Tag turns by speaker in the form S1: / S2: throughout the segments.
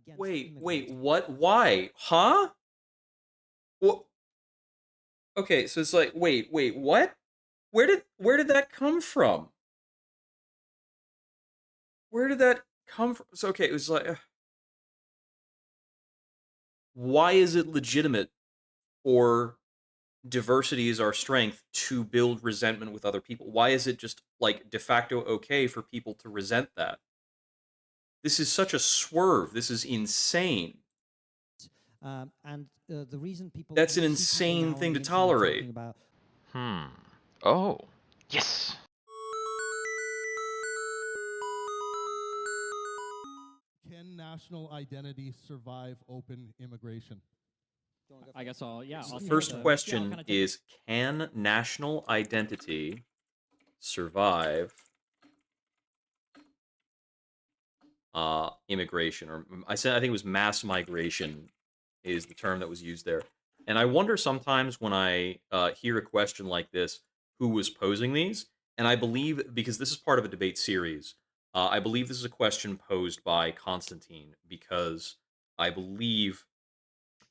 S1: against
S2: Wait,
S1: immigrating.
S2: what? Why? Huh? Well, okay, so it's like, wait, what? Where did that come from? Where did that come from? So okay, it was like, why is it legitimate for diversity is our strength to build resentment with other people? Why is it just like de facto okay for people to resent that? This is such a swerve. This is insane.
S1: And the reason people,
S2: That's an
S1: you see people
S2: insane
S1: now on
S2: thing to
S1: the internet
S2: tolerate.
S1: talking about,
S3: Hmm. Oh. Yes.
S4: Can national identity survive open immigration?
S5: I guess I'll
S2: So
S5: I'll
S2: the
S5: take
S2: first
S5: the I'll
S2: question
S5: kind of take it.
S2: is, can national identity survive immigration? Or I think it was mass migration is the term that was used there. And I wonder sometimes when I hear a question like this, who was posing these? And I believe, because this is part of a debate series, I believe this is a question posed by Konstantin, because I believe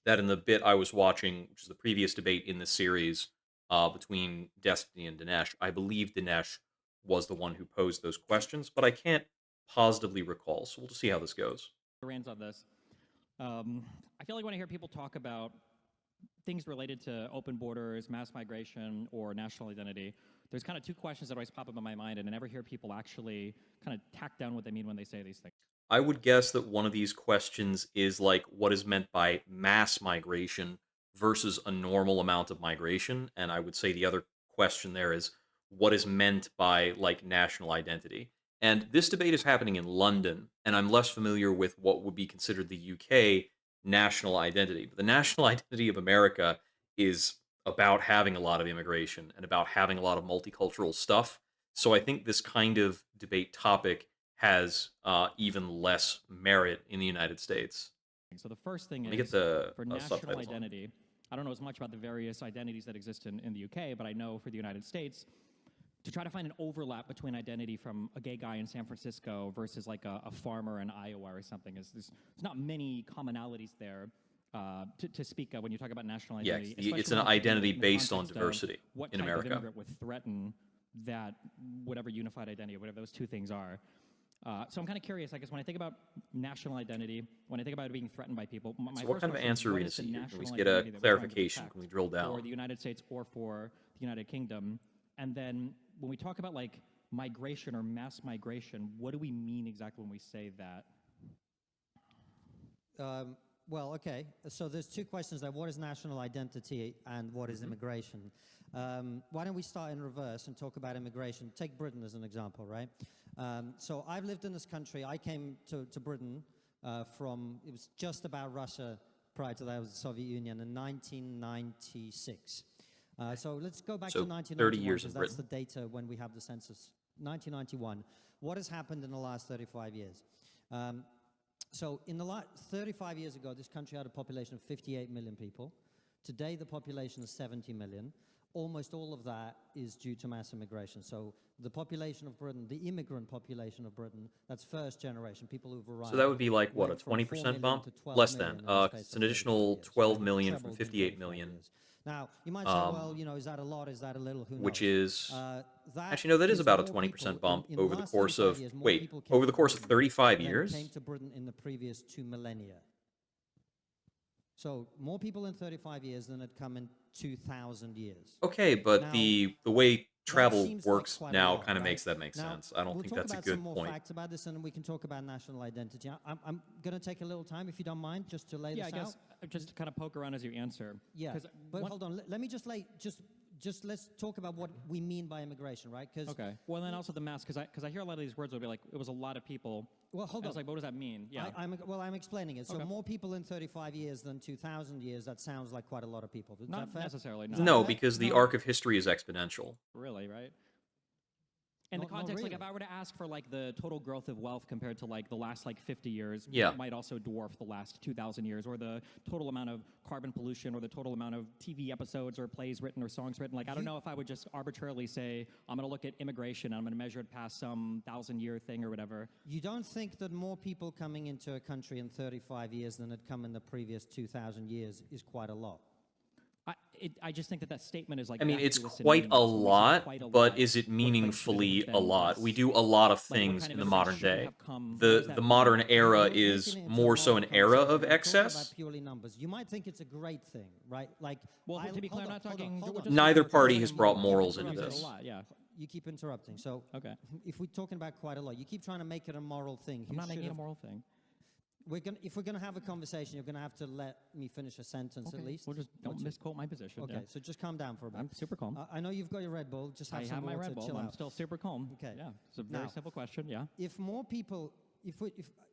S2: that in the bit I was watching, which is the previous debate in this series between Destiny and Dinesh, I believe Dinesh was the one who posed those questions, but I can't positively recall. So we'll just see how this goes.
S5: Reins on this. I feel like when I hear people talk about things related to open borders, mass migration, or national identity, there's kind of two questions that always pop up in my mind, and I never hear people actually kind of tack down what they mean when they say these things.
S2: I would guess that one of these questions is like what is meant by mass migration versus a normal amount of migration. And I would say the other question there is what is meant by like national identity. And this debate is happening in London, and I'm less familiar with what would be considered the UK national identity. But the national identity of America is about having a lot of immigration and about having a lot of multicultural stuff. So I think this kind of debate topic has even less merit in the United States.
S5: So the first thing
S2: Let me get
S5: is
S2: the
S5: for national
S2: subtitles on.
S5: identity. I don't know as much about the various identities that exist in the UK, but I know for the United States, to try to find an overlap between identity from a gay guy in San Francisco versus like a farmer in Iowa or something, there's not many commonalities there to speak of when you talk about national
S2: Yeah,
S5: identity.
S2: it's
S5: Especially
S2: an
S5: when you're thinking
S2: identity
S5: in the
S2: based on
S5: context of
S2: diversity
S5: what
S2: in
S5: type of
S2: America.
S5: immigrant would threaten that whatever unified identity, whatever those two things are. So I'm kind of curious, I guess, when I think about national identity, when I think about it being threatened by people, my
S2: So what
S5: first
S2: kind of
S5: question is,
S2: answer are
S5: what
S2: we going
S5: is
S2: to
S5: the
S2: see here? Can we
S5: national
S2: get a
S5: identity that we're trying to
S2: clarification?
S5: protect
S2: Can we drill
S5: for
S2: down?
S5: the United States or for the United Kingdom? And then when we talk about like migration or mass migration, what do we mean exactly when we say that?
S1: well, okay, so there's two questions there. What is national identity and what is immigration? Why don't we start in reverse and talk about immigration? Take Britain as an example, right? So I've lived in this country. I came to Britain it was just about Russia. Prior to that, it was the Soviet Union in 1996. So let's go back
S2: So
S1: to
S2: 30
S1: 1991
S2: years in
S1: because that's the
S2: Britain.
S1: data when we have the census. 1991. What has happened in the last 35 years? So in the 35 years ago, this country had a population of 58 million people. Today, the population is 70 million. Almost all of that is due to mass immigration. So the population of Britain, the immigrant population of Britain, that's first generation, people who've arrived.
S2: So that would be like what, a
S1: went from 4
S2: 20%
S1: million
S2: bump?
S1: to 12
S2: Less
S1: million
S2: than.
S1: in the
S2: 'Cause
S1: space
S2: it's
S1: of
S2: an
S1: 35
S2: additional
S1: years.
S2: 12
S1: Right?
S2: million from
S1: Trebled in
S2: 58
S1: 35
S2: million,
S1: years. Now, you might say, well, is that a lot? Is that a little? Who knows?
S2: which is
S1: That
S2: actually no, that is
S1: is
S2: about a
S1: more
S2: 20%
S1: people
S2: bump
S1: in the
S2: over the
S1: last
S2: course
S1: 35
S2: of
S1: years, more people came
S2: over the
S1: to
S2: course of
S1: Britain
S2: 35
S1: than came
S2: years.
S1: to Britain in the previous 2 millennia. So more people in 35 years than had come in 2,000 years.
S2: Okay, but
S1: Now,
S2: the way
S1: that
S2: travel
S1: seems like
S2: works
S1: quite a
S2: now
S1: lot,
S2: kind of
S1: right?
S2: makes that make
S1: Now,
S2: sense. I don't
S1: we'll
S2: think
S1: talk
S2: that's a
S1: about some
S2: good
S1: more
S2: point.
S1: facts about this, and then we can talk about national identity. I'm going to take a little time, if you don't mind, just to lay
S5: Yeah,
S1: this
S5: I
S1: out.
S5: guess just kind of poke around as you answer.
S1: Yeah,
S5: 'Cause
S1: but hold on. Let me just let's talk about what we mean by immigration, right? Because
S5: Okay. Well, then also the mass, because I hear a lot of these words will be like, it was a lot of people.
S1: well, hold
S5: I
S1: on.
S5: was like, what does that mean? Yeah.
S1: I'm explaining it. So
S5: Okay.
S1: more people in 35 years than 2,000 years. That sounds like quite a lot of people. Is
S5: Not
S1: that fair?
S5: necessarily.
S1: Is
S5: No.
S1: that
S2: No,
S1: fair?
S2: because the
S1: No.
S2: arc of history is exponential.
S5: Really, right? In the
S1: Not
S5: context, like
S1: really.
S5: if I were to ask for like the total growth of wealth compared to like the last like 50 years,
S2: Yeah.
S5: it might also dwarf the last 2,000 years, or the total amount of carbon pollution, or the total amount of TV episodes or plays written or songs written. Like I don't know if I would just arbitrarily say I'm going to look at immigration and I'm going to measure it past some 1,000-year thing or whatever.
S1: You don't think that more people coming into a country in 35 years than had come in the previous 2,000 years is quite a lot?
S5: I just think that statement is like.
S2: I mean, it's
S5: vacuous and
S2: quite a
S5: meaningless. When we say
S2: lot,
S5: quite a
S2: but
S5: lot,
S2: is it
S5: we're equating two
S2: meaningfully
S5: different
S2: a lot?
S5: things.
S2: We do a lot of
S5: Like, what
S2: things
S5: kind
S2: in
S5: of
S2: the modern
S5: immigration
S2: day.
S5: have come- what
S2: The
S5: does that
S2: the
S5: mean?
S2: modern era
S1: You're making
S2: is
S1: it into a
S2: more so an
S1: moral
S2: era of
S1: conversation. We're talking
S2: excess.
S1: about purely numbers. You might think it's a great thing, right? Like,
S5: Well, to be clear, I'm not talking.
S1: Hold on.
S5: just
S2: Neither
S5: for-
S2: party
S5: for
S2: has
S5: the
S2: brought
S5: moral
S2: morals
S5: conversation,
S2: into
S5: you said
S2: this.
S5: A lot, yeah.
S1: You keep interrupting. So,
S5: Okay.
S1: if we're talking about quite a lot, you keep trying to make it a moral thing.
S5: I'm
S1: You
S5: not making it a
S1: should've-
S5: moral thing.
S1: If we're gonna have a conversation, you're gonna have to let me finish a sentence at least.
S5: We'll just don't
S1: What's your-
S5: misquote my position.
S1: Okay,
S5: yeah.
S1: so just calm down for a bit.
S5: I'm super calm.
S1: I know you've got your Red Bull. Just have
S5: I
S1: some
S5: have my
S1: water,
S5: Red Bull.
S1: chill
S5: I'm
S1: out.
S5: still super calm.
S1: Okay.
S5: Yeah. It's a very
S1: Now-
S5: simple question. Yeah.
S1: If more people,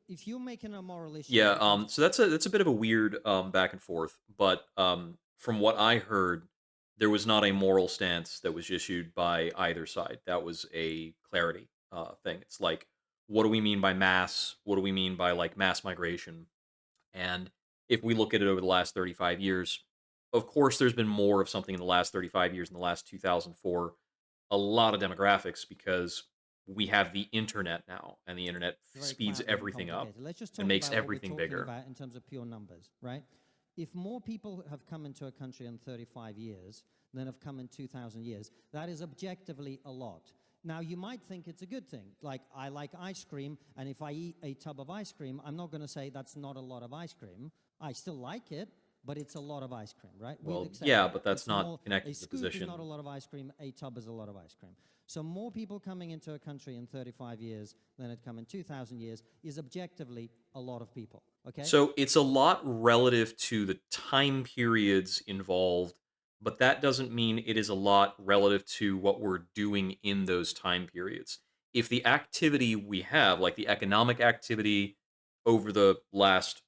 S1: if you're making a moral issue,
S2: Yeah,
S1: because-
S2: so that's a bit of a weird back and forth, but from what I heard, there was not a moral stance that was issued by either side. That was a clarity thing. It's like, what do we mean by mass? What do we mean by like mass migration? And if we look at it over the last 35 years, of course, there's been more of something in the last 35 years in the last 2004. A lot of demographics because we have the internet now, and the internet
S1: It's very
S2: speeds
S1: crowded and
S2: everything up.
S1: complicated. Let's just
S2: and
S1: talk
S2: makes
S1: about what we're
S2: everything
S1: talking
S2: bigger.
S1: about in terms of pure numbers, right? If more people have come into a country in 35 years than have come in 2,000 years, that is objectively a lot. Now, you might think it's a good thing. Like, I like ice cream, and if I eat a tub of ice cream, I'm not going to say that's not a lot of ice cream. I still like it, but it's a lot of ice cream, right? We'll
S2: Well,
S1: accept
S2: yeah,
S1: that.
S2: but that's
S1: It's
S2: not
S1: more-
S2: connected
S1: a
S2: to the
S1: scoop
S2: position.
S1: is not a lot of ice cream. A tub is a lot of ice cream. So more people coming into a country in 35 years than had come in 2,000 years is objectively a lot of people, okay?
S2: So it's a lot relative to the time periods involved, but that doesn't mean it is a lot relative to what we're doing in those time periods. If the activity we have, like the economic activity over the last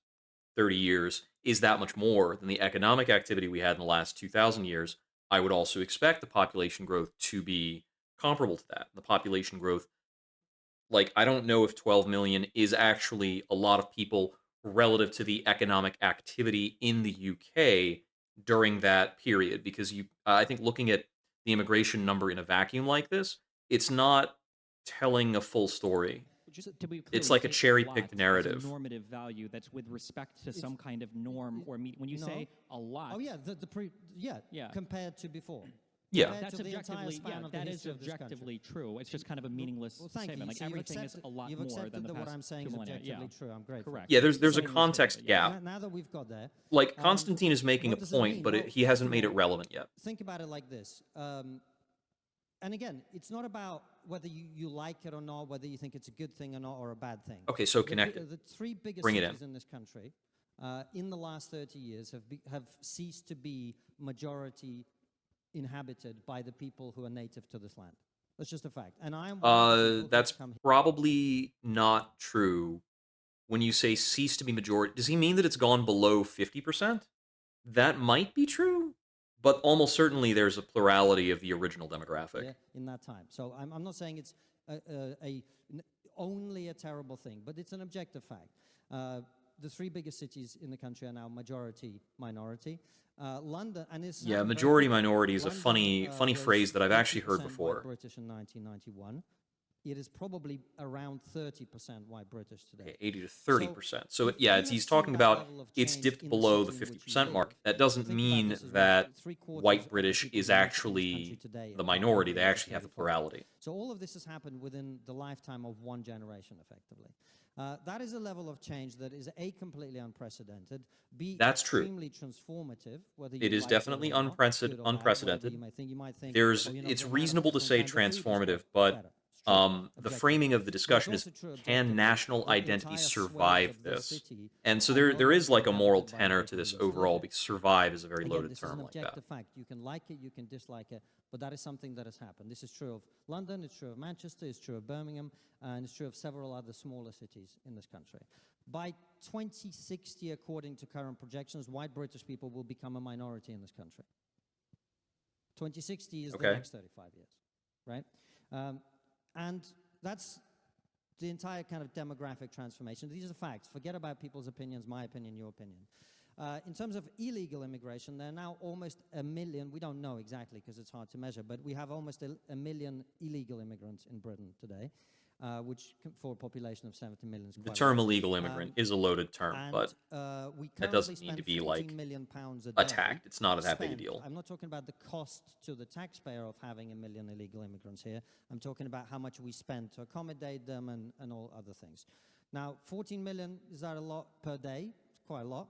S2: 30 years, is that much more than the economic activity we had in the last 2,000 years, I would also expect the population growth to be comparable to that. The population growth, like, I don't know if 12 million is actually a lot of people relative to the economic activity in the UK during that period, because I think looking at the immigration number in a vacuum like this, it's not telling a full story.
S5: Just to be clear,
S2: It's
S5: when
S2: like
S5: you
S2: a
S5: say
S2: cherry-picked
S5: lot
S2: narrative.
S5: as a normative value that's with respect to some kind of norm or when you
S1: no.
S5: say a lot.
S1: Oh, yeah,
S5: Yeah.
S1: compared to before.
S2: Yeah.
S1: Compared
S5: That's
S1: to the entire
S5: objectively,
S1: span of the
S5: that is
S1: history of this country.
S5: objectively true. It's just kind of a meaningless
S1: Well, thank
S5: statement.
S1: you.
S5: Like
S1: So you've
S5: everything is
S1: accepted-
S5: a lot
S1: you've
S5: more
S1: accepted
S5: than the
S1: that
S5: past
S1: what I'm saying
S5: two
S1: is
S5: millennia.
S1: objectively
S5: Yeah.
S1: true. I'm grateful.
S5: Correct.
S2: Yeah, there's a
S5: Same with
S2: context
S5: statement, yeah.
S2: gap.
S1: Now that we've got there,
S2: Like, Konstantin is making a
S1: what does it
S2: point,
S1: mean?
S2: but
S1: Well,
S2: he hasn't
S1: first
S2: made
S1: of
S2: it
S1: all,
S2: relevant yet.
S1: think about it like this. And again, it's not about whether you like it or not, whether you think it's a good thing or not, or a bad thing.
S2: Okay, so
S1: The bi-
S2: connect it.
S1: The three biggest
S2: Bring it
S1: cities in this country in the last 30 years have ceased to be majority inhabited by the people who are native to this land. That's just a fact. And I am one of the people who
S2: That's
S1: come here.
S2: probably not true. When you say cease to be majority, does he mean that it's gone below 50%? That might be true, but almost certainly there's a plurality of the original demographic.
S1: Yeah, in that time. So I'm not saying it's only a terrible thing, but it's an objective fact. The three biggest cities in the country are now majority minority. London, and it's
S2: Yeah,
S1: happened very
S2: majority
S1: quickly.
S2: minority is a
S1: London,
S2: funny
S1: was
S2: phrase that I've actually
S1: 80%
S2: heard before.
S1: White British in 1991. It is probably around 30% white British today.
S2: Okay, 80 to 30%. So
S1: if
S2: yeah,
S1: you have
S2: he's
S1: seen
S2: talking
S1: that
S2: about
S1: level of
S2: it's
S1: change
S2: dipped
S1: in the
S2: below the
S1: city in which you
S2: 50% mark.
S1: live,
S2: That doesn't
S1: think about
S2: mean
S1: this as well.
S2: that
S1: Three-quarters
S2: white
S1: of the
S2: British
S1: people
S2: is
S1: who live in this
S2: actually
S1: country today
S2: the
S1: are
S2: minority. They
S1: over
S2: actually have the
S1: 35.
S2: plurality.
S1: So all of this has happened within the lifetime of one generation, effectively. That is a level of change that is A, completely unprecedented, B,
S2: That's true.
S1: extremely transformative. Whether you
S2: It is
S1: like
S2: definitely
S1: or not, good or bad,
S2: unprecedented.
S1: whatever you might think,
S2: There's,
S1: oh,
S2: it's
S1: Japan has
S2: reasonable to
S1: different
S2: say
S1: kind of food,
S2: transformative,
S1: it's
S2: but
S1: better. It's true,
S2: the
S1: objectively.
S2: framing of the
S1: But it's
S2: discussion is,
S1: also true
S2: can
S1: objectively,
S2: national
S1: the
S2: identity
S1: entire swathes
S2: survive
S1: of this
S2: this?
S1: city
S2: And so
S1: are
S2: there
S1: no
S2: is like a
S1: longer
S2: moral
S1: inhabited by
S2: tenor
S1: people
S2: to
S1: who
S2: this
S1: used to live
S2: overall,
S1: there.
S2: because survive is a very
S1: Again,
S2: loaded
S1: this is an
S2: term like that.
S1: objective fact. You can like it, you can dislike it, but that is something that has happened. This is true of London, it's true of Manchester, it's true of Birmingham, and it's true of several other smaller cities in this country. By 2060, according to current projections, white British people will become a minority in this country. 2060 is the
S2: Okay.
S1: next 35 years, right? And that's the entire kind of demographic transformation. These are facts. Forget about people's opinions, my opinion, your opinion. In terms of illegal immigration, there are now almost 1 million. We don't know exactly because it's hard to measure, but we have almost 1 million illegal immigrants in Britain today, which for a population of 70 million is quite
S2: The
S1: a
S2: term
S1: lot.
S2: illegal immigrant is a loaded term,
S1: And
S2: but
S1: we
S2: that
S1: currently
S2: doesn't need
S1: spend
S2: to be
S1: 14
S2: like
S1: million pounds a day
S2: attacked. It's not that big a
S1: spent.
S2: deal.
S1: I'm not talking about the cost to the taxpayer of having 1 million illegal immigrants here. I'm talking about how much we spend to accommodate them and all other things. Now, 14 million, is that a lot per day? It's quite a lot.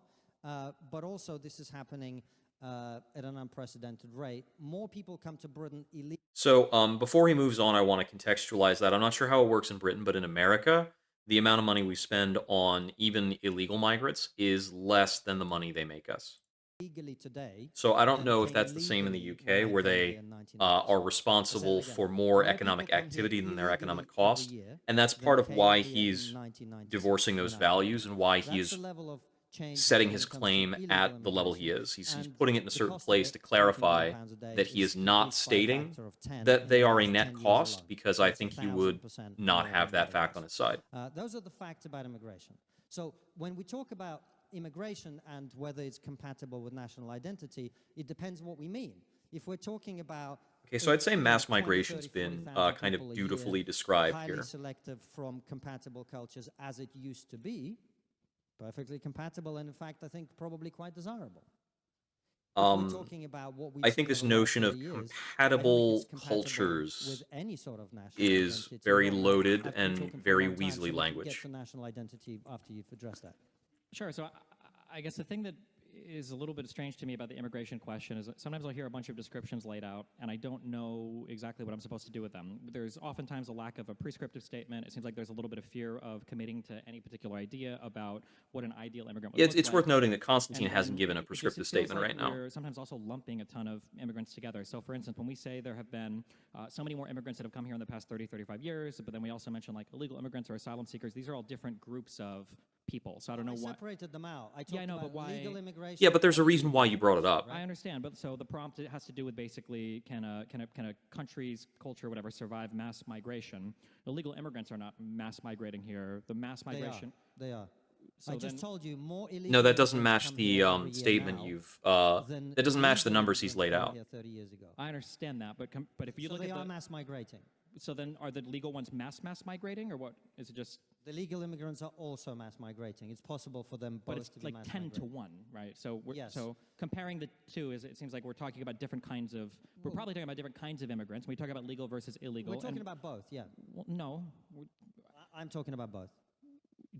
S1: But also this is happening at an unprecedented rate. More people come to Britain illegally.
S2: So before he moves on, I want to contextualize that. I'm not sure how it works in Britain, but in America, the amount of money we spend on even illegal migrants is less than the money they make us.
S1: Legally today.
S2: So I don't
S1: than
S2: know if
S1: came
S2: that's the same in the
S1: legally
S2: UK,
S1: when I
S2: where
S1: came
S2: they
S1: here in 1980s.
S2: are responsible
S1: again.
S2: for more
S1: More people
S2: economic
S1: come here
S2: activity than their
S1: illegally
S2: economic
S1: every
S2: cost.
S1: year
S2: And that's
S1: than
S2: part of
S1: came
S2: why
S1: here in
S2: he's
S1: 1990s
S2: divorcing those
S1: when I came
S2: values
S1: here.
S2: and why
S1: That's
S2: he's
S1: the level of change
S2: setting
S1: when
S2: his
S1: it comes to
S2: claim
S1: illegal
S2: at the level he
S1: immigration.
S2: is. He's
S1: And
S2: putting it in a
S1: the
S2: certain
S1: cost of
S2: place
S1: it,
S2: to
S1: 20 million
S2: clarify
S1: pounds a day,
S2: that he is not
S1: increased by a
S2: stating
S1: factor of 10
S2: that
S1: in
S2: they
S1: the
S2: are a
S1: last
S2: net
S1: 10 years
S2: cost,
S1: alone.
S2: because
S1: So
S2: I
S1: it's
S2: think he would
S1: 1,000%
S2: not
S1: more
S2: have
S1: than
S2: that
S1: what it
S2: fact
S1: was.
S2: on his side.
S1: Those are the facts about immigration. So when we talk about immigration and whether it's compatible with national identity, it depends what we mean. If we're talking about
S2: Okay, so I'd say mass
S1: 20,
S2: migration's
S1: 30,
S2: been
S1: 40,000
S2: kind of
S1: people a
S2: dutifully
S1: year,
S2: described
S1: highly
S2: here.
S1: selective from compatible cultures as it used to be, perfectly compatible, and in fact, I think probably quite desirable. If we're talking about what we've
S2: I think
S1: seen
S2: this
S1: over the last
S2: notion of
S1: 30 years, I don't think
S2: compatible
S1: it's compatible
S2: cultures
S1: with any sort of national
S2: is
S1: identity.
S2: very
S1: Rob,
S2: loaded
S1: I've been
S2: and
S1: talking for a
S2: very
S1: long time,
S2: Weasley
S1: so we can
S2: language.
S1: get to national identity after you've addressed that.
S5: Sure. So I guess the thing that is a little bit strange to me about the immigration question is that sometimes I'll hear a bunch of descriptions laid out, and I don't know exactly what I'm supposed to do with them. There's oftentimes a lack of a prescriptive statement. It seems like there's a little bit of fear of committing to any particular idea about what an ideal immigrant would
S2: Yeah,
S5: look
S2: it's
S5: like.
S2: worth noting that Konstantin
S5: And
S2: hasn't
S5: then
S2: given a
S5: it just
S2: prescriptive
S5: feels
S2: statement
S5: like
S2: right now.
S5: we're sometimes also lumping a ton of immigrants together. So, for instance, when we say there have been so many more immigrants that have come here in the past 30, 35 years, but then we also mention like illegal immigrants or asylum seekers, these are all different groups of people. So I don't know
S1: I
S5: why.
S1: separated them out. I talked
S5: Yeah, I know,
S1: about
S5: but why-
S1: legal immigration.
S2: Yeah, but there's a
S1: and
S2: reason why you brought it up.
S5: I understand, but so the prompt, it has to do with basically can a country's culture, whatever, survive mass migration? Illegal immigrants are not mass migrating here. The mass migration.
S1: They are.
S5: So
S1: I just
S5: then-
S1: told you more illegal.
S2: No, that doesn't
S1: immigrants
S2: match
S1: come
S2: the
S1: here every year
S2: statement
S1: now
S2: you've.
S1: than
S2: That doesn't match the
S1: legal
S2: numbers he's
S1: immigrants
S2: laid
S1: came
S2: out.
S1: here 30 years ago.
S5: I understand that, but if you
S1: So
S5: look
S1: they
S5: at
S1: are
S5: the
S1: mass migrating.
S5: so then are the legal ones mass migrating, or what is it just?
S1: The legal immigrants are also mass migrating. It's possible for them
S5: But
S1: both
S5: it's
S1: to be
S5: like
S1: mass
S5: 10 to
S1: migrating.
S5: 1, right? So
S1: Yes.
S5: so comparing the two is it seems like we're talking about different kinds of. We're probably talking about different kinds of immigrants. When we talk about legal versus illegal.
S1: We're talking
S5: and-
S1: about both, yeah.
S5: Well, no,
S1: I'm talking about both.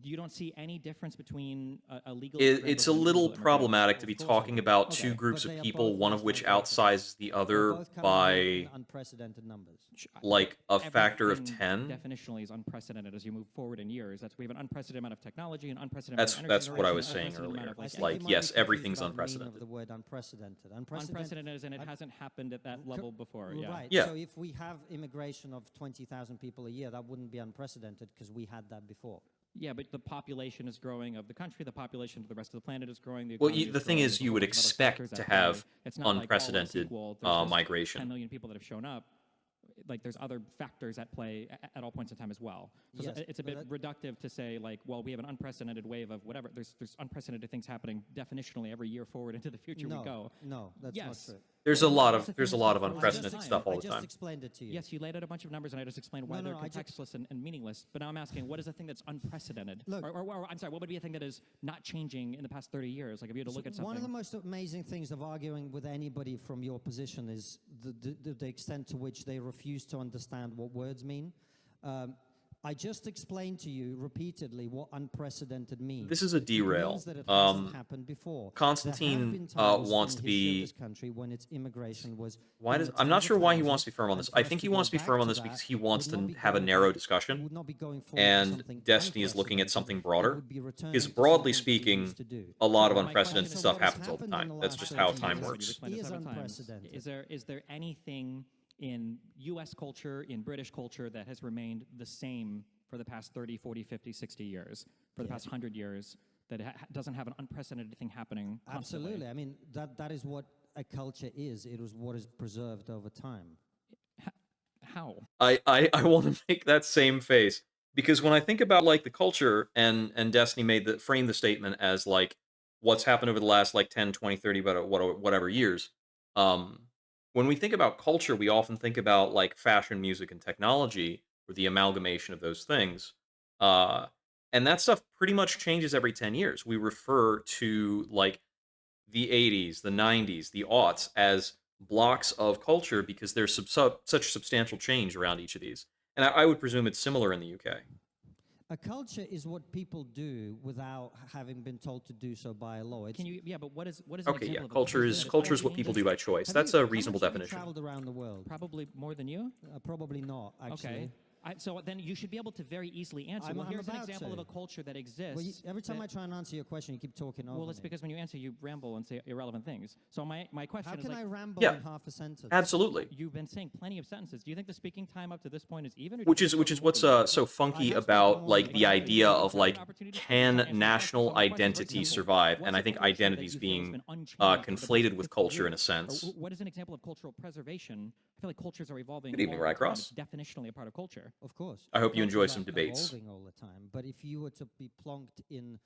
S5: you don't see any difference between a legal.
S2: It's
S5: immigrant
S2: a
S5: versus an
S2: little
S5: illegal immigrant?
S2: problematic to be
S1: Of course I
S2: talking
S1: do.
S2: about
S5: Okay.
S2: two groups
S1: But
S2: of
S1: they are
S2: people,
S1: both
S2: one of
S1: mass
S2: which
S1: migrating.
S2: outsizes the
S1: They're
S2: other
S1: both coming
S2: by
S1: in unprecedented numbers.
S2: like a factor of
S5: Everything
S2: 10.
S5: Definitionally is unprecedented as you move forward in years. We have an unprecedented amount of technology, an unprecedented amount of energy
S2: That's what I
S5: generation,
S2: was
S5: an
S2: saying
S5: unprecedented amount
S2: earlier.
S5: of,
S1: I
S2: It's
S1: think
S2: like,
S1: you might
S2: yes,
S1: be confused
S2: everything's
S1: about the meaning
S2: unprecedented.
S1: of the word unprecedented.
S5: unprecedented as in it hasn't happened at that level before. Yeah.
S1: Right.
S2: Yeah.
S1: So if we have immigration of 20,000 people a year, that wouldn't be unprecedented because we had that before.
S5: Yeah, but the population is growing of the country. The population of the rest of the planet is growing. The
S2: Well,
S5: economy
S2: the thing
S5: growing,
S2: is,
S5: there's a
S2: you
S5: whole
S2: would
S5: bunch of other
S2: expect
S5: factors
S2: to
S5: at play.
S2: have
S5: It's not like all else
S2: unprecedented
S5: equal, there's just
S2: migration.
S5: 10 million people that have shown up. Like there's other factors at play at all points in time as well. So
S1: Yes,
S5: it's a
S1: but
S5: bit reductive to say like, well, we have an unprecedented wave of whatever. There's unprecedented things happening definitionally every year forward into the future we go.
S1: No, that's
S5: Yes.
S1: not true.
S2: There's a lot
S5: That's
S2: of
S5: the thing that's not-
S2: unprecedented
S5: I
S2: stuff all
S1: I
S2: the
S1: just
S2: time.
S1: explained it to you.
S5: Yes, you laid out a bunch of numbers, and I just explained why
S1: No,
S5: they're
S1: no, I ju-
S5: contextless and meaningless. But now I'm asking, what is the thing that's unprecedented?
S1: Look-
S5: or I'm sorry, what would be a thing that is not changing in the past 30 years? Like if you had to look at something.
S1: One of the most amazing things of arguing with anybody from your position is the extent to which they refuse to understand what words mean. I just explained to you repeatedly what unprecedented means.
S2: This is a
S1: It
S2: derail.
S1: means that it hasn't happened before.
S2: Konstantin,
S1: There have been times
S2: wants
S1: in
S2: to
S1: the history of
S2: be-
S1: this country when its immigration was.
S2: Why
S1: in
S2: does
S1: the
S2: I'm not
S1: tens of
S2: sure why he
S1: thousands,
S2: wants to be firm on
S1: and
S2: this.
S1: for
S2: I
S1: us
S2: think he
S1: to go
S2: wants to be
S1: back
S2: firm on
S1: to
S2: this
S1: that
S2: because he wants
S1: would not
S2: to
S1: be
S2: have a
S1: going
S2: narrow
S1: back-
S2: discussion,
S1: would not be going forward to
S2: and
S1: something
S2: Destiny is looking at
S1: unprecedented.
S2: something
S1: It
S2: broader.
S1: would be returning
S2: Because
S1: to
S2: broadly
S1: something we
S2: speaking,
S1: used to do.
S2: a lot of
S5: Well, my
S2: unprecedented
S5: question is,
S2: stuff
S1: what has
S2: happens all the
S1: happened in
S2: time.
S1: the
S2: That's
S1: last
S2: just how
S1: 30
S2: time
S1: years
S5: You've
S2: works.
S5: explained this
S1: is
S5: several times.
S1: unprecedented.
S5: Is there anything in U.S. culture, in British culture, that has remained the same for the past 30, 40, 50, 60 years, for the past 100 years, that doesn't have an unprecedented thing happening constantly?
S1: Absolutely. I mean, that is what a culture is. It is what is preserved over time.
S2: I want to make that same face because when I think about like the culture and Destiny framed the statement as like what's happened over the last like 10, 20, 30, whatever years. Um, when we think about culture, we often think about like fashion, music, and technology, or the amalgamation of those things. Uh, and that stuff pretty much changes every 10 years. We refer to like the 80s, the 90s, the aughts as blocks of culture because there's such substantial change around each of these. And I would presume it's similar in the UK.
S1: A culture is what people do without having been told to do so by a law. It's,
S5: Can you? Yeah, but what is an
S2: Okay,
S5: example
S2: yeah,
S5: of a
S2: culture is
S5: that is
S2: culture is what people do by
S5: unchanging?
S2: choice.
S1: have
S2: That's
S1: you-
S2: a
S1: how
S2: reasonable
S1: much have you
S2: definition.
S1: traveled around the world?
S5: Probably more than you.
S1: Probably not, actually.
S5: Okay. So then you should be able to very easily answer.
S1: I'm-
S5: well,
S1: I'm
S5: here's an
S1: about
S5: example of
S1: to.
S5: a culture that exists.
S1: Every time
S5: that-
S1: I try and answer your question, you keep talking over
S5: well, it's
S1: me.
S5: because when you answer, you ramble and say irrelevant things. So my question
S1: How
S5: is
S1: can I
S5: like,
S1: ramble
S2: Yeah,
S1: in half a sentence?
S2: Absolutely.
S5: you've been saying plenty of sentences. Do you think the speaking time up to this point is even? Or do you
S2: Which
S5: think
S2: is
S5: you've
S2: which is
S5: spoken more
S2: what's
S5: than that?
S2: so funky
S1: have spoken
S2: about
S1: more
S2: like
S1: than
S2: the
S1: that.
S2: idea of
S5: Have
S2: like
S5: an opportunity to
S2: can
S5: answer the
S2: national
S5: question. So my question is very
S2: identities
S5: simple.
S2: survive?
S5: What's
S2: And I
S5: a
S2: think
S5: culture that
S2: identities
S5: you feel has
S2: being
S5: been unchanged for the past
S2: conflated with
S5: 50
S2: culture in a
S5: years?
S2: sense.
S5: Or what is an example of cultural preservation? I feel like cultures are evolving.
S2: Good evening,
S5: all the time.
S2: Rycross.
S5: It's definitionally a part of culture.
S1: Of course.
S2: I hope you enjoy
S1: Cultures
S2: some
S1: are
S2: debates.
S1: evolving all the time. But if you were to be plonked in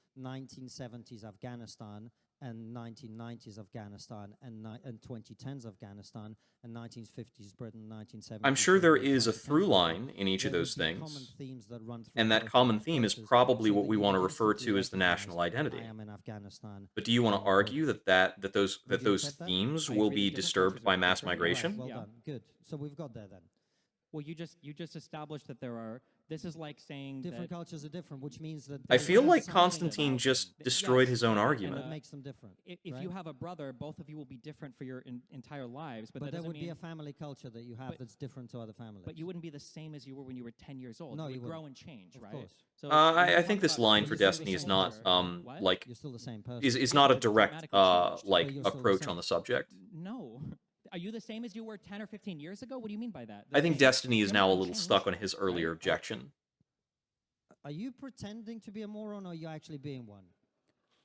S1: 1970s Afghanistan and 1990s Afghanistan and 2010s Afghanistan and 1950s Britain, 1970s.
S2: I'm sure there
S1: Britain,
S2: is a
S1: 2010s
S2: through
S1: Britain,
S2: line in each of
S1: there would
S2: those
S1: be common
S2: things.
S1: themes that run through
S2: And that
S1: both of
S2: common
S1: those
S2: theme is
S1: cultures,
S2: probably
S1: so
S2: what
S1: that
S2: we
S1: you
S2: want to
S1: would
S2: refer
S1: instantly
S2: to as the national
S1: recognize,
S2: identity.
S1: I am in Afghanistan.
S2: But do you want to
S1: and
S2: argue that
S1: Would
S2: those
S1: you accept that?
S2: themes
S5: I
S2: will
S5: agree
S2: be
S5: that different
S2: disturbed
S5: cultures
S2: by
S5: are
S2: mass
S5: different.
S2: migration?
S1: Well
S5: Yeah.
S1: done. Good. So we've got there then.
S5: Well, you just established that there are. This is like saying
S1: Different
S5: that
S1: cultures are different, which means that
S2: I
S1: there
S2: feel
S1: is
S2: like
S1: something
S2: Constantine
S1: about
S2: just
S1: them
S2: destroyed
S5: yes,
S2: his own
S5: and,
S2: argument.
S1: that makes them different.
S5: if
S1: right?
S5: you have a brother, both of you will be different for your entire lives. But
S1: But
S5: that
S1: there
S5: doesn't
S1: would
S5: mean.
S1: be a family culture that you have
S5: but-
S1: that's different to other families.
S5: But you wouldn't be the same as you were when you were 10 years old.
S1: No,
S5: you
S1: you
S5: would grow
S1: wouldn't.
S5: and change,
S1: Of
S5: right?
S1: course.
S5: So
S2: I think this line
S1: But
S2: for
S1: you're still the
S2: Destiny is
S1: same
S2: not
S1: person.
S5: What?
S2: like
S1: You're still the same person.
S2: is not a
S5: but it's
S2: direct
S5: dramatically changed.
S2: like
S1: But you're still the
S2: approach
S1: same.
S2: on the subject.
S5: No. Are you the same as you were 10 or 15 years ago? What do you mean by that?
S2: I think Destiny is
S5: You're
S2: now
S5: not
S2: a
S5: gonna
S2: little
S5: change,
S2: stuck on his earlier
S5: right?
S2: objection.
S1: Are you pretending to be a moron or are you actually being one?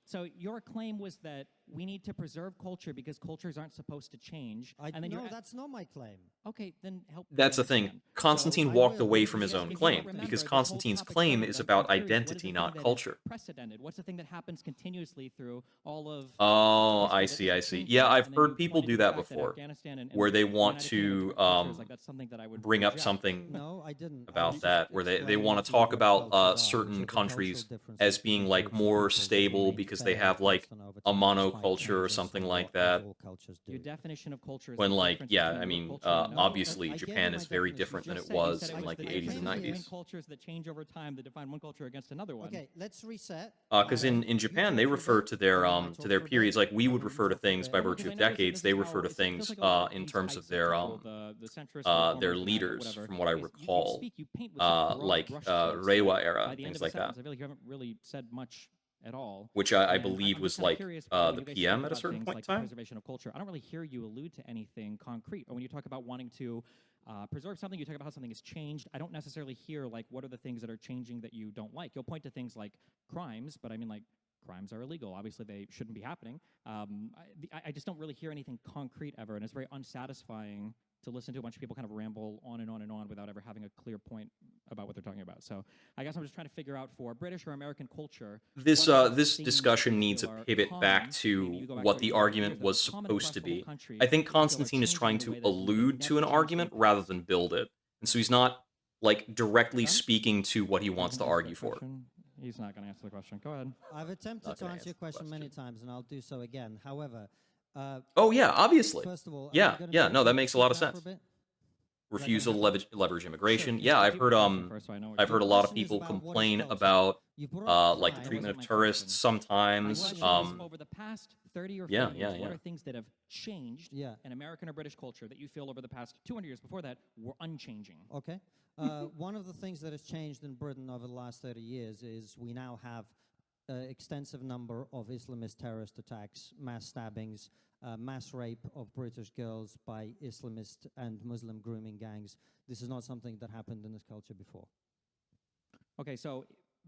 S5: So your claim was that we need to preserve culture because cultures aren't supposed to change. And then
S1: no,
S5: you're a-
S1: that's not my claim.
S5: okay, then help. me
S2: That's the thing.
S5: understand.
S2: Constantine
S1: I
S2: walked
S1: will,
S2: away
S1: because
S2: from his
S1: yes,
S2: own
S1: if you
S2: claim
S1: don't remember,
S2: because
S5: this whole
S2: Constantine's
S5: topic
S2: claim
S5: started,
S2: is
S5: I'm
S2: about
S5: curious, what is the
S2: identity,
S5: thing
S2: not
S5: that is
S2: culture.
S5: Precedented. What's the thing that happens continuously through all of?
S2: Oh,
S5: history
S2: I
S5: that
S2: see,
S5: doesn't
S2: I see.
S5: change
S2: Yeah,
S5: that?
S2: I've
S5: And then
S2: heard
S5: you
S2: people
S5: pointed
S2: do
S5: to the
S2: that
S5: fact
S2: before,
S5: Afghanistan and
S2: where they
S5: the
S2: want
S5: United Kingdom are
S2: to
S5: different cultures, like that's something that I would
S2: bring up
S5: reject.
S2: something
S1: No, I didn't. I
S2: about
S1: was
S2: that,
S1: just
S2: where they
S1: explaining
S2: want
S1: what
S2: to
S1: you
S2: talk
S1: what
S2: about
S1: cultures are,
S2: certain
S1: which are the
S2: countries
S1: cultural differences
S2: as being
S1: between
S2: like
S1: groups of
S2: more
S1: people that
S2: stable
S1: remain
S2: because they
S1: fair
S2: have
S1: and
S2: like
S1: constant over
S2: a
S1: time, despite
S2: monoculture or
S1: changes
S2: something
S1: in
S2: like
S1: what,
S2: that.
S1: as all cultures do.
S5: Your definition of culture is
S2: When
S5: the
S2: like,
S5: difference
S2: yeah,
S5: between
S2: I
S5: what
S2: mean,
S5: culture and another.
S2: obviously
S1: I gave you
S2: Japan
S1: my
S2: is very
S1: definition.
S2: different than
S5: Just
S2: it
S5: said- you
S2: was
S5: said it
S2: in
S5: was
S2: like the
S5: the
S2: 80s and
S5: difference between
S2: 90s.
S5: cultures that change over time that define one culture against another one.
S1: Okay, let's reset.
S2: Because
S1: Okay,
S2: in
S1: you
S2: Japan
S1: talk
S2: they
S1: for a
S2: refer
S1: bit,
S2: to
S1: and then I talk
S2: to their
S1: for a
S2: periods
S1: bit,
S2: like we
S1: and
S2: would
S1: then you
S2: refer to
S1: talk for a
S2: things
S1: bit.
S2: by
S5: Well,
S2: virtue
S5: because
S2: of
S5: I noticed that
S2: decades.
S5: this
S2: They
S5: is
S2: refer
S5: how-
S2: to
S5: it feels
S2: things
S5: like a lot of
S2: in
S5: these
S2: terms of
S5: types
S2: their
S5: people, the centrist reformers
S2: their
S5: and that,
S2: leaders,
S5: whatever,
S2: from what I
S5: is you
S2: recall,
S5: speak, you paint with such broad
S2: like
S5: brushstrokes
S2: Reiwa
S5: that
S2: era,
S5: by the end
S2: things
S5: of a
S2: like that,
S5: sentence, I feel like you haven't really said much at all.
S2: which I
S5: And
S2: believe
S5: I'm
S2: was
S5: just kinda
S2: like
S5: curious about what
S2: the
S5: you guys
S2: PM
S5: think
S2: at a
S5: about
S2: certain
S5: things
S2: point
S5: like
S2: in time.
S5: preservation of culture. I don't really hear you allude to anything concrete. Or when you talk about wanting to preserve something, you talk about how something has changed. I don't necessarily hear like what are the things that are changing that you don't like. You'll point to things like crimes, but I mean like crimes are illegal. Obviously, they shouldn't be happening. I just don't really hear anything concrete ever, and it's very unsatisfying to listen to a bunch of people kind of ramble on and on and on without ever having a clear point about what they're talking about. So I guess I'm just trying to figure out for British or American culture.
S2: This
S5: what are the
S2: this
S5: themes
S2: discussion
S5: that you
S2: needs a
S5: feel are
S2: pivot
S5: common?
S2: back
S5: Maybe
S2: to
S5: you go back
S2: what
S5: 30,
S2: the
S5: 40
S2: argument
S5: years, that
S2: was
S5: are common
S2: supposed
S5: across
S2: to
S5: the whole
S2: be.
S5: country
S2: I think
S5: that you feel are
S2: Constantine is
S5: changing
S2: trying
S5: in a
S2: to
S5: way that you
S2: allude
S5: never
S2: to an
S5: changed in the
S2: argument
S5: past.
S2: rather than build it, and so he's not like directly
S5: Done?
S2: speaking to what he
S5: Let
S2: wants
S5: him
S2: to
S5: answer
S2: argue
S5: that
S2: for.
S5: question. He's not going to answer the question. Go ahead.
S1: I've attempted
S2: Not
S1: to
S2: gonna
S1: answer your
S2: answer the
S1: question many
S2: question.
S1: times, and I'll do so again. However,
S2: Oh yeah, obviously.
S1: first of all, are
S2: Yeah,
S1: you gonna
S2: yeah.
S1: be
S2: No, that
S1: okay to
S2: makes a
S1: sit
S2: lot of
S1: down for
S2: sense.
S1: a bit?
S2: Refusal to leverage immigration.
S5: Sure.
S2: Yeah,
S5: Repeat the question first so I know what
S2: I've
S5: you're
S2: heard a
S5: saying.
S2: lot of
S1: question is
S2: people
S1: about what is
S2: complain
S1: culture.
S2: about
S1: You brought up
S2: like the
S1: crime.
S2: treatment of
S5: That wasn't my
S2: tourists
S5: question. My
S2: sometimes.
S5: question is, over the past 30 or 40
S2: yeah,
S5: years,
S2: yeah,
S5: what
S2: yeah.
S5: are things that have changed
S1: Yeah.
S5: in American or British culture that you feel over the past 200 years before that were unchanging?
S1: Okay. One of the things that has changed in Britain over the last 30 years is we now have extensive number of Islamist terrorist attacks, mass stabbings, mass rape of British girls by Islamist and Muslim grooming gangs. This is not something that happened in this culture before.
S5: Okay, so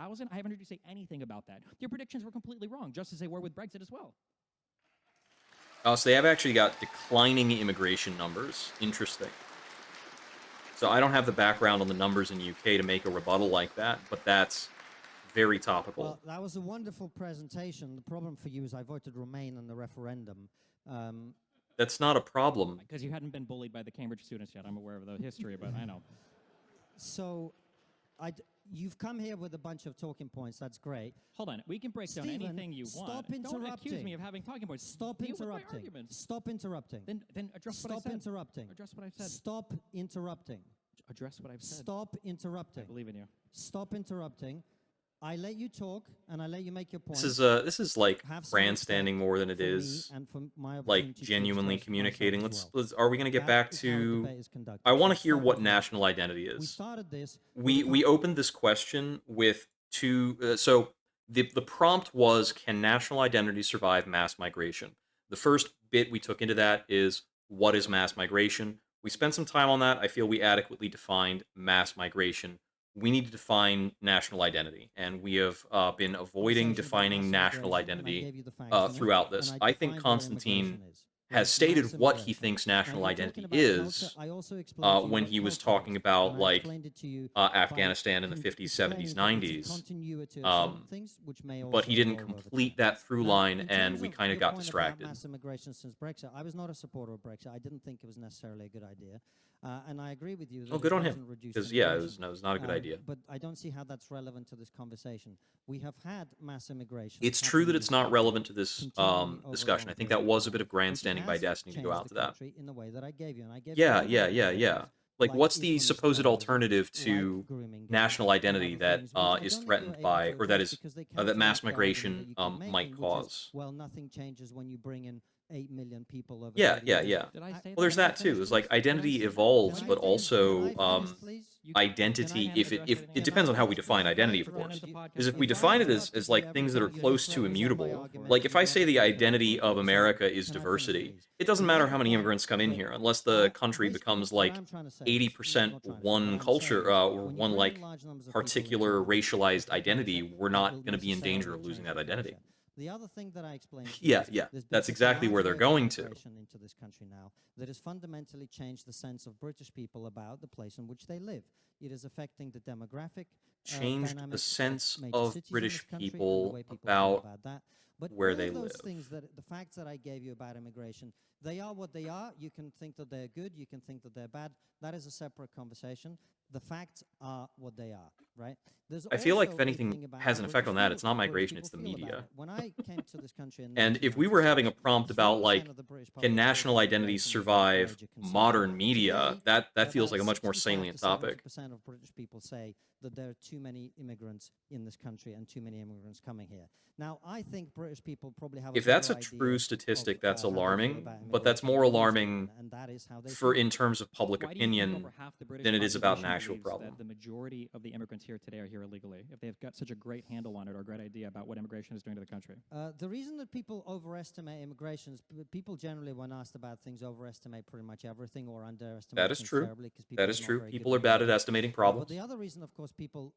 S5: 2000? I haven't heard you say anything about that. Your predictions were completely wrong, just as they were with Brexit as well.
S2: So they have actually got declining immigration numbers. Interesting. So I don't have the background on the numbers in UK to make a rebuttal like that, but that's very topical.
S1: Well, that was a wonderful presentation. The problem for you is I voted Remain in the referendum.
S2: That's not a problem.
S5: Because you hadn't been bullied by the Cambridge students yet. I'm aware of the history, but I know.
S1: So, you've come here with a bunch of talking points. That's great.
S5: Hold on. We can break down
S1: Stephen,
S5: anything you want.
S1: stop
S5: Don't accuse
S1: interrupting.
S5: me of having talking points.
S1: Stop
S5: Deal with my
S1: interrupting.
S5: arguments.
S1: Stop interrupting.
S5: Then address what I
S1: Stop
S5: said.
S1: interrupting.
S5: Address what I said.
S1: Stop interrupting.
S5: Address what I've said.
S1: Stop interrupting.
S5: I believe in you.
S1: Stop interrupting. I let you talk, and I let you make your point.
S2: This is like
S1: Have some
S2: grandstanding
S1: respect
S2: more than it
S1: for me
S2: is
S1: and for my
S2: like
S1: opportunity to
S2: genuinely
S1: express
S2: communicating.
S1: myself as
S2: Let's
S1: well.
S2: are we going to get
S1: That
S2: back
S1: is how the
S2: to
S1: debate is conducted.
S2: I want to
S1: So
S2: hear
S1: stop
S2: what
S1: interrupting.
S2: national identity
S1: We
S2: is.
S1: started this.
S2: We opened this question with two so the prompt was, can national identity survive mass migration? The first bit we took into that is, what is mass migration? We spent some time on that. I feel we adequately defined mass migration. We need to define national identity, and we have been avoiding defining national identity throughout this. I think Konstantin has stated what he thinks national identity is when he was talking about like Afghanistan in the 50s, 70s, 90s. But he didn't complete that through line, and we kind of got distracted.
S1: Mass immigration since Brexit, I was not a supporter of Brexit. I didn't think it was necessarily a good idea, and I agree with you. That
S2: Oh, good
S1: it
S2: on him.
S1: doesn't reduce
S2: Because yeah, it
S1: immigration.
S2: was not a good idea.
S1: But I don't see how that's relevant to this conversation. We have had mass immigration.
S2: It's true that
S1: happen in
S2: it's
S1: this
S2: not
S1: country
S2: relevant to this
S1: continually over a
S2: discussion. I
S1: long
S2: think that
S1: period
S2: was a
S1: of
S2: bit of
S1: time, which
S2: grandstanding by
S1: has
S2: Destiny to go
S1: changed
S2: out to
S1: the
S2: that.
S1: country in the way that I gave you, and I gave
S2: Yeah,
S1: you
S2: yeah,
S1: other
S2: yeah, yeah.
S1: examples,
S2: Like, what's the
S1: Islamist
S2: supposed
S1: scholars,
S2: alternative to
S1: like grooming gangs,
S2: national identity
S1: and
S2: that
S1: other things, which I
S2: is
S1: don't think
S2: threatened
S1: you're
S2: by,
S1: able to
S2: or that
S1: address
S2: is
S1: because they
S2: that
S1: counter
S2: mass
S1: the argument
S2: migration
S1: that you keep
S2: might
S1: making, which is,
S2: cause?
S1: well, nothing changes when you bring in 8 million people over
S2: Yeah,
S1: 30
S2: yeah,
S1: years.
S2: yeah.
S5: Did I say
S2: Well, there's
S5: that?
S2: that too. It's like
S1: Did I
S2: identity
S1: finish?
S2: evolves,
S1: Can I
S2: but
S1: finish? Can
S2: also
S1: I finish, please?
S2: identity.
S5: Can I
S2: If
S5: address
S2: if
S5: anything
S2: it
S5: else?
S2: depends on how we
S1: Can I
S2: define
S1: finish?
S2: identity, of
S1: Can I
S2: course.
S1: finish?
S2: Is if we
S1: If I
S2: define it
S1: interrupted
S2: as
S1: you
S2: like things that are
S1: every time you
S2: close to
S1: present my
S2: immutable,
S1: argument,
S2: like if
S1: you
S2: I
S1: don't
S2: say the
S1: interrupt
S2: identity
S1: me.
S2: of
S1: So,
S2: America is
S1: can I finish,
S2: diversity,
S1: please?
S2: it doesn't
S1: The
S2: matter
S1: other
S2: how many
S1: point
S2: immigrants come in
S1: that
S2: here, unless the country
S1: basically
S2: becomes
S1: what
S2: like
S1: I'm trying to say is,
S2: 80%
S1: not trying to say, what
S2: one
S1: I'm
S2: culture
S1: saying is,
S2: or
S1: when you
S2: one
S1: bring
S2: like
S1: in large numbers of people
S2: particular
S1: into a country
S2: racialized
S1: like
S2: identity,
S1: Brexit,
S2: we're
S1: that
S2: not
S1: will
S2: going to be in danger
S1: necessarily
S2: of losing
S1: change
S2: that
S1: the
S2: identity.
S1: culture. The other thing that I explained to you
S2: Yeah,
S1: is
S2: yeah.
S1: there's been
S2: That's
S1: such a
S2: exactly
S1: large
S2: where they're
S1: wave of
S2: going to.
S1: immigration into this country now that has fundamentally changed the sense of British people about the place in which they live. It is affecting the demographic
S2: Changed the
S1: dynamics
S2: sense
S1: major
S2: of
S1: cities in
S2: British
S1: this country and the
S2: people
S1: way people feel
S2: about
S1: about that. But
S2: where
S1: all
S2: they
S1: of those
S2: live.
S1: things, that the facts that I gave you about immigration, they are what they are. You can think that they're good, you can think that they're bad. That is a separate conversation. The facts are what they are, right? There's
S2: I feel like
S1: also
S2: if
S1: a
S2: anything
S1: thing about
S2: has
S1: how
S2: an effect
S1: British
S2: on that,
S1: people-
S2: it's not
S1: British
S2: migration,
S1: people
S2: it's the
S1: feel about
S2: media.
S1: it. When I came to this country in
S2: And if we were having a
S1: 1996,
S2: prompt about
S1: 3%
S2: like,
S1: of the British
S2: can
S1: population
S2: national
S1: was
S2: identities
S1: away from
S2: survive
S1: major concerns.
S2: modern media,
S1: Today,
S2: that feels
S1: about
S2: like a much more
S1: 65
S2: salient
S1: to
S2: topic.
S1: 70% of British people say that there are too many immigrants in this country and too many immigrants coming here. Now, I think British people probably have
S2: If
S1: better
S2: that's a
S1: idea
S2: true
S1: of,
S2: statistic, that's
S1: how they feel
S2: alarming,
S1: about
S2: but that's
S1: immigration
S2: more
S1: than most
S2: alarming
S1: people, and that is how they
S2: for
S1: feel.
S2: in terms of public
S5: Why do you think
S2: opinion
S5: over half the British
S2: than it is about an
S5: population
S2: actual
S5: believes
S2: problem.
S5: that the majority of the immigrants here today are here illegally, if they've got such a great handle on it or a great idea about what immigration is doing to the country?
S1: The reason that people overestimate immigration is people generally, when asked about things, overestimate pretty much everything or underestimate
S2: That is
S1: things
S2: true.
S1: terribly, 'cause people
S2: That
S1: are
S2: is
S1: not
S2: true.
S1: very
S2: People
S1: good
S2: are bad at
S1: numbers.
S2: estimating
S1: But
S2: problems.
S1: the other reason, of course, people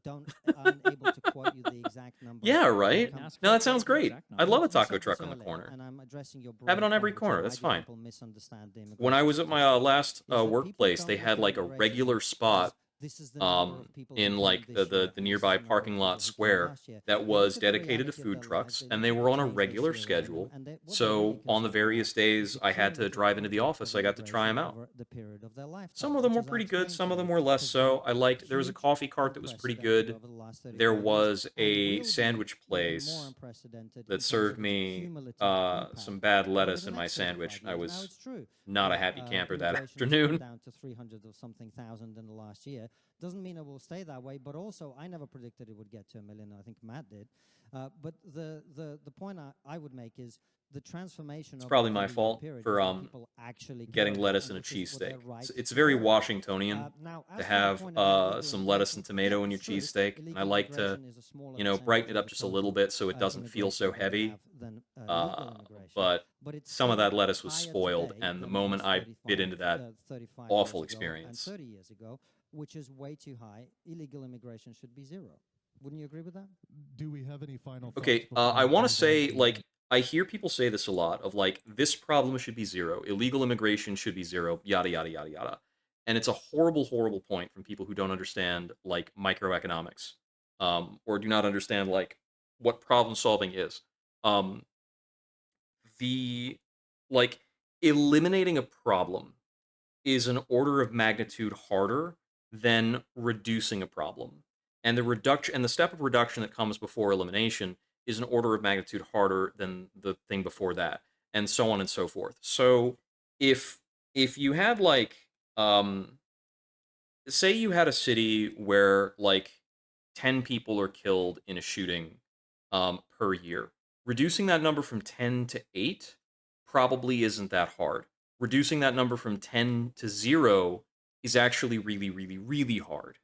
S1: aren't able to quote you the exact number.
S2: Yeah,
S1: when it
S2: right.
S1: comes
S2: No,
S1: to-
S2: that sounds great.
S5: Exact
S2: I'd love a
S1: You
S2: taco
S1: said
S2: truck
S1: this
S2: on the
S1: earlier,
S2: corner.
S1: and I'm addressing your
S2: Have it
S1: broader
S2: on every
S1: point, which is
S2: corner.
S1: why
S2: That's
S1: do
S2: fine.
S1: people misunderstand the
S2: When I
S1: immigration
S2: was at my
S1: statistic?
S2: last
S1: Is that people
S2: workplace,
S1: don't
S2: they
S1: look
S2: had
S1: at
S2: like a
S1: immigration
S2: regular
S1: as
S2: spot
S1: this is the number of people who
S2: in
S1: came
S2: like
S1: this year,
S2: the
S1: and this is
S2: nearby
S1: the number of
S2: parking
S1: people
S2: lot
S1: who came
S2: square
S1: last year.
S2: that
S1: They
S2: was
S1: look at the
S2: dedicated to
S1: reality of
S2: food
S1: their lives,
S2: trucks,
S1: they
S2: and
S1: look
S2: they
S1: at
S2: were
S1: the
S2: on a
S1: change they
S2: regular
S1: see around them,
S2: schedule.
S1: and what they're really
S2: So on the
S1: concerned about
S2: various days
S1: is
S2: I had to
S1: cumulative
S2: drive into the
S1: impact
S2: office,
S1: of
S2: I got to try them
S1: immigration
S2: out.
S1: over the period of their lifetime,
S2: Some of them
S1: which
S2: were
S1: as I
S2: pretty good,
S1: explained
S2: some
S1: to
S2: of them
S1: you,
S2: were less
S1: has
S2: so.
S1: been
S2: I liked there was a
S1: huge,
S2: coffee cart that was pretty
S1: unprecedented
S2: good.
S1: over the last 35
S2: There
S1: years,
S2: was
S1: and
S2: a
S1: will be
S2: sandwich
S1: even more
S2: place
S1: unprecedented in
S2: that
S1: terms
S2: served
S1: of its
S2: me
S1: cumulative
S2: some
S1: impact
S2: bad
S1: over
S2: lettuce
S1: the
S2: in my
S1: next 35
S2: sandwich. I
S1: years. Now,
S2: was
S1: it's true
S2: not a
S1: that,
S2: happy camper that
S1: immigration has
S2: afternoon.
S1: gone down to 300 or something thousand in the last year. Doesn't mean it will stay that way, but also I never predicted it would get to 1 million. I think Matt did. But the point I would make is the transformation
S2: It's
S1: over
S2: probably
S1: a
S2: my
S1: 30-year
S2: fault
S1: period
S2: for
S1: is what people actually care
S2: getting
S1: about,
S2: lettuce
S1: and
S2: and a
S1: which is what they're
S2: cheesesteak.
S1: right
S2: It's
S1: to
S2: very
S1: care about.
S2: Washingtonian
S1: Now,
S2: to
S1: as for the
S2: have
S1: point about illegal
S2: some lettuce and
S1: immigration,
S2: tomato
S1: yeah,
S2: in your
S1: it's true.
S2: cheesesteak, and I
S1: Illegal
S2: like to,
S1: immigration is a smaller
S2: brighten
S1: percentage
S2: it
S1: of
S2: up
S1: the
S2: just a little
S1: total,
S2: bit so it doesn't feel
S1: immigration
S2: so
S1: that we
S2: heavy.
S1: have than legal immigration.
S2: But
S1: it's
S2: some of
S1: still
S2: that lettuce was
S1: higher
S2: spoiled,
S1: today
S2: and the
S1: than it
S2: moment
S1: was
S2: I bit
S1: 35,
S2: into that
S1: 35
S2: awful
S1: years ago
S2: experience.
S1: and 30 years ago, which is way too high. Illegal immigration should be zero. Wouldn't you agree with that?
S4: Do we have any final
S2: Okay,
S4: thoughts before
S2: I
S4: we
S2: want
S4: move
S2: to
S4: on
S2: say,
S4: to-
S2: like, I hear people say this a lot of like, this problem should be zero, illegal immigration should be zero, yada, yada, yada, yada. And it's a horrible, horrible point from people who don't understand like microeconomics, or do not understand like what problem solving is. Um, the like eliminating a problem is an order of magnitude harder than reducing a problem. And the step of reduction that comes before elimination is an order of magnitude harder than the thing before that, and so on and so forth. So if you had like um say you had a city where like 10 people are killed in a shooting per year. Reducing that number from 10 to 8 probably isn't that hard. Reducing that number from 10 to 0 is actually really, really, really hard.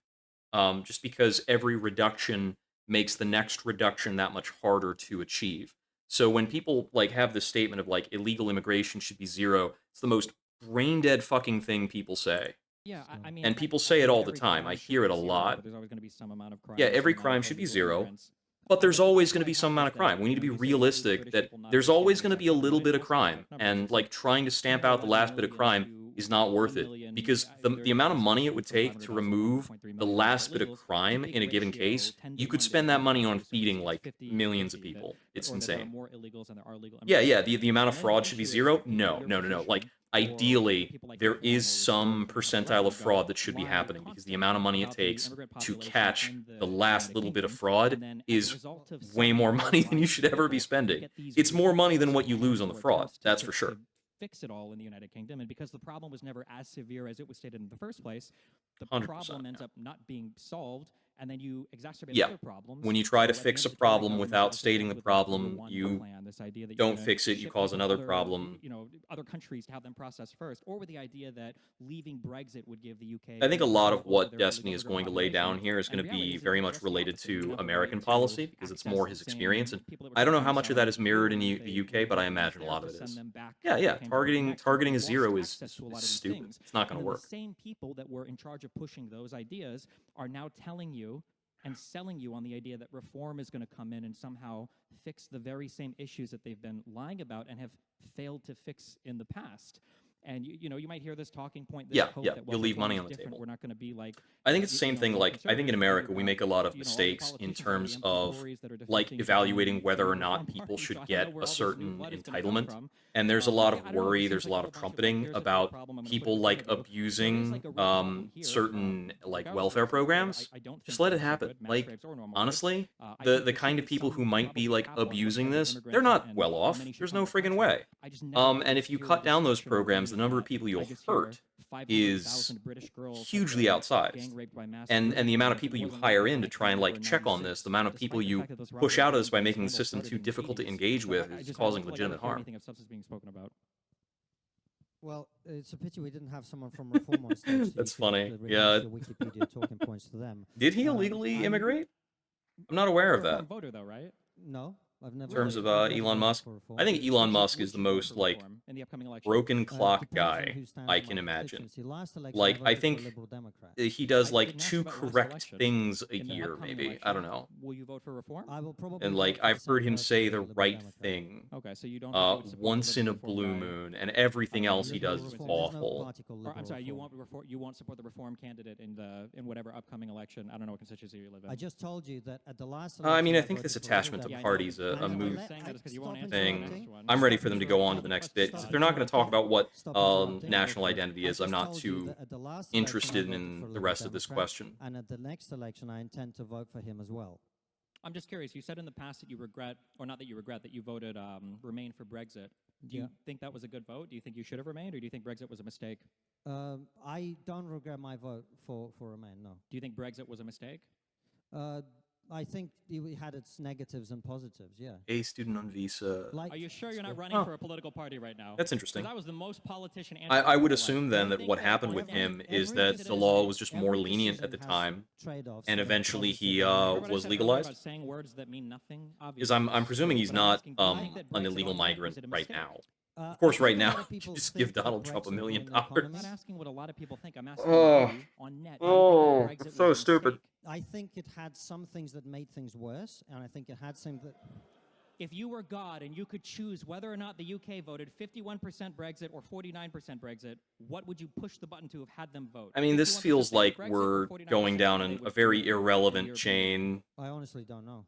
S2: Just because every reduction makes the next reduction that much harder to achieve. So when people like have this statement of like illegal immigration should be 0, it's the most brain dead fucking thing people say.
S5: Yeah,
S1: So-
S5: I mean,
S2: And people
S5: I
S2: say it
S5: think
S2: all the
S5: every
S2: time. I
S5: crime should
S2: hear it
S5: be
S2: a
S5: zero,
S2: lot.
S5: but there's always going to be some amount of crime.
S2: Yeah,
S5: and
S2: every
S5: some amount
S2: crime
S5: of
S2: should be
S5: illegal
S2: 0.
S5: immigrants.
S2: But there's
S5: The
S2: always
S5: reason
S2: going to
S5: why
S2: be
S5: I
S2: some
S5: have
S2: amount of
S5: that,
S2: crime. We need to be
S5: you say that these
S2: realistic
S5: British
S2: that
S5: people not
S2: there's
S5: understand
S2: always
S5: what's
S2: going to be a
S5: happening,
S2: little
S5: but
S2: bit
S5: it
S2: of
S5: also
S2: crime.
S5: numbers.
S2: And
S5: It's
S2: like trying to stamp out the last bit of crime is not worth it, because the amount of money it would take to remove the last bit of crime in a given case, you could spend that money on feeding like millions of people. It's insane.
S5: More illegals than there are legal
S2: Yeah,
S5: immigrants.
S2: yeah. The amount of
S5: And then
S2: fraud
S5: the
S2: should be
S5: issue is,
S2: 0.
S5: you know,
S2: No,
S5: your
S2: no, no, no. Like
S5: position for
S2: ideally,
S5: people like
S2: there
S5: reform
S2: is
S5: or
S2: some
S5: that have
S2: percentile of
S5: left
S2: fraud
S5: go,
S2: that should be
S5: why
S2: happening, because the
S5: constantly
S2: amount of money it
S5: about the
S2: takes
S5: immigrant
S2: to
S5: population
S2: catch
S5: in
S2: the
S5: the
S2: last
S5: United
S2: little bit of
S5: Kingdom,
S2: fraud
S5: and then as a
S2: is
S5: result of
S2: way more
S5: sending
S2: money
S5: large
S2: than you
S5: bodies
S2: should
S5: of
S2: ever be
S5: people,
S2: spending.
S5: get these
S2: It's more money than
S5: ridiculous
S2: what you lose on the
S5: mandatory
S2: fraud.
S5: attempts
S2: That's for sure.
S5: to fix it all in the United Kingdom, and because the problem was never as severe as it was stated in the first place, the
S2: 100%.
S5: problem ends up not being solved, and then you exacerbate
S2: Yeah.
S5: other problems.
S2: When you try to
S5: where the
S2: fix a
S5: mandatory
S2: problem
S5: government
S2: without
S5: is
S2: stating the
S5: with, like,
S2: problem,
S5: Rwanda
S2: you
S5: plan, this idea that you're
S2: don't
S5: gonna
S2: fix it, you
S5: ship
S2: cause
S5: people
S2: another
S5: other,
S2: problem.
S5: you know, other countries to have them process first, or with the idea that leaving Brexit would give the UK.
S2: I think a
S5: more
S2: lot of
S5: control over
S2: what
S5: their
S2: Destiny
S5: illegal
S2: is going to lay
S5: population.
S2: down here is going
S5: And
S2: to
S5: reality
S2: be
S5: is
S2: very
S5: it's
S2: much
S5: just the
S2: related
S5: opposite. You
S2: to
S5: have the
S2: American
S5: right to
S2: policy, because it's
S5: access
S2: more
S5: the
S2: his
S5: same
S2: experience. And
S5: people that were
S2: I don't know
S5: taking
S2: how much of
S5: asylum
S2: that is
S5: from
S2: mirrored in
S5: Poland,
S2: the
S5: they
S2: UK, but I
S5: went
S2: imagine a
S5: there
S2: lot
S5: to
S2: of it
S5: send
S2: is.
S5: them back
S2: Yeah,
S5: to
S2: yeah.
S5: Canada
S2: Targeting
S5: next, and
S2: targeting
S5: we
S2: a
S5: lost
S2: 0 is,
S5: access to a lot of
S2: is
S5: these
S2: stupid.
S5: things.
S2: It's not going
S5: And
S2: to
S5: then
S2: work.
S5: the same people that were in charge of pushing those ideas are now telling you and selling you on the idea that reform is going to come in and somehow fix the very same issues that they've been lying about and have failed to fix in the past. And you know, you might hear this talking point, this
S2: Yeah,
S5: hope
S2: yeah.
S5: that, well,
S2: You'll leave
S5: reform
S2: money
S5: is
S2: on the
S5: different.
S2: table.
S5: We're not going to be like.
S2: I think it's the same thing.
S5: more
S2: Like, I think in
S5: conservative,
S2: America, we
S5: you've
S2: make a
S5: got,
S2: lot of
S5: you know, all the
S2: mistakes in
S5: politicians, all the
S2: terms
S5: MP
S2: of
S5: Tories that are
S2: like
S5: defecting
S2: evaluating
S5: to
S2: whether
S5: the
S2: or not
S5: Reform
S2: people
S5: Party, so
S2: should
S5: I don't know
S2: get
S5: where
S2: a
S5: all this new
S2: certain
S5: blood is gonna come
S2: entitlement.
S5: from.
S2: And there's a lot
S5: Yeah,
S2: of
S5: I don't know, it
S2: worry,
S5: just
S2: there's
S5: seems
S2: a
S5: like
S2: lot
S5: a
S2: of
S5: whole bunch of, like,
S2: trumpeting
S5: here's a big
S2: about
S5: problem, I'm gonna put it
S2: people
S5: in front
S2: like
S5: of you. There is,
S2: abusing
S5: like, a real problem here.
S2: certain like
S5: Regardless
S2: welfare
S5: of whether
S2: programs.
S5: I don't
S2: Just
S5: think
S2: let
S5: that
S2: it
S5: these are
S2: happen.
S5: good, mass
S2: Like,
S5: rapes or normal rapes.
S2: honestly,
S5: I
S2: the
S5: think there
S2: kind
S5: should
S2: of
S5: be
S2: people
S5: some
S2: who might be
S5: probably
S2: like
S5: cap on what
S2: abusing
S5: type of
S2: this, they're
S5: immigrants
S2: not
S5: and
S2: well
S5: how
S2: off.
S5: many should
S2: There's
S5: come
S2: no
S5: to the
S2: friggin'
S5: country.
S2: way.
S5: I just never
S2: And if you
S5: hear
S2: cut
S5: the
S2: down those
S5: description of
S2: programs, the
S5: any
S2: number
S5: of
S2: of people
S5: that. I
S2: you'll
S5: just hear
S2: hurt
S5: 500,000 British girls have
S2: hugely
S5: been
S2: outsized.
S5: gang raped by mass
S2: And the amount of
S5: security
S2: people you
S5: more than that
S2: hire
S5: by
S2: in to try and
S5: over
S2: like check on this,
S5: 96,
S2: the amount of people
S5: despite the
S2: you
S5: fact that those
S2: push
S5: robbery
S2: out of this by
S5: killings
S2: making the
S5: scandals
S2: system
S5: started
S2: too
S5: in the
S2: difficult to
S5: 80s.
S2: engage
S5: So
S2: with
S5: I
S2: is
S5: just
S2: causing
S5: feel like I
S2: legitimate
S5: don't hear
S2: harm.
S5: anything of substance being spoken about.
S1: Well, it's a pity we didn't have someone from Reform on stage. So
S2: That's
S1: you could,
S2: funny.
S1: release
S2: Yeah.
S1: your Wikipedia talking points to them.
S2: Did he illegally
S1: I'm-
S2: immigrate? I'm not aware of
S5: You're a
S2: that.
S5: reform voter, though, right?
S1: No, I've never.
S2: In terms of
S1: I've never
S2: Elon
S1: voted
S2: Musk,
S1: for Reform.
S2: I think Elon
S5: Would
S2: Musk
S5: you
S2: is the
S5: vote
S2: most
S5: for
S2: like
S5: reform in the upcoming election?
S2: broken clock
S1: Depends on
S2: guy
S1: who stands
S2: I
S1: in my
S2: can imagine.
S1: constituency. Last election,
S2: Like, I
S1: voted for a
S2: think
S1: Liberal Democrat.
S2: he does
S5: I
S2: like
S5: didn't ask
S2: 2
S5: about last
S2: correct
S5: election.
S2: things a
S5: In the
S2: year,
S5: upcoming
S2: maybe. I don't know.
S5: election, will you vote for reform?
S1: I will probably.
S2: And
S1: vote
S2: like
S1: for the
S2: I've heard
S1: same
S2: him
S1: person
S2: say
S1: as
S2: the
S1: Liberal
S2: right
S1: Democrat.
S2: thing
S5: Okay, so you don't think you would support the
S2: once in a
S5: liberal
S2: blue
S5: reform guy?
S2: moon, and everything else he
S1: Liberal
S2: does is
S1: Reform, there's no
S2: awful.
S1: party called
S5: Or, I'm
S1: Liberal
S5: sorry,
S1: Reform.
S5: you won't support the reform candidate in whatever upcoming election. I don't know what constituency you live in.
S1: I just told you that at the last
S2: I mean,
S1: election.
S2: I think this
S1: voted for Liberal
S2: attachment to
S5: Yeah, I know,
S1: Democrat.
S2: parties a
S5: but I know
S2: move
S5: you're saying that is 'cause you won't
S1: Stop
S5: answer the
S2: thing.
S5: next
S1: interrupting.
S5: one.
S2: I'm ready
S1: Stop
S2: for them to go on to the
S1: interrupting.
S2: next bit. 'Cause
S1: Stop
S2: if they're not going to talk
S1: interrupting.
S2: about what
S1: Stop interrupting.
S2: national identity
S1: I
S2: is, I'm
S1: just
S2: not
S1: told you
S2: too
S1: that at the last election I
S2: interested
S1: voted
S2: in
S1: for
S2: the
S1: Liberal
S2: rest of this
S1: Democrat,
S2: question.
S1: And at the next election, I intend to vote for him as well.
S5: I'm just curious. You said in the past that you regret, or not that you regret, that you voted Remain for Brexit. Do you
S1: Yeah.
S5: think that was a good vote? Do you think you should have remained, or do you think Brexit was a mistake?
S1: I don't regret my vote for Remain. No.
S5: Do you think Brexit was a mistake?
S1: I think it had its negatives and positives. Yeah.
S2: A student on visa.
S1: Like.
S5: Are you sure you're not running
S2: Oh.
S5: for a political party right now?
S2: That's
S5: 'Cause
S2: interesting.
S5: that was the most politician answer.
S2: I
S5: I've
S2: would
S5: ever
S2: assume
S5: liked.
S2: then
S5: I
S2: that
S5: think
S2: what happened with
S5: every
S2: him is
S1: every
S2: that the
S5: decision-
S2: law was just more
S1: every
S2: lenient at the
S1: decision has
S2: time,
S1: trade-offs
S2: and
S1: that are
S2: eventually
S1: positive
S2: he
S1: and
S5: Remember
S1: negative.
S5: what I
S2: was
S5: said earlier
S2: legalized.
S5: about saying words that mean nothing?
S2: Because
S5: Obviously.
S2: I'm presuming he's
S5: But I'm
S2: not
S5: asking, do you think that
S2: an
S5: Brexit
S2: illegal
S5: on that
S2: migrant
S5: was a
S2: right
S5: mistake?
S2: now.
S1: Of
S2: course,
S1: I
S2: right
S1: think a lot
S2: now,
S1: of people
S2: you just
S1: think
S2: give
S1: that
S2: Donald Trump $1
S1: Brexit will
S2: million.
S1: ruin the economy.
S5: I'm not asking what a lot of people think. I'm asking
S2: Oh.
S5: you on net.
S2: Oh,
S5: do you think that Brexit
S2: it's so
S5: was a
S2: stupid.
S5: mistake?
S1: I think it had some things that made things worse, and I think it had some that.
S5: if you were God and you could choose whether or not the UK voted 51% Brexit or 49% Brexit, what would you push the button to have had them vote?
S2: I mean, this
S5: 51%
S2: feels
S5: they would
S2: like
S5: Brexit or
S2: we're
S5: 49%
S2: going down
S5: they
S2: a
S5: would
S2: very
S5: remain in the
S2: irrelevant
S5: European Union?
S2: chain.
S1: I honestly don't know.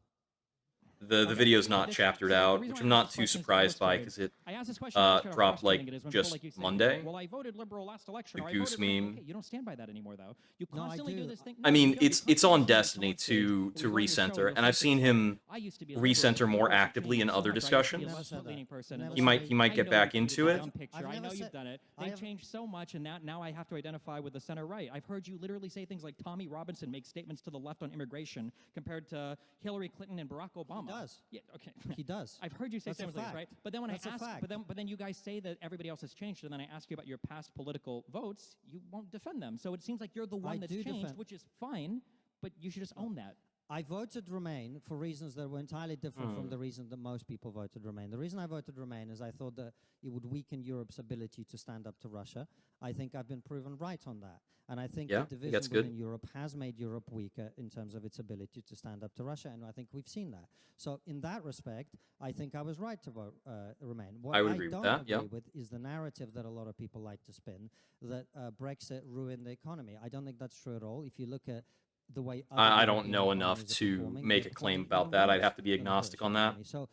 S2: The
S5: Okay,
S2: video's
S5: well,
S2: not
S5: this,
S2: chaptered
S5: so the
S2: out,
S5: reason
S2: which
S5: why
S2: I'm
S5: I
S2: not
S5: asked this
S2: too
S5: question is
S2: surprised by
S5: illustrate.
S2: because it
S5: I asked this question to illustrate how
S2: dropped like
S5: frustrating it is when people
S2: just
S5: like you say,
S2: Monday.
S5: well, I voted liberal last election,
S2: The
S5: or I
S2: goose
S5: voted Republican.
S2: meme.
S5: Okay, you don't stand by that anymore, though. You
S1: No, I
S5: constantly do
S1: do.
S5: this thing.
S2: I
S5: No, you
S2: mean,
S5: don't. You
S2: it's on
S5: constantly
S2: Destiny
S5: come on
S2: to
S5: stage, when you go on your show,
S2: recenter,
S5: you'll
S2: and I've
S5: say
S2: seen
S5: things like,
S2: him
S5: I used to be a liberal,
S2: recenter
S5: and
S2: more
S5: liberals have
S2: actively
S5: changed
S2: in
S5: so
S2: other
S5: much. I used to be a
S2: discussions.
S1: Never said
S5: left-leaning
S1: that.
S5: person,
S1: Never
S5: and
S2: He
S1: said
S2: might
S1: that.
S2: he might
S5: I
S2: get
S5: know
S2: back
S5: you tweeted
S2: into
S5: the
S2: it.
S5: dumb picture.
S1: I've
S5: I
S1: never
S5: know you've
S1: said-
S5: done it.
S1: I
S5: They've
S1: have-
S5: changed so much, and now I have to identify with the center right. I've heard you literally say things like Tommy Robinson makes statements to the left on immigration compared to Hillary Clinton and Barack Obama.
S1: does.
S5: Yeah. Okay.
S1: He does.
S5: I've heard you say
S1: That's a
S5: things like this,
S1: fact.
S5: right? But then when
S1: That's a
S5: I ask,
S1: fact.
S5: but then you guys say that everybody else has changed, and then I ask you about your past political votes, you won't defend them. So it seems like you're the one that's
S1: do
S5: changed,
S1: defend-
S5: which is fine, but you should just own that.
S1: I voted Remain for reasons that were entirely different from the reason that most people voted Remain. The reason I voted Remain is I thought that it would weaken Europe's ability to stand up to Russia. I think I've been proven right on that. And I think
S2: Yeah, I
S1: the
S2: think
S1: division
S2: that's good.
S1: within Europe has made Europe weaker in terms of its ability to stand up to Russia, and I think we've seen that. So in that respect, I think I was right to vote Remain. What
S2: I would agree with
S1: don't
S2: that,
S1: agree
S2: yeah.
S1: with is the narrative that a lot of people like to spin, that Brexit ruined the economy. I don't think that's true at all. If you look at the way
S2: I
S1: other
S2: don't
S1: European
S2: know enough
S1: economies are
S2: to
S1: performing,
S2: make
S1: they're
S2: a claim
S1: performing
S2: about
S1: even
S2: that. I'd
S1: worse
S2: have to be
S1: than the
S2: agnostic
S1: British
S2: on that.
S1: economy. So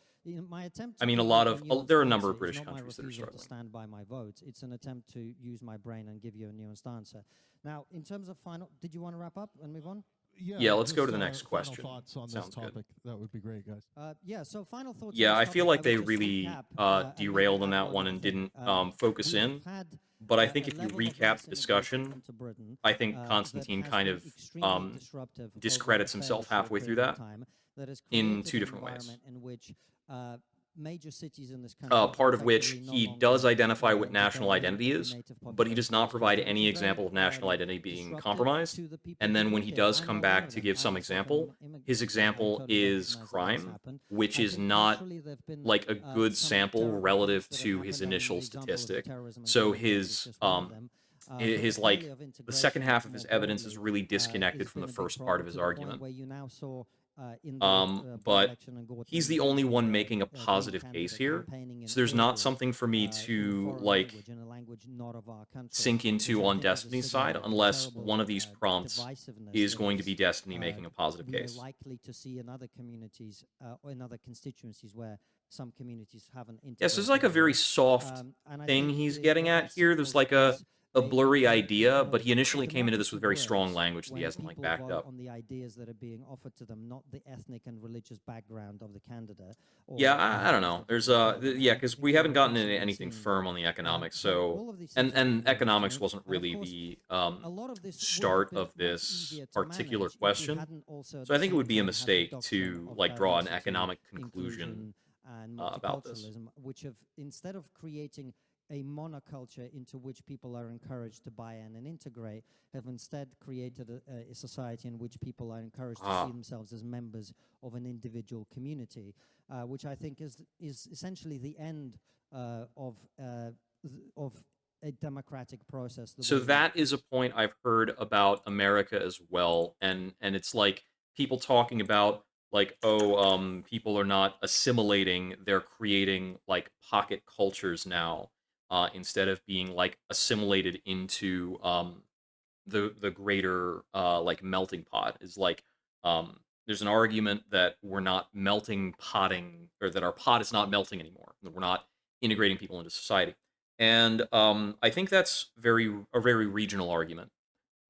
S1: my attempt
S2: I
S1: to
S2: mean, a
S1: give
S2: lot
S1: you
S2: of
S1: nuanced
S2: there are a number of
S1: answer is
S2: British
S1: not my
S2: countries that are
S1: refusal to
S2: struggling.
S1: stand by my votes. It's an attempt to use my brain and give you a nuanced answer. Now, in terms of final, did you want to wrap up and move on?
S2: Yeah, let's go
S4: just,
S2: to the next
S4: final
S2: question.
S4: thoughts on
S2: Sounds
S4: this
S2: good.
S4: topic. That would be great, guys.
S1: Yeah, so final thoughts. on
S2: Yeah,
S1: this
S2: I feel
S1: topic,
S2: like
S1: would
S2: they
S1: just
S2: really
S1: recap, and maybe
S2: derailed on
S1: add
S2: that one
S1: other
S2: and
S1: thing.
S2: didn't focus
S1: We have
S2: in.
S1: had,
S2: But I
S1: a
S2: think if you
S1: level of
S2: recap
S1: mass
S2: the
S1: immigration
S2: discussion,
S1: into Britain,
S2: I think
S1: that
S2: Konstantin
S1: has
S2: kind
S1: been
S2: of
S1: extremely disruptive over
S2: discredits
S1: a fairly
S2: himself
S1: short
S2: halfway through
S1: period of
S2: that
S1: time, that has
S2: in
S1: created
S2: two
S1: an
S2: different ways.
S1: environment in which major cities in this country
S2: Part of which
S1: effectively no
S2: he
S1: longer,
S2: does identify what
S1: depend
S2: national
S1: on
S2: identity
S1: the
S2: is,
S1: native
S2: but he does not
S1: populations,
S2: provide
S1: which
S2: any
S1: is
S2: example
S1: very
S2: of national identity being
S1: disruptive
S2: compromised.
S1: to the people
S2: And
S1: who
S2: then when
S1: live
S2: he
S1: here.
S2: does
S1: I'm
S2: come
S1: one
S2: back
S1: of
S2: to
S1: them.
S2: give
S1: I
S2: some
S1: myself am
S2: example,
S1: immigrant,
S2: his
S1: so I
S2: example
S1: totally
S2: is
S1: recognize that this
S2: crime,
S1: happened.
S2: which
S1: I
S2: is
S1: think
S2: not
S1: culturally there've been,
S2: like a good
S1: some
S2: sample
S1: terrible
S2: relative
S1: things that have
S2: to his
S1: happened. I mean,
S2: initial
S1: the example of
S2: statistic.
S1: terrorism and
S2: So
S1: gun violence is
S2: his
S1: just one of them. But the
S2: his
S1: failure
S2: like
S1: of
S2: the second
S1: integration
S2: half of his
S1: more
S2: evidence is
S1: broadly,
S2: really disconnected
S1: has
S2: from the
S1: been a big
S2: first part
S1: problem
S2: of his
S1: to the point
S2: argument.
S1: where you now saw in the
S2: But
S1: by-election and Gordon
S2: he's the only one
S1: Green
S2: making a positive case
S1: candidate
S2: here.
S1: campaigning in
S2: So there's not
S1: Auburn,
S2: something for me
S1: in a
S2: to
S1: foreign
S2: like
S1: language, in a language not of our country,
S2: sink
S1: which
S2: into
S1: I
S2: on
S1: think is a
S2: Destiny's
S1: signal
S2: side
S1: of the
S2: unless
S1: terrible
S2: one of these prompts
S1: divisiveness
S2: is
S1: that
S2: going to be Destiny
S1: uh,
S2: making a positive
S1: we are
S2: case.
S1: likely to see in other communities or in other constituencies where some communities haven't integrated.
S2: Yes, there's like a very
S1: well.
S2: soft
S1: And I
S2: thing
S1: think
S2: he's getting
S1: what
S2: at
S1: that
S2: here. There's
S1: signals
S2: like
S1: is
S2: a blurry idea, but he
S1: a
S2: initially came into this with very
S1: democracy
S2: strong
S1: works
S2: language that he
S1: when
S2: hasn't like
S1: people
S2: backed
S1: vote
S2: up.
S1: on the ideas that are being offered to them, not the ethnic and religious background of the candidate. Or
S2: Yeah,
S1: the
S2: I don't
S1: values
S2: know.
S1: that
S2: There's
S1: they hold. And
S2: yeah,
S1: I
S2: because
S1: think
S2: we
S1: we've
S2: haven't gotten into
S1: increasingly
S2: anything
S1: seen
S2: firm on the
S1: that.
S2: economics.
S1: But
S2: So
S1: all of these things are
S2: and
S1: important to
S2: economics
S1: me.
S2: wasn't
S1: And of
S2: really
S1: course,
S2: the
S1: a lot of this would have
S2: start
S1: been
S2: of
S1: much
S2: this
S1: easier to
S2: particular
S1: manage if we
S2: question.
S1: hadn't also at
S2: So I
S1: the
S2: think it
S1: same
S2: would be a
S1: time had the
S2: mistake
S1: doctrine
S2: to
S1: of
S2: like draw an
S1: diversity,
S2: economic conclusion
S1: inclusion, and
S2: about this.
S1: multiculturalism, which have, instead of creating a monoculture into which people are encouraged to buy in and integrate, have instead created a society in which people are encouraged to see themselves as members of an individual community, which I think is essentially the end of a democratic process.
S2: So that is a point I've heard about America as well, and it's like people talking about like, oh, people are not assimilating; they're creating like pocket cultures now, instead of being like assimilated into the greater like melting pot. Is like there's an argument that we're not melting potting, or that our pot is not melting anymore, that we're not integrating people into society. And I think that's a very regional argument.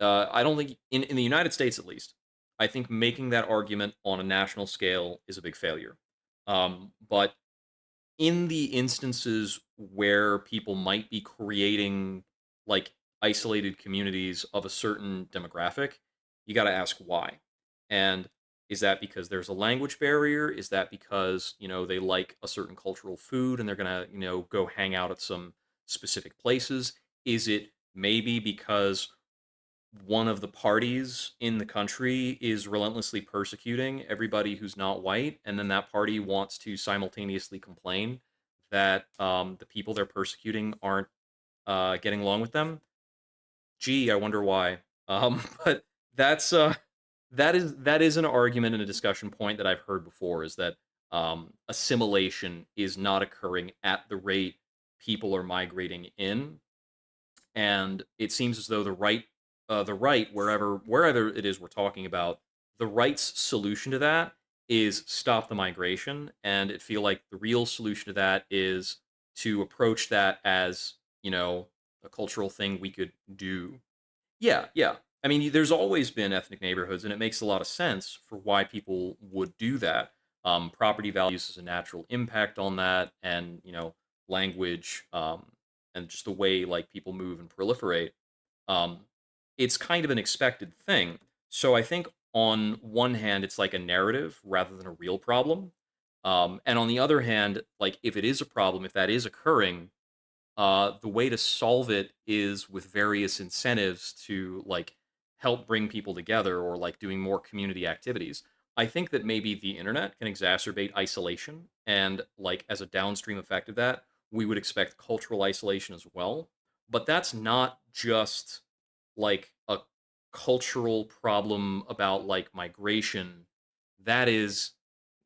S2: I don't think in the United States, at least, I think making that argument on a national scale is a big failure. But in the instances where people might be creating like isolated communities of a certain demographic, you got to ask why. And is that because there's a language barrier? Is that because, they like a certain cultural food and they're going to, go hang out at some specific places? Is it maybe because one of the parties in the country is relentlessly persecuting everybody who's not white, and then that party wants to simultaneously complain that the people they're persecuting aren't getting along with them? Gee, I wonder why. But that's that is an argument and a discussion point that I've heard before, is that assimilation is not occurring at the rate people are migrating in, and it seems as though the right, wherever it is we're talking about, the right's solution to that is stop the migration, and it feel like the real solution to that is to approach that as, a cultural thing we could do. Yeah, yeah. I mean, there's always been ethnic neighborhoods, and it makes a lot of sense for why people would do that. Property values is a natural impact on that, and language, and just the way like people move and proliferate. Um, it's kind of an expected thing. So I think on one hand, it's like a narrative rather than a real problem. And on the other hand, like if it is a problem, if that is occurring, the way to solve it is with various incentives to like help bring people together or like doing more community activities. I think that maybe the internet can exacerbate isolation, and like as a downstream effect of that, we would expect cultural isolation as well. But that's not just like a cultural problem about like migration. That is,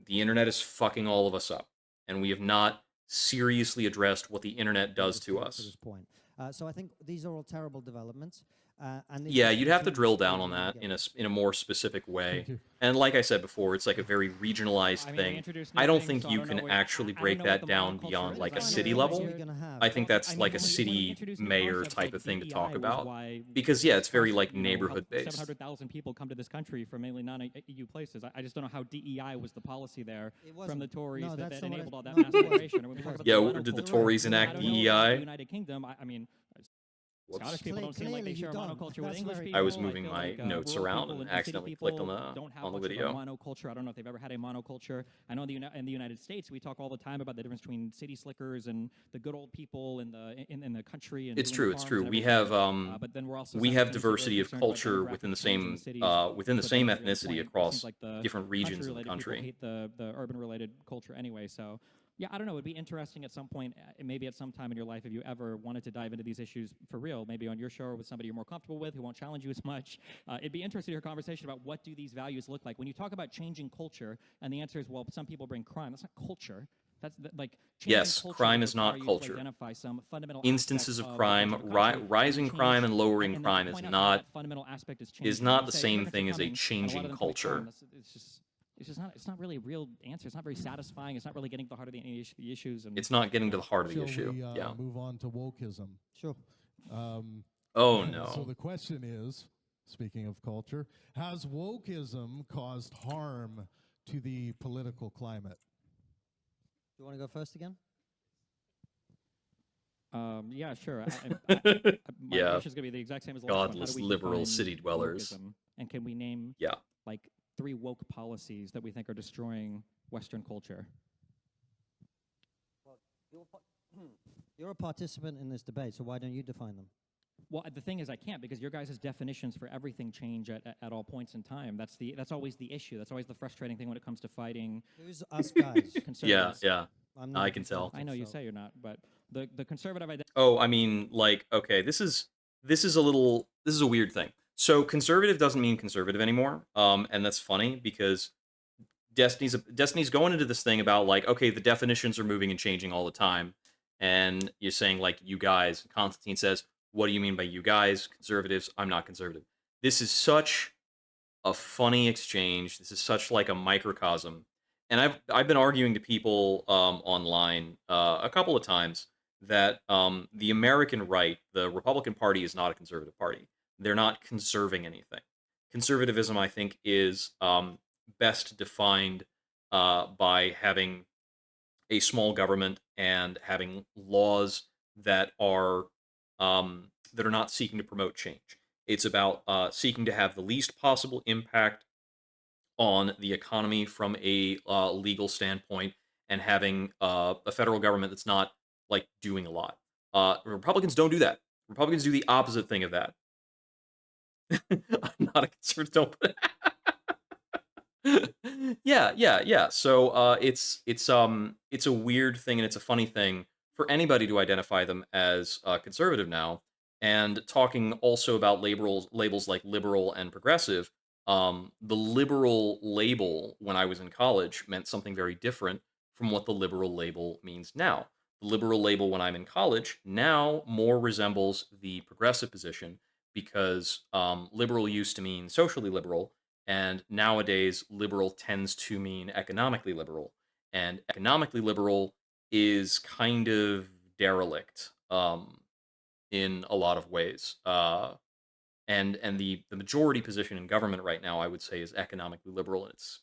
S2: the internet is fucking all of us up, and we have not seriously addressed what the internet does to
S1: To
S2: us.
S1: this point. So I think these are all terrible developments, and these
S2: Yeah, you'd have to
S1: institutions
S2: drill down
S1: really
S2: on
S1: want to
S2: that
S1: get
S2: in
S1: rid of.
S2: in a more specific way.
S4: Thank you.
S2: And like I said before, it's like a very regionalized
S5: I mean, we
S2: thing.
S5: introduced
S2: I
S5: new
S2: don't
S5: things,
S2: think
S5: so I
S2: you
S5: don't know
S2: can
S5: what
S2: actually
S5: I don't
S2: break
S5: know what
S2: that
S5: the
S2: down
S5: monoculture
S2: beyond
S5: is.
S2: like
S5: I
S2: a
S5: don't know
S2: city
S5: what
S2: level.
S5: we're
S1: Gonna have.
S2: I think
S5: Well,
S2: that's
S5: I mean,
S2: like a
S5: when we
S2: city
S5: introduced new
S2: mayor
S5: concepts
S2: type
S5: like
S2: of thing to talk
S5: DEI was
S2: about.
S5: why
S2: Because yeah, it's very
S5: first,
S2: like
S5: help
S2: neighborhood based.
S5: 700,000 people come to this country from mainly non-EU places. I just don't know how DEI was the policy there
S1: It
S5: from the
S1: wasn't.
S5: Tories
S1: No,
S5: that
S1: that's not what
S5: enabled all that
S1: no,
S5: mass
S1: it wasn't.
S5: migration. And when we
S1: It
S5: talk about
S1: wasn't.
S5: the
S2: Yeah, did the
S1: You're right.
S2: Tories
S1: You're right.
S5: I
S2: enact
S5: don't know about the
S2: DEI?
S5: United Kingdom. I mean, Scottish
S2: Whoops.
S5: people don't seem like
S1: Clearly
S5: they share
S1: you
S5: a
S1: don't.
S5: monoculture with
S1: That's
S5: English
S1: very
S5: people.
S2: I was
S5: I
S2: moving
S5: feel
S2: my
S5: like
S2: notes
S5: rural
S2: around
S5: people
S2: and
S5: and city
S2: accidentally clicked on
S5: people
S2: the
S5: don't have
S2: on the
S5: much of a
S2: video.
S5: monoculture. I don't know if they've ever had a monoculture. I know in the United States we talk all the time about the difference between city slickers and the good old people in the country and
S2: It's
S5: doing the
S2: true. It's
S5: farms
S2: true.
S5: and
S2: We
S5: everything.
S2: have
S5: But then we're also simultaneously
S2: diversity
S5: very
S2: of
S5: concerned about
S2: culture
S5: demographic trends in the cities.
S2: within the
S5: But then
S2: same
S5: to your
S2: ethnicity
S5: point, it seems
S2: across
S5: like the
S2: different regions in the
S5: country-related people
S2: country.
S5: hate the urban-related culture anyway. So yeah, I don't know. It'd be interesting at some point, maybe at some time in your life, if you ever wanted to dive into these issues for real, maybe on your show or with somebody you're more comfortable with who won't challenge you as much. It'd be interesting to hear a conversation about what do these values look like when you talk about changing culture, and the answer is, well, some people bring crime. That's not culture. Like changing
S2: Yes,
S5: culture
S2: crime
S5: would
S2: is not
S5: require you to
S2: culture.
S5: identify some fundamental aspect
S2: Instances of
S5: of the
S2: crime,
S5: culture of the country, and
S2: rising
S5: to
S2: crime
S5: change
S2: and lowering
S5: and then to
S2: crime
S5: point out how that fundamental aspect is changing. And you
S2: the
S5: say
S2: same
S5: immigrants are
S2: thing as a
S5: coming, and a lot
S2: changing
S5: of them commit crime.
S2: culture.
S5: It's just not. It's not really a real answer. It's not very satisfying. It's not really getting to the heart of the issues. And
S2: It's not getting to the heart of the
S4: Shall
S2: issue.
S4: we
S2: Yeah.
S4: move on to wokeism?
S1: Sure.
S4: Um,
S2: Oh
S4: So
S2: no.
S4: the question is, speaking of culture, has wokeism caused harm to the political climate?
S1: Do you want to go first again?
S5: Yeah, sure. My
S2: Yeah.
S5: question is going to be the exact same as the last one. How
S2: Godless
S5: do we
S2: liberal
S5: define
S2: city dwellers.
S5: wokeism? And can we name
S2: Yeah.
S5: like 3 woke policies that we think are destroying Western culture?
S1: You're a participant in this debate, so why don't you define them?
S5: Well, the thing is, I can't because your guys' definitions for everything change at all points in time. That's always the issue. That's always the frustrating thing when it comes to fighting
S1: Who's us guys?
S2: Yeah,
S5: conservatives.
S2: yeah.
S1: I'm
S2: I
S1: not
S2: can tell.
S5: I know you
S1: so-
S5: say you're not, but the conservative identity.
S2: Oh, I mean, like, okay, this is a weird thing. So conservative doesn't mean conservative anymore. And that's funny because Destiny's going into this thing about like, okay, the definitions are moving and changing all the time. And you're saying like you guys, Konstantin says, what do you mean by you guys, conservatives? I'm not conservative. This is such a funny exchange. This is such like a microcosm. And I've been arguing to people online a couple of times that the American right, the Republican Party, is not a conservative party. They're not conserving anything. Conservatism, I think, is best defined by having a small government and having laws that are not seeking to promote change. It's about seeking to have the least possible impact on the economy from a legal standpoint, and having a federal government that's not like doing a lot. Republicans don't do that. Republicans do the opposite thing of that. I'm not a conservative. Don't put yeah, yeah, yeah. So it's a weird thing, and it's a funny thing for anybody to identify them as conservative now. And talking also about labels like liberal and progressive, The liberal label when I was in college meant something very different from what the liberal label means now. The liberal label when I'm in college now more resembles the progressive position because liberal used to mean socially liberal, and nowadays liberal tends to mean economically liberal. And economically liberal is kind of derelict in a lot of ways. And the majority position in government right now, I would say, is economically liberal, and it's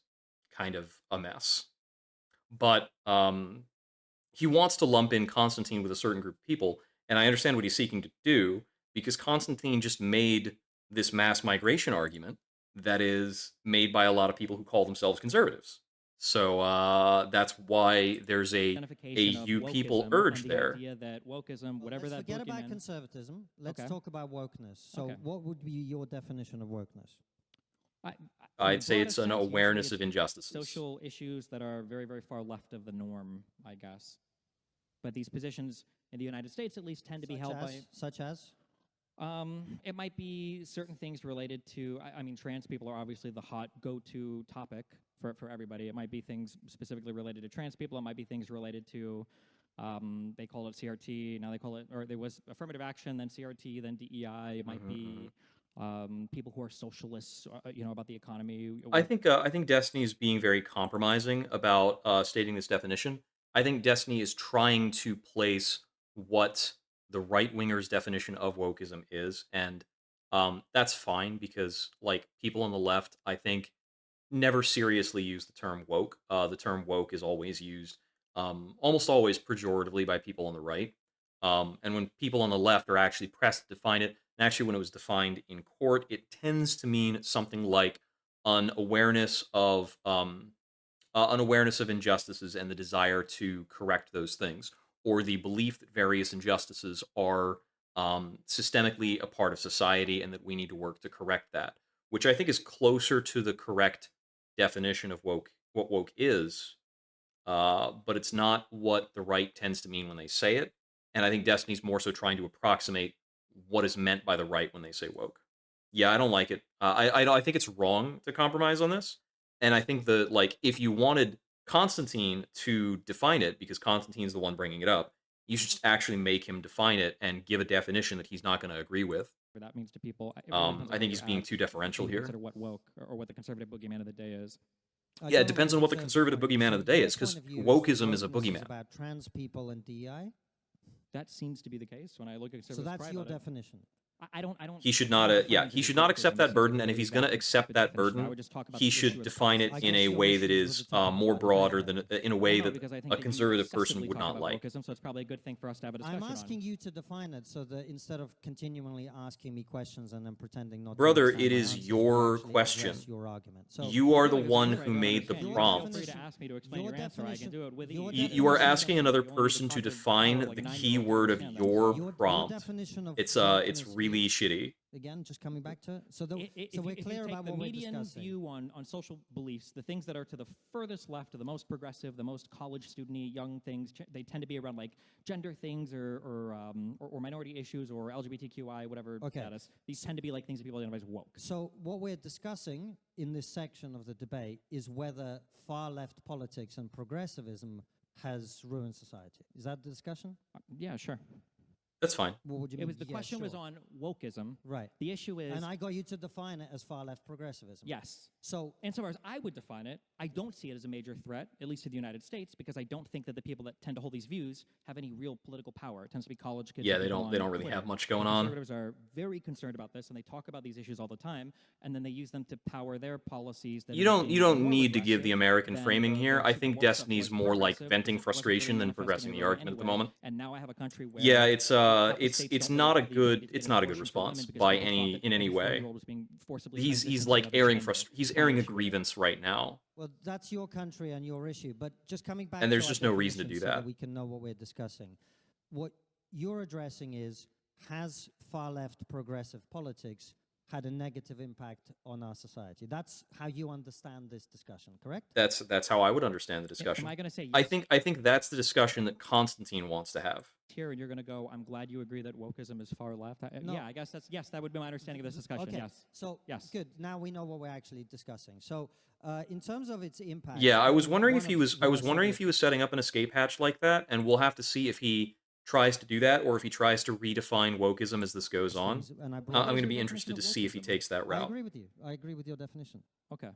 S2: kind of a mess. But he wants to lump in Constantine with a certain group of people, and I understand what he's seeking to do because Constantine just made this mass migration argument that is made by a lot of people who call themselves conservatives. So that's why there's a
S5: Identification of
S2: you people
S5: wokeism
S2: urge
S5: and the
S2: there.
S5: idea that wokeism,
S1: Well,
S5: whatever
S1: let's
S5: that
S1: forget about
S5: boogeyman.
S1: conservatism. Let's
S5: Okay.
S1: talk about wokeness. So,
S5: Okay.
S1: what would be your definition of wokeness?
S5: I, in
S2: I'd
S5: the
S2: say
S5: broadest
S2: it's an
S5: sense, usually
S2: awareness
S5: it's
S2: of injustices.
S5: social issues that are very, very far left of the norm, I guess. But these positions in the United States, at least, tend to be held by.
S1: Such as?
S5: It might be certain things related to. I mean, trans people are obviously the hot go-to topic for everybody. It might be things specifically related to trans people. It might be things related to. They call it CRT. Now they call it, or there was affirmative action, then CRT, then DEI. It might be people who are socialists, about the economy.
S2: I think Destiny is being very compromising about stating this definition. I think Destiny is trying to place what the right wingers' definition of wokeism is, and that's fine because like people on the left, I think never seriously use the term woke. The term woke is always used almost always pejoratively by people on the right. And when people on the left are actually pressed to define it, and actually when it was defined in court, it tends to mean something like an awareness of injustices and the desire to correct those things, or the belief that various injustices are systemically a part of society and that we need to work to correct that, which I think is closer to the correct definition of woke, what woke is, but it's not what the right tends to mean when they say it. And I think Destiny's more so trying to approximate what is meant by the right when they say woke. Yeah, I don't like it. I think it's wrong to compromise on this. And I think the like if you wanted Constantine to define it because Constantine's the one bringing it up, you should just actually make him define it and give a definition that he's not going to agree with.
S5: That means to people. It really depends on
S2: I
S5: who
S2: think
S5: you
S2: he's being
S5: ask
S2: too deferential
S5: to
S2: here.
S5: consider what woke or what the conservative boogeyman of the day is.
S2: Yeah, it depends on what the conservative boogeyman of the day is,
S1: your
S2: because
S1: point of view
S2: wokeism
S1: that
S2: is a
S1: wokeness
S2: boogeyman.
S1: about trans people and DEI.
S5: That seems to be the case when I look at
S1: So
S5: conservatives.
S1: that's your definition.
S5: I don't.
S2: He should
S5: I
S2: not,
S5: don't
S2: yeah,
S5: find
S2: he should
S5: any
S2: not accept
S5: wokeism
S2: that
S5: seems
S2: burden.
S5: a
S2: And if
S5: really
S2: he's going to
S5: vapid
S2: accept that
S5: definition. I
S2: burden,
S5: would just talk about
S2: he
S5: the issue
S2: should
S5: as
S2: define it
S1: I
S2: in
S1: guess
S2: a
S1: your
S2: way
S1: issue
S2: that
S1: was
S2: is
S1: the topic
S2: more
S1: about
S2: broader
S1: wokeism.
S2: than in a
S5: Well,
S2: way
S5: no,
S2: that
S5: because I think
S2: a
S5: that you
S2: conservative person
S5: excessively
S2: would
S5: talk
S2: not
S5: about
S2: like.
S5: wokeism, so it's probably a good thing for us to have a discussion
S1: I'm
S5: on.
S1: asking you to define it so that instead of continually asking me questions and then pretending not
S2: Brother,
S1: to understand
S2: it
S1: my
S2: is
S1: answers, you
S2: your
S1: actually
S2: question.
S1: address your argument. So
S2: You are
S5: No,
S2: the
S5: because
S2: one
S5: whenever I
S2: who
S5: don't
S2: made the
S5: understand,
S2: prompt.
S5: Feel free to ask me to explain
S1: your
S5: your answer. I can do it with
S1: your
S5: ease.
S2: You are
S1: definition-
S2: asking another
S5: You want me
S2: person to
S5: talk for an
S2: define
S5: hour like a
S2: the
S5: 9-year-old
S2: key
S5: can
S2: word of
S5: understand that,
S2: your
S5: so-
S1: your
S2: prompt.
S1: definition of
S2: It's
S1: wokeness
S2: really
S1: is-
S2: shitty.
S1: Again, just coming back to it. So,
S5: If
S1: so we're
S5: you
S1: clear
S5: take
S1: about
S5: the
S1: what we're
S5: median
S1: discussing.
S5: view on social beliefs, the things that are to the furthest left, or the most progressive, the most college student-y, young things, they tend to be around like gender things or minority issues or LGBTQI, whatever
S1: Okay.
S5: status. These tend to be like things that people identify as woke.
S1: So what we're discussing in this section of the debate is whether far left politics and progressivism has ruined society. Is that the discussion?
S5: Yeah, sure.
S2: That's fine.
S1: What would you
S5: It
S1: mean?
S5: was the
S1: Yeah,
S5: question was
S1: sure.
S5: on wokeism.
S1: Right.
S5: The issue is
S1: And I got you to define it as far left progressivism.
S5: yes.
S1: So
S5: Insofar as I would define it, I don't see it as a major threat, at least to the United States, because I don't think that the people that tend to hold these views have any real political power. It tends to be college kids.
S2: Yeah,
S5: and
S2: they
S5: people
S2: don't. They
S5: on
S2: don't really
S5: Twitter.
S2: have much going
S5: And
S2: on.
S5: Conservatives are very concerned about this, and they talk about these issues all the time, and then they use them to power their policies. That
S2: You
S5: end up
S2: don't.
S5: being
S2: You don't
S5: more
S2: need to give the
S5: regressive
S2: American
S5: than
S2: framing
S5: the
S2: here. I
S5: super
S2: think
S5: woke stuff
S2: Destiny's
S5: was
S2: more like
S5: progressive,
S2: venting
S5: which wasn't really
S2: frustration than
S5: manifesting
S2: progressing the
S5: really
S2: argument at the
S5: anyway.
S2: moment.
S5: And now I have a country where
S2: Yeah,
S5: half the states
S2: it's
S5: don't
S2: not a
S5: really
S2: good
S5: get
S2: it's not a good
S5: abortion for women
S2: response
S5: because
S2: by
S5: people thought
S2: any
S5: that
S2: in any
S5: every
S2: way.
S5: 40-year-old was being forcibly
S2: He's
S5: transitioned to
S2: like
S5: another
S2: airing
S5: gender.
S2: he's
S5: It's not
S2: airing
S5: an
S2: a
S5: issue.
S2: grievance right now.
S1: well, that's your country and your issue. But just coming back,
S2: And there's
S1: to our
S2: just no reason to
S1: definitions
S2: do
S1: so
S2: that.
S1: we can know what we're discussing. What you're addressing is: has far left progressive politics had a negative impact on our society. That's how you understand this discussion, correct?
S2: That's how I would understand the
S5: Am
S2: discussion.
S5: I going to say
S2: I
S5: yes
S2: think that's the discussion that Konstantin wants to have.
S5: here, and you're going to go, I'm glad you agree that wokeism is far left?
S1: No.
S5: Yeah, I guess yes, that would be my understanding of this discussion.
S1: Okay.
S5: Yes.
S1: So
S5: Yes.
S1: good. Now we know what we're actually discussing. So in terms of its impact.
S2: Yeah, I was
S1: one-
S2: wondering
S1: one
S2: if he
S1: of
S2: was
S1: the
S2: I was
S1: worst
S2: wondering
S1: of
S2: if he was setting up an escape hatch like that, and we'll have to see if he tries to do that or if he tries to redefine wokeism as this goes on.
S1: things, and I
S2: I'm
S1: brought-
S2: going to
S5: your
S2: be
S5: definition
S2: interested
S5: of
S2: to see if he
S5: wokeism?
S2: takes that
S1: I
S2: route.
S1: agree with you. I agree with your definition.
S5: Okay.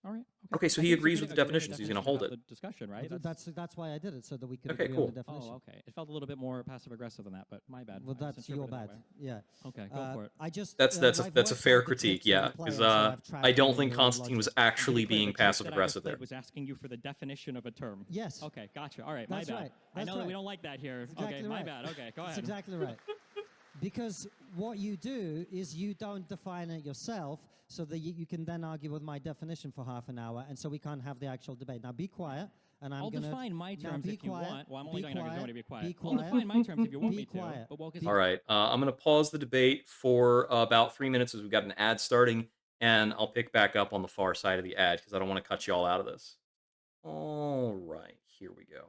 S5: All right.
S2: Okay, so
S5: I
S2: he
S5: think it's a
S2: agrees
S5: good-
S2: with the
S5: a good
S2: definitions. He's gonna
S5: definition
S2: hold
S5: about
S2: it.
S5: The discussion, right?
S1: That's why I did it, so that we could
S2: Okay,
S1: agree
S2: cool.
S1: on the definition.
S5: Oh, okay. It felt a little bit more passive aggressive than that, but my bad.
S1: Well,
S5: I just
S1: that's your
S5: interpreted
S1: bad.
S5: it that way.
S1: Yeah.
S5: Okay, go for it.
S1: I just
S2: That's
S1: I've
S2: a
S1: worked
S2: fair
S1: out the
S2: critique,
S1: clips of
S2: yeah,
S1: the play,
S2: because
S1: and so I've tracked
S2: I don't
S1: all
S2: think
S1: your
S2: Konstantin was
S1: logic.
S2: actually
S5: To be clear,
S2: being
S5: the tape that I just
S2: passive aggressive
S5: played
S2: there.
S5: was asking you for the definition of a term.
S1: Yes.
S5: Okay, gotcha. All right,
S1: That's
S5: my bad.
S1: right.
S5: I
S1: That's
S5: know that we
S1: right.
S5: don't like that here.
S1: Exactly
S5: Okay, my
S1: right.
S5: bad. Okay, go
S1: That's
S5: ahead.
S1: exactly right. Because what you do is you don't define it yourself, so that you can then argue with my definition for half an hour, and so we can't have the actual debate. Now be quiet, and I'm
S5: I'll
S1: going to
S5: define my
S1: now
S5: terms
S1: be
S5: if you
S1: quiet,
S5: want. Well, I'm
S1: be
S5: only going to
S1: quiet,
S5: be
S1: be
S5: quiet. I'll
S1: quiet,
S5: define my terms if you want
S1: be
S5: me
S1: quiet.
S5: to. But woke is
S2: All right, I'm going to pause the debate for about 3 minutes as we've got an ad starting, and I'll pick back up on the far side of the ad because I don't want to cut you all out of this. All right, here we go.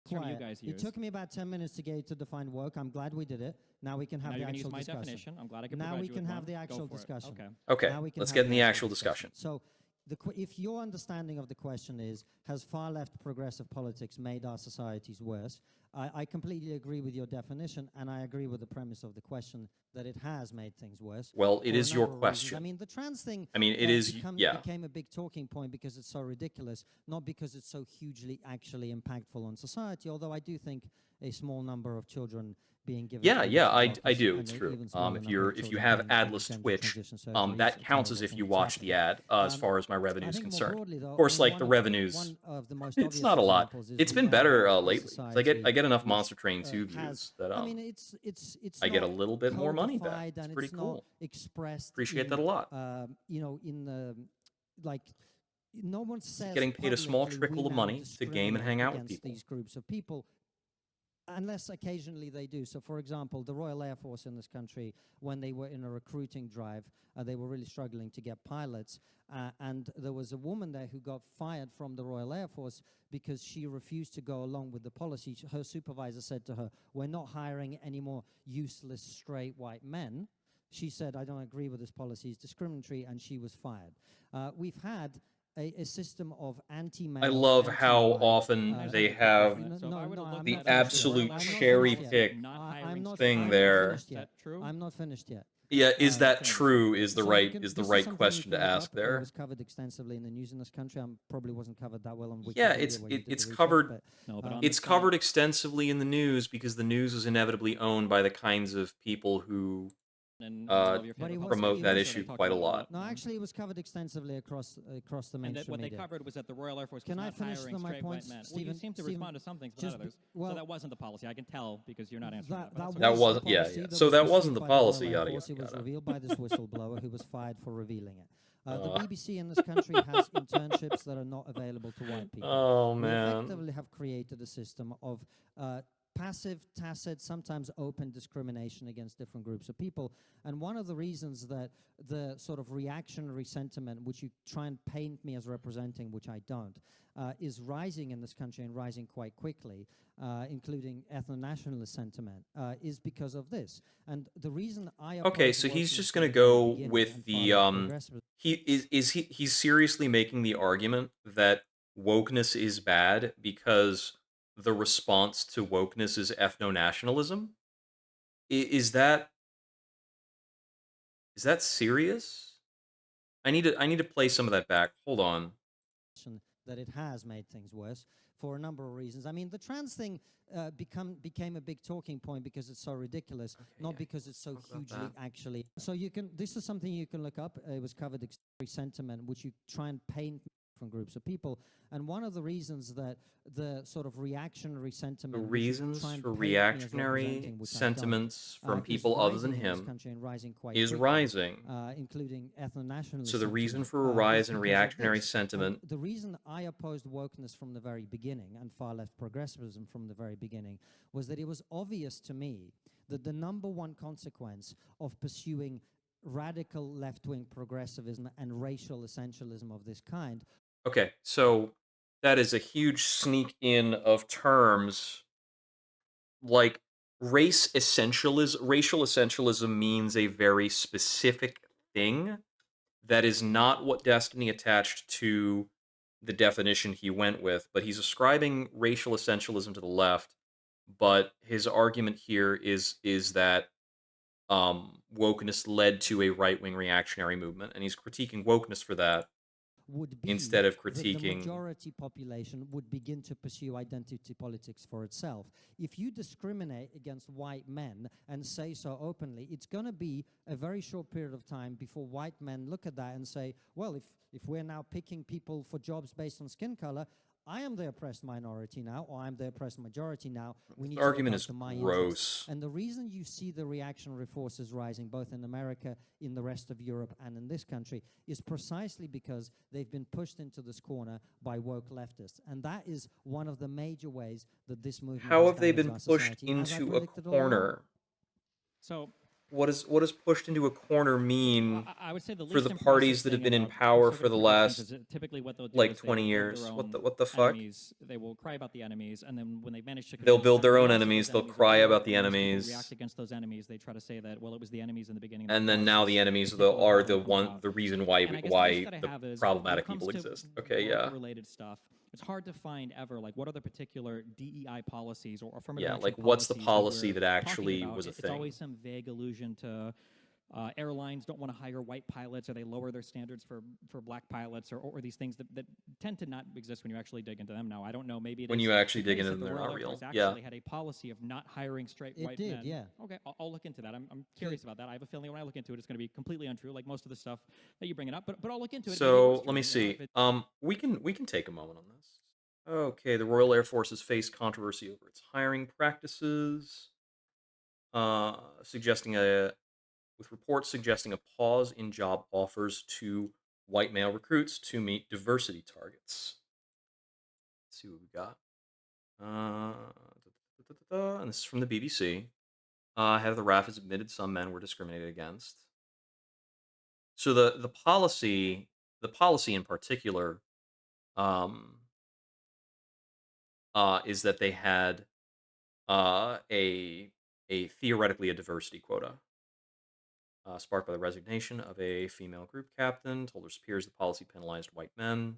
S5: term you
S1: quiet.
S5: guys
S1: It
S5: use.
S1: took me about 10 minutes to get you to define woke. I'm glad we did it. Now we can have
S5: Now
S1: the
S5: you're going to
S1: actual
S5: use my
S1: discussion.
S5: definition. I'm glad I could
S1: Now
S5: provide
S1: we
S5: you
S1: can
S5: with
S1: have
S5: one.
S1: the
S5: Go
S1: actual
S5: for it.
S1: discussion.
S5: Okay.
S2: Okay,
S1: Now we can
S2: let's
S1: have
S2: get in the
S1: actual
S2: actual discussion.
S1: So, if your understanding of the question is, has far left progressive politics made our societies worse? I completely agree with your definition, and I agree with the premise of the question that it has made things worse.
S2: Well, it
S1: for a
S2: is your
S1: number of reasons.
S2: question.
S1: I mean, the trans thing.
S2: I mean, it is, yeah.
S1: Became a big talking point because it's so ridiculous, not because it's so hugely actually impactful on society. Although I do think a small number of children being given.
S2: Yeah, yeah, I
S1: focus
S2: do.
S1: and
S2: It's
S1: an
S2: true.
S1: even smaller
S2: If
S1: number of
S2: you
S1: children
S2: have
S1: being
S2: adless
S1: gender
S2: Twitch,
S1: transition surgeries,
S2: that
S1: a
S2: counts
S1: terrible
S2: as if
S1: thing
S2: you
S1: that's
S2: watch the
S1: happening.
S2: ad, as far as my revenue
S1: I
S2: is
S1: think more
S2: concerned.
S1: broadly, though,
S2: Of course,
S1: I mean,
S2: like the
S1: one
S2: revenues,
S1: of the most
S2: it's
S1: obvious
S2: not a lot.
S1: examples is
S2: It's
S1: we
S2: been
S1: are
S2: better
S1: a
S2: lately. 'Cause I
S1: society
S2: get enough
S1: which,
S2: Monster Train 2
S1: has-
S2: views that
S1: I mean, it's
S2: I get a
S1: not
S2: little bit more money back.
S1: codified
S2: It's
S1: and
S2: pretty
S1: it's
S2: cool.
S1: not expressed.
S2: Appreciate
S1: in,
S2: that a lot.
S1: You know, in the like. No one says
S2: getting paid a small
S1: publicly,
S2: trickle
S1: we
S2: of
S1: now
S2: money to game and hang out with
S1: discriminate
S2: people.
S1: against these groups of people, unless occasionally they do. So, for example, the Royal Air Force in this country, when they were in a recruiting drive, they were really struggling to get pilots. And there was a woman there who got fired from the Royal Air Force because she refused to go along with the policy. Her supervisor said to her, "We're not hiring any more useless straight white men." She said, "I don't agree with this policy, it's discriminatory," and she was fired. We've had a system of anti-male.
S2: I love how
S1: anti-white,
S2: often they have
S5: So if I were to look
S1: I'm
S2: the
S1: not finished yet.
S2: absolute
S1: I'm not
S2: cherry
S1: finished yet.
S2: pick
S5: Not
S1: I'm
S5: hiring
S1: not
S2: thing
S1: I'm not
S2: there.
S1: finished
S5: Is
S1: yet.
S5: that true?
S1: I'm not finished yet.
S2: Yeah, is that
S5: Thanks.
S2: true? Is the
S1: So
S2: right
S1: you can-
S2: is the
S1: this
S2: right
S1: something you
S2: question to
S1: can look
S2: ask
S1: up. It
S2: there?
S1: was covered extensively in the news in this country. I probably wasn't covered that well on Wikipedia.
S2: Yeah,
S1: where you did the
S2: it's
S1: research,
S2: covered.
S1: but,
S5: No, but on
S2: It's
S5: the site-
S2: covered extensively in the news because the news is inevitably owned by the kinds of people who
S5: and all of your
S1: But
S5: favorite
S1: it was-
S2: promote
S1: it
S2: that
S1: was-
S2: issue
S5: talked
S2: quite a
S5: about
S2: lot.
S1: No, actually, it was covered extensively across the
S5: And
S1: mainstream
S5: that what they
S1: media.
S5: covered was that the Royal Air Force
S1: Can
S5: was
S1: I
S5: not
S1: finish
S5: hiring
S1: my
S5: straight
S1: points,
S5: white men. Well,
S1: Stephen?
S5: you seem to
S1: Stephen,
S5: respond to some things, but
S1: just
S5: not
S1: be-
S5: others.
S1: well-
S5: so that wasn't the policy. I can tell because you're not answering
S1: That,
S5: that. but
S1: that,
S5: that's
S1: was
S5: okay.
S2: wasn't-
S1: the
S2: yeah,
S1: policy
S2: yeah.
S1: that
S2: So
S1: was
S2: that
S1: issued
S2: wasn't the
S1: by
S2: policy,
S1: Royal Air
S2: yada,
S1: Force.
S2: yada,
S1: It was
S2: yada.
S1: revealed by this whistleblower who was fired for revealing it. The BBC in this country has internships that are not available to white people.
S2: Oh
S1: We
S2: man.
S1: effectively have created a system of passive, tacit, sometimes open discrimination against different groups of people. And one of the reasons that the sort of reactionary sentiment, which you try and paint me as representing, which I don't, is rising in this country and rising quite quickly, including ethno-nationalist sentiment, is because of this. And the reason I
S2: Okay,
S1: oppose
S2: so he's
S1: wokeness
S2: just
S1: from
S2: gonna
S1: the very
S2: go
S1: beginning
S2: with
S1: and
S2: the
S1: far left progressivism
S2: he's seriously making the argument that wokeness is bad because the response to wokeness is ethno-nationalism? Is that serious? I need to play some of that back. Hold on.
S1: that it has made things worse for a number of reasons. I mean, the trans thing became a big talking point because it's so ridiculous, not
S2: yeah,
S1: because it's so
S2: talk about
S1: hugely
S2: that.
S1: actually. So you can. This is something you can look up. It was covered extreme sentiment, which you try and paint different groups of people. And one of the reasons that the sort of reactionary sentiment,
S2: The
S1: which you
S2: reasons
S1: try and
S2: for
S1: paint me as
S2: reactionary
S1: representing, which I don't,
S2: sentiments from
S1: is
S2: people other than
S1: rising in this
S2: him
S1: country and rising quite
S2: is
S1: quickly,
S2: rising.
S1: including ethno-nationalist.
S2: So the reason
S1: sentiment,
S2: for a
S1: is
S2: rise in
S1: because of
S2: reactionary
S1: this. And
S2: sentiment
S1: the reason I opposed wokeness from the very beginning and far left progressivism from the very beginning was that it was obvious to me that the number one consequence of pursuing radical left-wing progressivism and racial essentialism of this kind.
S2: Okay, so that is a huge sneak in of terms like racial essentialism means a very specific thing that is not what Destiny attached to the definition he went with, but he's ascribing racial essentialism to the left. But his argument here is that wokeness led to a right wing reactionary movement, and he's critiquing wokeness for that
S1: Would be
S2: instead of
S1: that the
S2: critiquing.
S1: majority population would begin to pursue identity politics for itself. If you discriminate against white men and say so openly, it's going to be a very short period of time before white men look at that and say, well, if we're now picking people for jobs based on skin color, I am the oppressed minority now, or I'm the oppressed majority now. We need
S2: The
S1: to look
S2: argument
S1: after
S2: is
S1: my
S2: gross.
S1: interests. And the reason you see the reactionary forces rising both in America, in the rest of Europe, and in this country is precisely because they've been pushed into this corner by woke leftists. And that is one of the major ways that this movement
S2: How
S1: has
S2: have they
S1: damaged
S2: been
S1: our
S2: pushed
S1: society, as I
S2: into a
S1: predicted all along.
S2: corner?
S5: So
S2: What does pushed into a corner mean
S5: I would say the
S2: for
S5: least
S2: the
S5: impressive
S2: parties that have
S5: thing
S2: been in
S5: about
S2: power for
S5: conservative
S2: the
S5: Republicans
S2: last
S5: is that typically what they'll do
S2: like
S5: is they
S2: 20
S5: will build
S2: years?
S5: their
S2: What
S5: own
S2: the fuck?
S5: enemies. They will cry about the enemies, and then when they manage to
S2: They'll
S5: convince
S2: build their own
S5: everybody else that
S2: enemies,
S5: those
S2: they'll
S5: enemies are
S2: cry
S5: true,
S2: about the
S5: and once people
S2: enemies.
S5: react against those enemies, they try to say that, well, it was the enemies in the beginning. That
S2: And then
S5: caused
S2: now
S5: this
S2: the enemies
S5: particular
S2: are
S5: problem about.
S2: the reason why
S5: And I guess the issue that I
S2: the
S5: have is when it
S2: problematic
S5: comes
S2: people
S5: to
S2: exist. Okay, yeah.
S5: related stuff, it's hard to find ever like what are the particular DEI policies or affirmative
S2: Yeah,
S5: action
S2: like what's the
S5: policies
S2: policy
S5: we're
S2: that
S5: talking
S2: actually
S5: about.
S2: was a
S5: It's
S2: thing?
S5: always some vague allusion to airlines don't want to hire white pilots, or they lower their standards for black pilots, or these things that tend to not exist when you actually dig into them. Now, I don't know, maybe it
S2: When
S5: is
S2: you actually
S5: the
S2: dig
S5: case
S2: into
S5: that
S2: them,
S5: the
S2: they're
S5: Royal
S2: not
S5: Air Force
S2: real. Yeah.
S5: actually had a policy of not hiring straight
S1: It
S5: white
S1: did,
S5: men.
S1: yeah.
S5: Okay, I'll look into that. I'm curious about that. I have a feeling when I look into it, it's going to be completely untrue, like most of the stuff that you bring it up. But I'll look into it. Maybe it
S2: So
S5: was
S2: let me
S5: true, you know,
S2: see.
S5: if it-
S2: We can take a moment on this. Okay, the Royal Air Force has faced controversy over its hiring practices, suggesting a with reports suggesting a pause in job offers to white male recruits to meet diversity targets. Let's see what we got. And this is from the BBC. Head of the RAF has admitted some men were discriminated against. So the policy in particular, um, is that they had uh, a theoretically a diversity quota, sparked by the resignation of a female group captain. Told her superiors the policy penalized white men.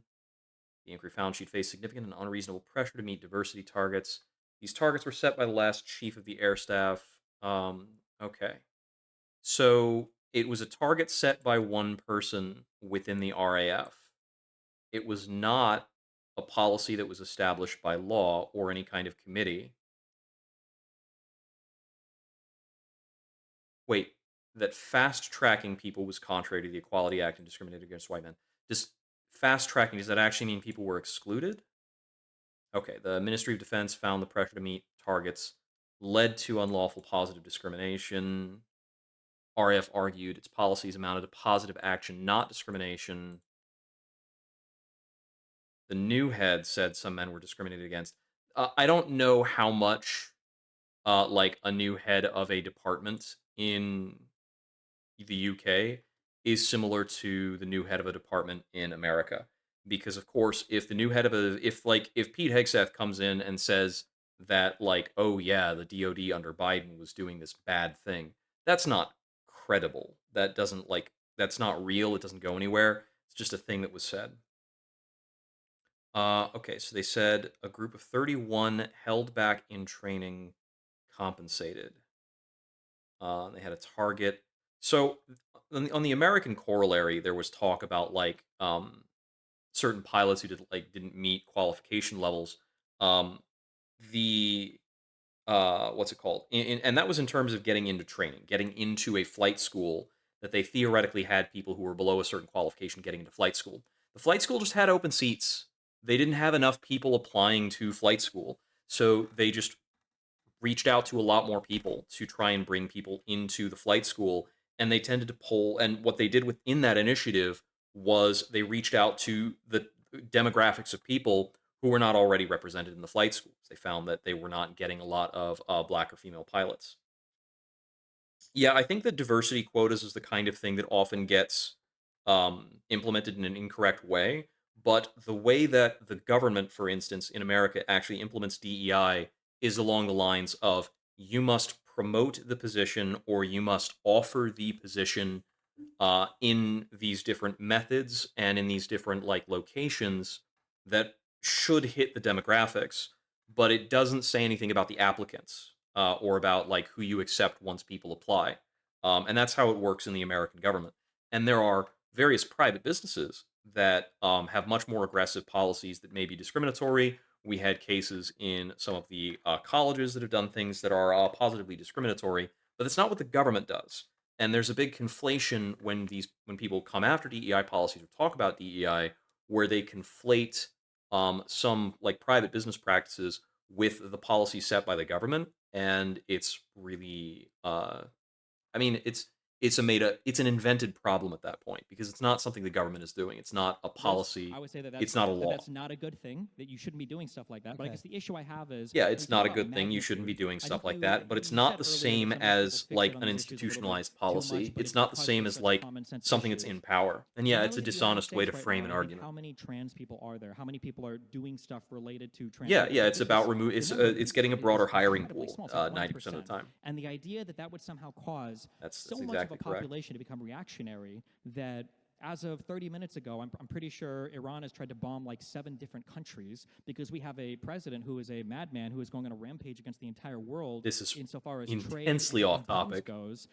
S2: The inquiry found she'd faced significant and unreasonable pressure to meet diversity targets. These targets were set by the last chief of the air staff. Okay. So it was a target set by one person within the RAF. It was not a policy that was established by law or any kind of committee. Wait, that fast tracking people was contrary to the Equality Act and discriminated against white men. Does fast tracking, does that actually mean people were excluded? Okay, the Ministry of Defense found the pressure to meet targets led to unlawful positive discrimination. RAF argued its policies amounted to positive action, not discrimination. The new head said some men were discriminated against. I don't know how much, like a new head of a department in the UK is similar to the new head of a department in America. Because of course, if the new head of a if Pete Hegseth comes in and says that like, oh yeah, the DoD under Biden was doing this bad thing, that's not credible. That doesn't like that's not real. It doesn't go anywhere. It's just a thing that was said. Okay, so they said a group of 31 held back in training compensated. They had a target. So on the American corollary, there was talk about like certain pilots who didn't meet qualification levels. Um, the what's it called? And that was in terms of getting into training, getting into a flight school that they theoretically had people who were below a certain qualification getting into flight school. The flight school just had open seats. They didn't have enough people applying to flight school, so they just reached out to a lot more people to try and bring people into the flight school, and they tended to pull. And what they did within that initiative was they reached out to the demographics of people who were not already represented in the flight schools. They found that they were not getting a lot of black or female pilots. Yeah, I think that diversity quotas is the kind of thing that often gets implemented in an incorrect way. But the way that the government, for instance, in America actually implements DEI is along the lines of you must promote the position or you must offer the position in these different methods and in these different like locations that should hit the demographics, but it doesn't say anything about the applicants or about like who you accept once people apply. And that's how it works in the American government. And there are various private businesses that have much more aggressive policies that may be discriminatory. We had cases in some of the colleges that have done things that are positively discriminatory, but that's not what the government does. And there's a big conflation when people come after DEI policies or talk about DEI, where they conflate some like private business practices with the policy set by the government, and it's really I mean, it's an invented problem at that point because it's not something the government is doing. It's not a
S5: Yes, I
S2: policy.
S5: would say that
S2: It's not a law.
S5: that's not a good thing. That you shouldn't be doing stuff like that. But I
S1: Okay.
S5: guess the issue I have is
S2: Yeah,
S5: when
S2: it's
S5: we talk
S2: not a
S5: about
S2: good thing. You shouldn't be
S5: magnitude,
S2: doing
S5: I
S2: stuff
S5: think
S2: like that, but it's
S5: you
S2: not
S5: said
S2: the
S5: earlier
S2: same
S5: that sometimes people
S2: as
S5: fixate
S2: like
S5: on
S2: an
S5: these issues a little bit
S2: institutionalized
S5: too much,
S2: policy.
S5: but
S2: It's not the
S5: because
S2: same
S5: they're
S2: as
S5: such
S2: like
S5: common sense
S2: something that's
S5: issues.
S2: in power. And
S5: When
S2: yeah,
S5: I
S2: it's a
S5: look at the United
S2: dishonest way to
S5: States right
S2: frame
S5: now,
S2: an
S5: and I think
S2: argument.
S5: how many trans people are there? How many people are doing stuff related to trans
S2: Yeah,
S5: people?
S2: yeah, it's about
S5: The number
S2: it's getting a broader
S5: is
S2: hiring
S5: incredibly
S2: pool
S5: small. It's like
S2: 90% of
S5: 1%.
S2: the time.
S5: And the idea that that would somehow cause so
S2: That's
S5: much of a
S2: exactly correct.
S5: population to become reactionary that as of 30 minutes ago, I'm pretty sure Iran has tried to bomb like 7 different countries because we have a president who is a madman who is going on a rampage against the entire world
S2: This is
S5: insofar as trade
S2: intensely off
S5: and bombs
S2: topic.
S5: goes.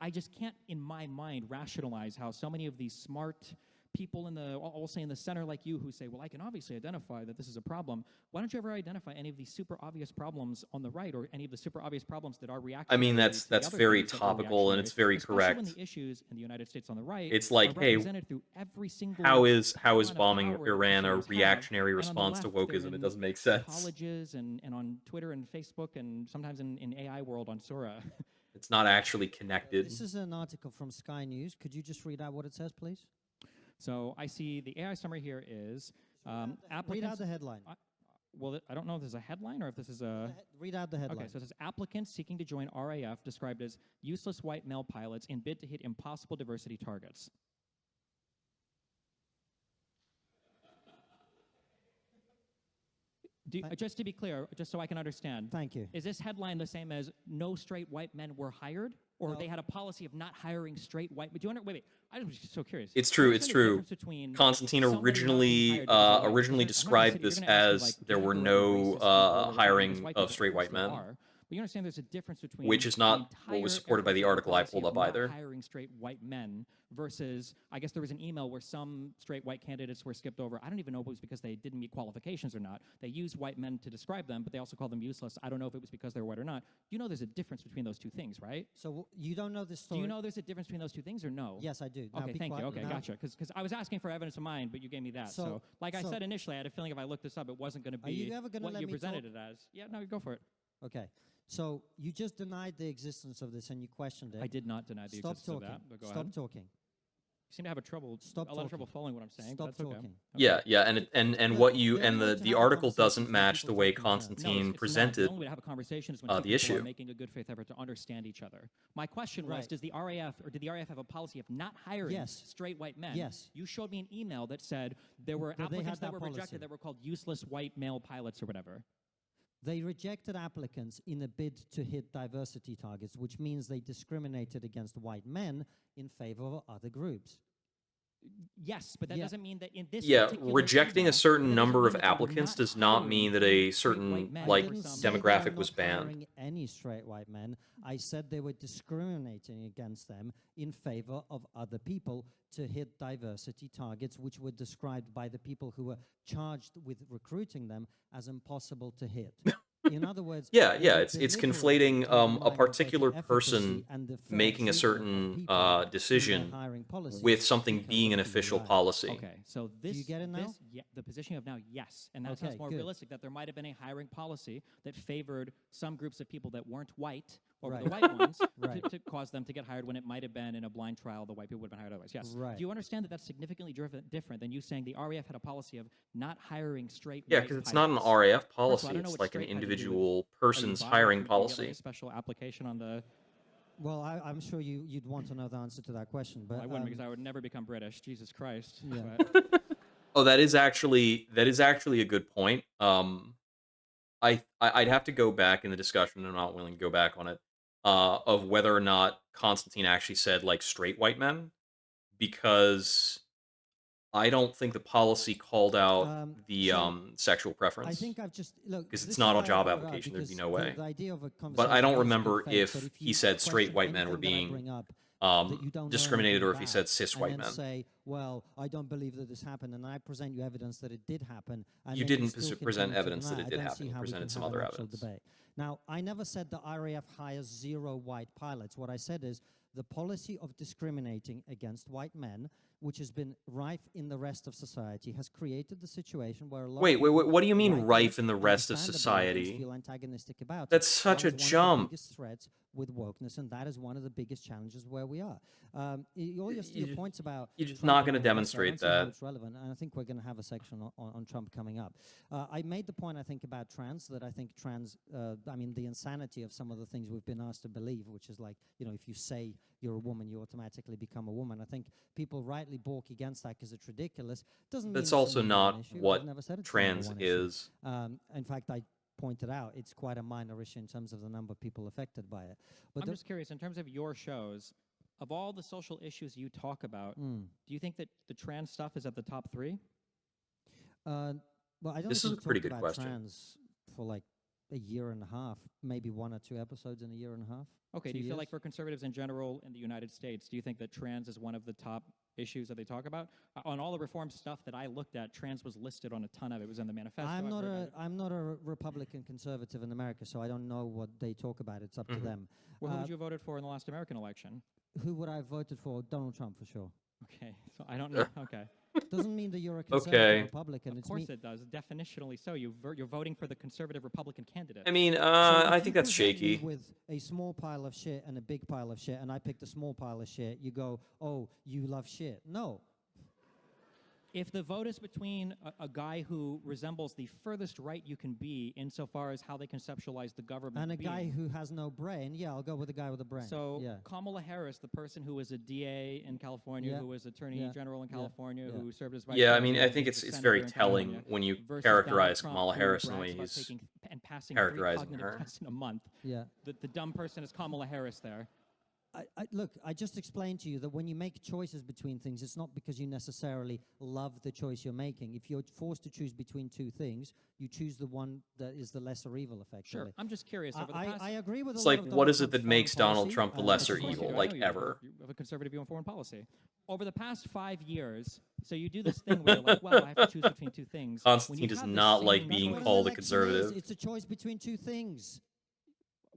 S5: I just can't, in my mind, rationalize how so many of these smart people in the, I'll say in the center like you who say, well, I can obviously identify that this is a problem. Why don't you ever identify any of these super obvious problems on the right or any of the super obvious problems that are
S2: I mean,
S5: reactionary to the
S2: that's
S5: other
S2: very
S5: things that are
S2: topical and
S5: reactionary,
S2: it's very
S5: especially when
S2: correct.
S5: the issues in the United States on the right
S2: It's
S5: are
S2: like, hey,
S5: represented through every single
S2: how is
S5: pylon of
S2: bombing
S5: power that
S2: Iran a
S5: these issues have.
S2: reactionary
S5: And on the
S2: response to
S5: left, they're
S2: wokeism? It
S5: in
S2: doesn't make sense.
S5: colleges and on Twitter and Facebook and sometimes in AI world on Sora.
S2: It's not actually connected.
S1: This is an article from Sky News. Could you just read out what it says, please?
S5: So I see the AI summary here is
S1: Read
S5: applicants.
S1: out the headline.
S5: Well, I don't know if this is a headline or if this is a.
S1: Read out the headline.
S5: Okay, so it says applicants seeking to join RAF described as useless white male pilots in bid to hit impossible diversity targets. Just to be clear, just so I can understand,
S1: Thank you.
S5: is this headline the same as no straight white men were hired, or
S1: No.
S5: they had a policy of not hiring straight white? But do you wait, I'm just so curious.
S2: It's
S5: Do
S2: true.
S5: you
S2: It's
S5: understand the
S2: true.
S5: difference between
S2: Constantine
S5: somebody not being
S2: originally
S5: hired because they're white?
S2: originally
S5: Because
S2: described
S5: you're
S2: this
S5: gonna ask me,
S2: as
S5: like, do
S2: there
S5: you
S2: were
S5: think there are any
S2: no
S5: racist people or racist
S2: hiring
S5: white
S2: of
S5: people?
S2: straight
S5: Of course
S2: white
S5: there
S2: men,
S5: are. But you understand there's a difference between
S2: which is
S5: the
S2: not what was
S5: entire
S2: supported by the
S5: effort
S2: article I
S5: policy
S2: pulled
S5: of
S2: up
S5: not
S2: either.
S5: hiring straight white men versus, I guess there was an email where some straight white candidates were skipped over. I don't even know if it was because they didn't meet qualifications or not. They used white men to describe them, but they also called them useless. I don't know if it was because they were white or not. You know there's a difference between those two things, right?
S1: So you don't know this
S5: Do
S1: story?
S5: you know there's a difference between those two things or no?
S1: Yes, I do. Now
S5: Okay,
S1: be
S5: thank you.
S1: quiet.
S5: Okay,
S1: Now-
S5: gotcha. Because I was asking for evidence of mine, but you gave me that. So, like I
S1: so-
S5: said initially, I had a feeling if I looked this up, it wasn't going to
S1: Are you
S5: be
S1: ever gonna
S5: what
S1: let
S5: you
S1: me
S5: presented
S1: talk?
S5: it as. Yeah, no, go for it.
S1: Okay. So you just denied the existence of this and you questioned it.
S5: I did not deny the
S1: Stop
S5: existence
S1: talking.
S5: of that. But go
S1: Stop
S5: ahead.
S1: talking.
S5: You seem to have
S1: Stop
S5: a lot of trouble
S1: talking.
S5: following what I'm saying.
S1: Stop
S5: but that's okay.
S1: talking.
S2: Yeah, yeah, and
S1: Yeah,
S2: what you
S1: there are
S2: and
S1: no
S2: the
S1: to have a
S2: article
S1: conversation
S2: doesn't
S1: when
S2: match
S1: people
S2: the way
S1: take things out.
S5: No,
S2: Constantine
S5: it's not. The
S2: presented
S5: only way to have a conversation is when
S2: the
S5: two people are
S2: issue.
S5: making a good faith effort to understand each other. My question was,
S1: Right.
S5: did the RAF have a policy of not hiring
S1: Yes.
S5: straight white men?
S1: Yes.
S5: You showed me an email that said there were
S1: That they
S5: applicants
S1: had
S5: that
S1: that
S5: were
S1: policy.
S5: rejected that were called useless white male pilots or whatever.
S1: They rejected applicants in a bid to hit diversity targets, which means they discriminated against white men in favor of other groups.
S5: Yes, but that
S1: Yeah.
S5: doesn't mean that in this
S2: Yeah,
S5: particular
S2: rejecting
S5: email,
S2: a certain
S5: that doesn't
S2: number
S5: mean
S2: of
S5: that they were
S2: applicants
S5: not
S2: does not
S5: hiring
S2: mean that
S5: any
S2: a
S5: straight white
S2: certain
S5: men
S1: I
S2: like
S5: for
S1: didn't
S5: some-
S1: say they were
S2: demographic was
S1: not
S2: banned.
S1: hiring any straight white men. I said they were discriminating against them in favor of other people to hit diversity targets, which were described by the people who were charged with recruiting them as impossible to hit. In other words,
S2: Yeah,
S1: they
S2: yeah,
S1: were
S2: it's
S1: deliberately
S2: conflating a
S1: undermining both the
S2: particular
S1: efficacy
S2: person
S1: and the fair
S2: making a
S1: treatment
S2: certain
S1: of people in their
S2: decision
S1: hiring policies
S2: with something
S1: because
S2: being
S1: of
S2: an official
S1: DEI.
S2: policy.
S5: Okay, so this.
S1: you get it now?
S5: Yeah, the position you have now, yes, and that sounds
S1: Okay,
S5: more
S1: good.
S5: realistic. That there might have been a hiring policy that favored some groups of people that weren't white over
S1: Right.
S5: the white ones
S1: Right.
S5: to cause them to get hired when it might have been in a blind trial the white people would have been hired otherwise. Yes.
S1: Right.
S5: Do you understand that that's significantly different than you saying the RAF had a policy of not hiring straight?
S2: Yeah,
S5: white
S2: because it's not an
S5: pilots?
S2: RAF
S5: First of all, I
S2: policy.
S5: don't know
S2: it's
S5: what
S2: like an
S5: straight had to do with-
S2: individual
S5: Are you
S2: person's
S5: biased?
S2: hiring
S5: You get, like,
S2: policy.
S5: a special application on the.
S1: Well, I'm sure you'd want to know the answer to that question, but
S5: I wouldn't because I would never become British. Jesus Christ.
S1: Yeah.
S5: But
S2: Oh, that is actually a good point. I'd have to go back in the discussion. I'm not willing to go back on it. Of whether or not Constantine actually said like straight white men, because I don't think the policy called out the
S1: so
S2: sexual
S1: I
S2: preference,
S1: think I've just look.
S2: because it's
S1: This is
S2: not on
S1: why I
S2: job
S1: brought it up
S2: application. There'd be
S1: because
S2: no way.
S1: the idea of a
S2: But I
S1: conversation
S2: don't
S1: is good
S2: remember
S1: faith, but
S2: if
S1: if
S2: he
S1: you
S2: said straight
S1: question
S2: white men were
S1: anything that I
S2: being
S1: bring up that you don't know
S2: discriminated,
S1: anything
S2: or if he
S1: about,
S2: said cis
S1: and
S2: white
S1: then
S2: men.
S1: say, well, I don't believe that this happened, and I present you evidence that it did happen, and
S2: You
S1: then
S2: didn't
S1: still
S2: present
S1: continue to
S2: evidence that
S1: deny
S2: it
S1: I
S2: did
S1: don't
S2: happen.
S1: see
S2: You
S1: how we
S2: presented
S1: can
S2: some
S1: have
S2: other
S1: an actual
S2: evidence.
S1: debate. Now, I never said the RAF hires 0 white pilots. What I said is the policy of discriminating against white men, which has been rife in the rest of society, has created the situation where a lot
S2: Wait,
S1: of
S2: wait,
S1: people,
S2: wait. What do you mean
S1: rightly,
S2: rife in the rest of
S1: understandably at least,
S2: society?
S1: feel antagonistic about it.
S2: That's such
S1: That
S2: a
S1: is one of the
S2: jump.
S1: biggest threats with wokeness, and that is one of the biggest challenges where we are. All your points about
S2: You're just
S1: Trump
S2: not
S1: and
S2: going to
S1: all the rest of it, I
S2: demonstrate
S1: don't see how
S2: that.
S1: it's relevant, and I think we're going to have a section on Trump coming up. I made the point, I think, about trans, that I think the insanity of some of the things we've been asked to believe, which is like, if you say you're a woman, you automatically become a woman. I think people rightly balk against that because it's ridiculous. Doesn't mean
S2: That's
S1: it's the
S2: also
S1: number one
S2: not
S1: issue. I've
S2: what
S1: never said it's the number
S2: trans
S1: one issue.
S2: is.
S1: In fact, I pointed out it's quite a minor issue in terms of the number of people affected by it. But
S5: I'm just curious, in terms of your shows, of all the social issues you talk about, do you think that the trans stuff is at the top 3?
S1: well, I don't
S2: This
S1: think
S2: is
S1: we've
S2: a pretty
S1: talked
S2: good
S1: about
S2: question.
S1: trans for like a year and a half, maybe 1 or 2 episodes in a year and a half.
S5: Okay,
S1: 2
S5: do you feel
S1: years.
S5: like for conservatives in general in the United States, do you think that trans is one of the top issues that they talk about? On all the reform stuff that I looked at, trans was listed on a ton of it. It was in the manifesto.
S1: I'm not a Republican conservative in America, so I don't know what they talk about. It's up to them.
S5: Well, who would you have voted for in the last American election?
S1: Who would I have voted for? Donald Trump, for sure.
S5: Okay, so I don't know. Okay.
S1: Doesn't mean that you're a conservative
S2: Okay.
S1: Republican.
S5: Of
S1: It's
S5: course it does. Definitionally so. You're voting for the conservative Republican candidate.
S2: I mean,
S1: So
S2: I
S1: if
S2: think
S1: you
S2: that's
S1: present me
S2: shaky.
S1: with a small pile of shit and a big pile of shit, and I pick the small pile of shit, you go, oh, you love shit. No.
S5: If the vote is between a guy who resembles the furthest right you can be insofar as how they conceptualize the government
S1: And a
S5: being,
S1: guy who has no brain, yeah, I'll go with the guy with a brain.
S5: So
S1: yeah.
S5: Kamala Harris, the person who was a DA in California,
S1: Yeah.
S5: who was Attorney
S1: Yeah.
S5: General in
S1: Yeah.
S5: California,
S1: Yeah.
S5: who served as Vice
S2: Yeah, I
S5: President,
S2: mean, I
S5: who
S2: think
S5: was
S2: it's
S5: a
S2: very
S5: senator in
S2: telling
S5: California,
S2: when you
S5: versus
S2: characterize
S5: Donald Trump,
S2: Kamala
S5: who
S2: Harris in the
S5: brags
S2: way
S5: about
S2: he's
S5: taking and passing 3
S2: characterizing
S5: cognitive
S2: her.
S5: tests in a month.
S1: Yeah.
S5: The dumb person is Kamala Harris there.
S1: Look, I just explained to you that when you make choices between things, it's not because you necessarily love the choice you're making. If you're forced to choose between 2 things, you choose the one that is the lesser evil, effectively.
S5: Sure. I'm just curious. Over the past,
S1: I agree with
S2: It's
S1: a lot
S2: like,
S1: of
S2: what
S1: Donald
S2: is it
S1: Trump's
S2: that makes
S1: foreign
S2: Donald
S1: policy,
S2: Trump the
S1: which
S2: lesser
S1: is one
S2: evil,
S1: thing.
S5: I
S2: like
S5: know
S2: ever?
S5: You have a conservative view on foreign policy. Over the past 5 years, so you do this thing where you're like, well, I have to choose between 2 things. When
S2: Constantine
S5: you
S2: does
S5: have the
S2: not
S5: same
S2: like being
S1: That's what an
S2: called a
S1: election is.
S2: conservative.
S1: It's a choice between 2 things.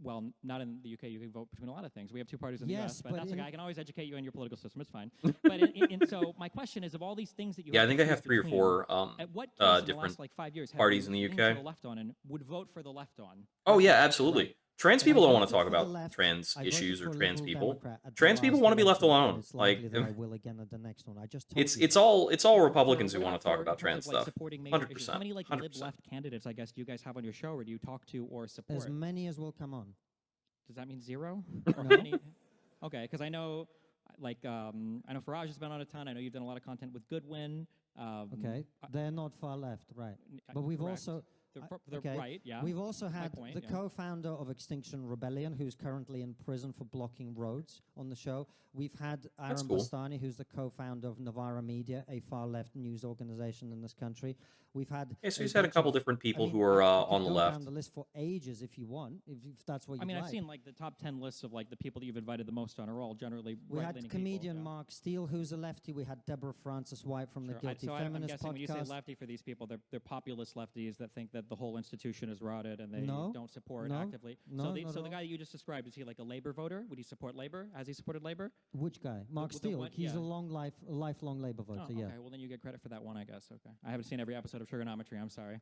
S5: Well, not in the UK. You can vote between a lot of things. We have 2 parties in the
S1: Yes,
S5: US, but
S1: but
S5: that's
S1: in-
S5: okay. I can always educate you in your political system. It's fine. But so my question is, of all these things that you
S2: Yeah, I
S5: have
S2: think
S5: to
S2: I have
S5: choose
S2: 3 or
S5: between,
S2: 4
S5: at what case in the
S2: different
S5: last like 5 years have
S2: parties
S5: you
S2: in the
S5: leaned to
S2: UK.
S5: the left on and would vote for the left on?
S2: Oh yeah, absolutely.
S5: Right.
S2: Trans
S1: I
S2: people don't want to
S1: voted
S2: talk
S1: for the
S2: about
S1: left.
S2: trans
S1: I voted
S2: issues or
S1: for a
S2: trans
S1: Liberal
S2: people.
S1: Democrat at the
S2: Trans people
S1: last
S2: want to be left
S1: election, and
S2: alone.
S1: It's likely
S2: Like
S1: that I will again at the next one. I just told
S2: it's
S1: you.
S2: it's all Republicans who
S5: What
S2: want to
S5: about
S2: talk
S5: for-
S2: about
S5: in terms
S2: trans
S5: of, like,
S2: stuff.
S5: supporting major issues?
S2: 100%.
S5: How many like
S2: 100%.
S5: lib-left candidates, I guess, do you guys have on your show, or do you talk to or support?
S1: As many as will come on.
S5: Does that mean 0? Or
S1: No.
S5: how many? Okay, because I know, like, I know Faraj has been on a ton. I know you've done a lot of content with Goodwin.
S1: Okay, they're not far left, right? But we've
S5: correct.
S1: also
S5: They're
S1: okay.
S5: right, yeah.
S1: We've also had
S5: point,
S1: the
S5: yeah.
S1: co-founder of Extinction Rebellion, who's currently in prison for blocking roads, on the show. We've had Aaron
S2: cool.
S1: Bastani, who's the co-founder of Novara Media, a far-left news organization in this country. We've had
S2: Yeah, so he's had a
S1: bunch
S2: couple
S1: of-
S2: different people
S1: I mean,
S2: who are
S1: I could
S2: on the
S1: go
S2: left.
S1: down the list for ages if you want, if that's what you
S5: I mean,
S1: like.
S5: I've seen like the top 10 lists of like the people that you've invited the most on are all generally
S1: We had
S5: right-leaning
S1: comedian
S5: people, yeah.
S1: Mark Steele, who's a lefty. We had Deborah Francis White from the
S5: Sure.
S1: Guilty
S5: So I'm
S1: Feminist
S5: guessing when you say
S1: podcast.
S5: lefty for these people, they're populist lefties that think that the whole institution is rotted and they
S1: No.
S5: don't support
S1: No.
S5: actively.
S1: No,
S5: so
S1: not at
S5: the
S1: all.
S5: guy that you just described, is he like a Labour voter? Would he support Labour? Has he supported Labour?
S1: Which guy? Mark
S5: the
S1: Steele.
S5: one-
S1: He's
S5: yeah.
S1: a lifelong Labour voter.
S5: Oh,
S1: Yeah.
S5: okay. Well, then you get credit for that one, I guess. Okay. I haven't seen every episode of Trigonometry. I'm sorry.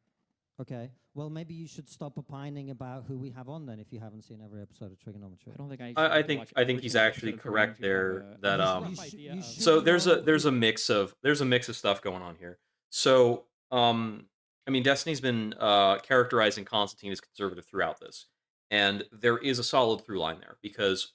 S1: Okay. Well, maybe you should stop opining about who we have on then if you haven't seen every episode of Trigonometry.
S5: I don't think
S2: I think he's actually correct there that
S1: You sh- you should
S2: so there's
S1: know
S2: a mix of stuff going on here. So I mean, Destiny's been characterizing Constantine as conservative throughout this, and there is a solid through line there because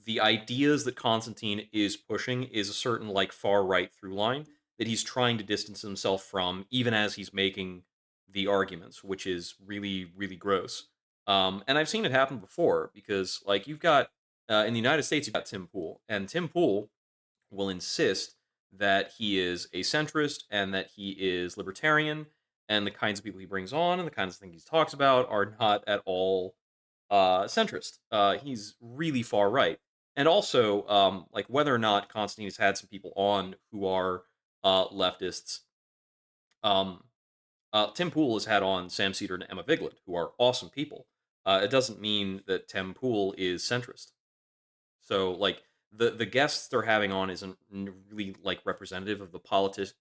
S2: the ideas that Konstantin is pushing is a certain like far right through line that he's trying to distance himself from, even as he's making the arguments, which is really really gross. And I've seen it happen before because like you've got in the United States you've got Tim Pool, and Tim Pool will insist that he is a centrist and that he is libertarian, and the kinds of people he brings on and the kinds of things he talks about are not at all centrist. He's really far right, and also like whether or not Constantine has had some people on who are leftists. Um, Tim Pool has had on Sam Cedar and Emma Vigeland, who are awesome people. It doesn't mean that Tim Pool is centrist. So like the guests they're having on isn't really like representative of the politics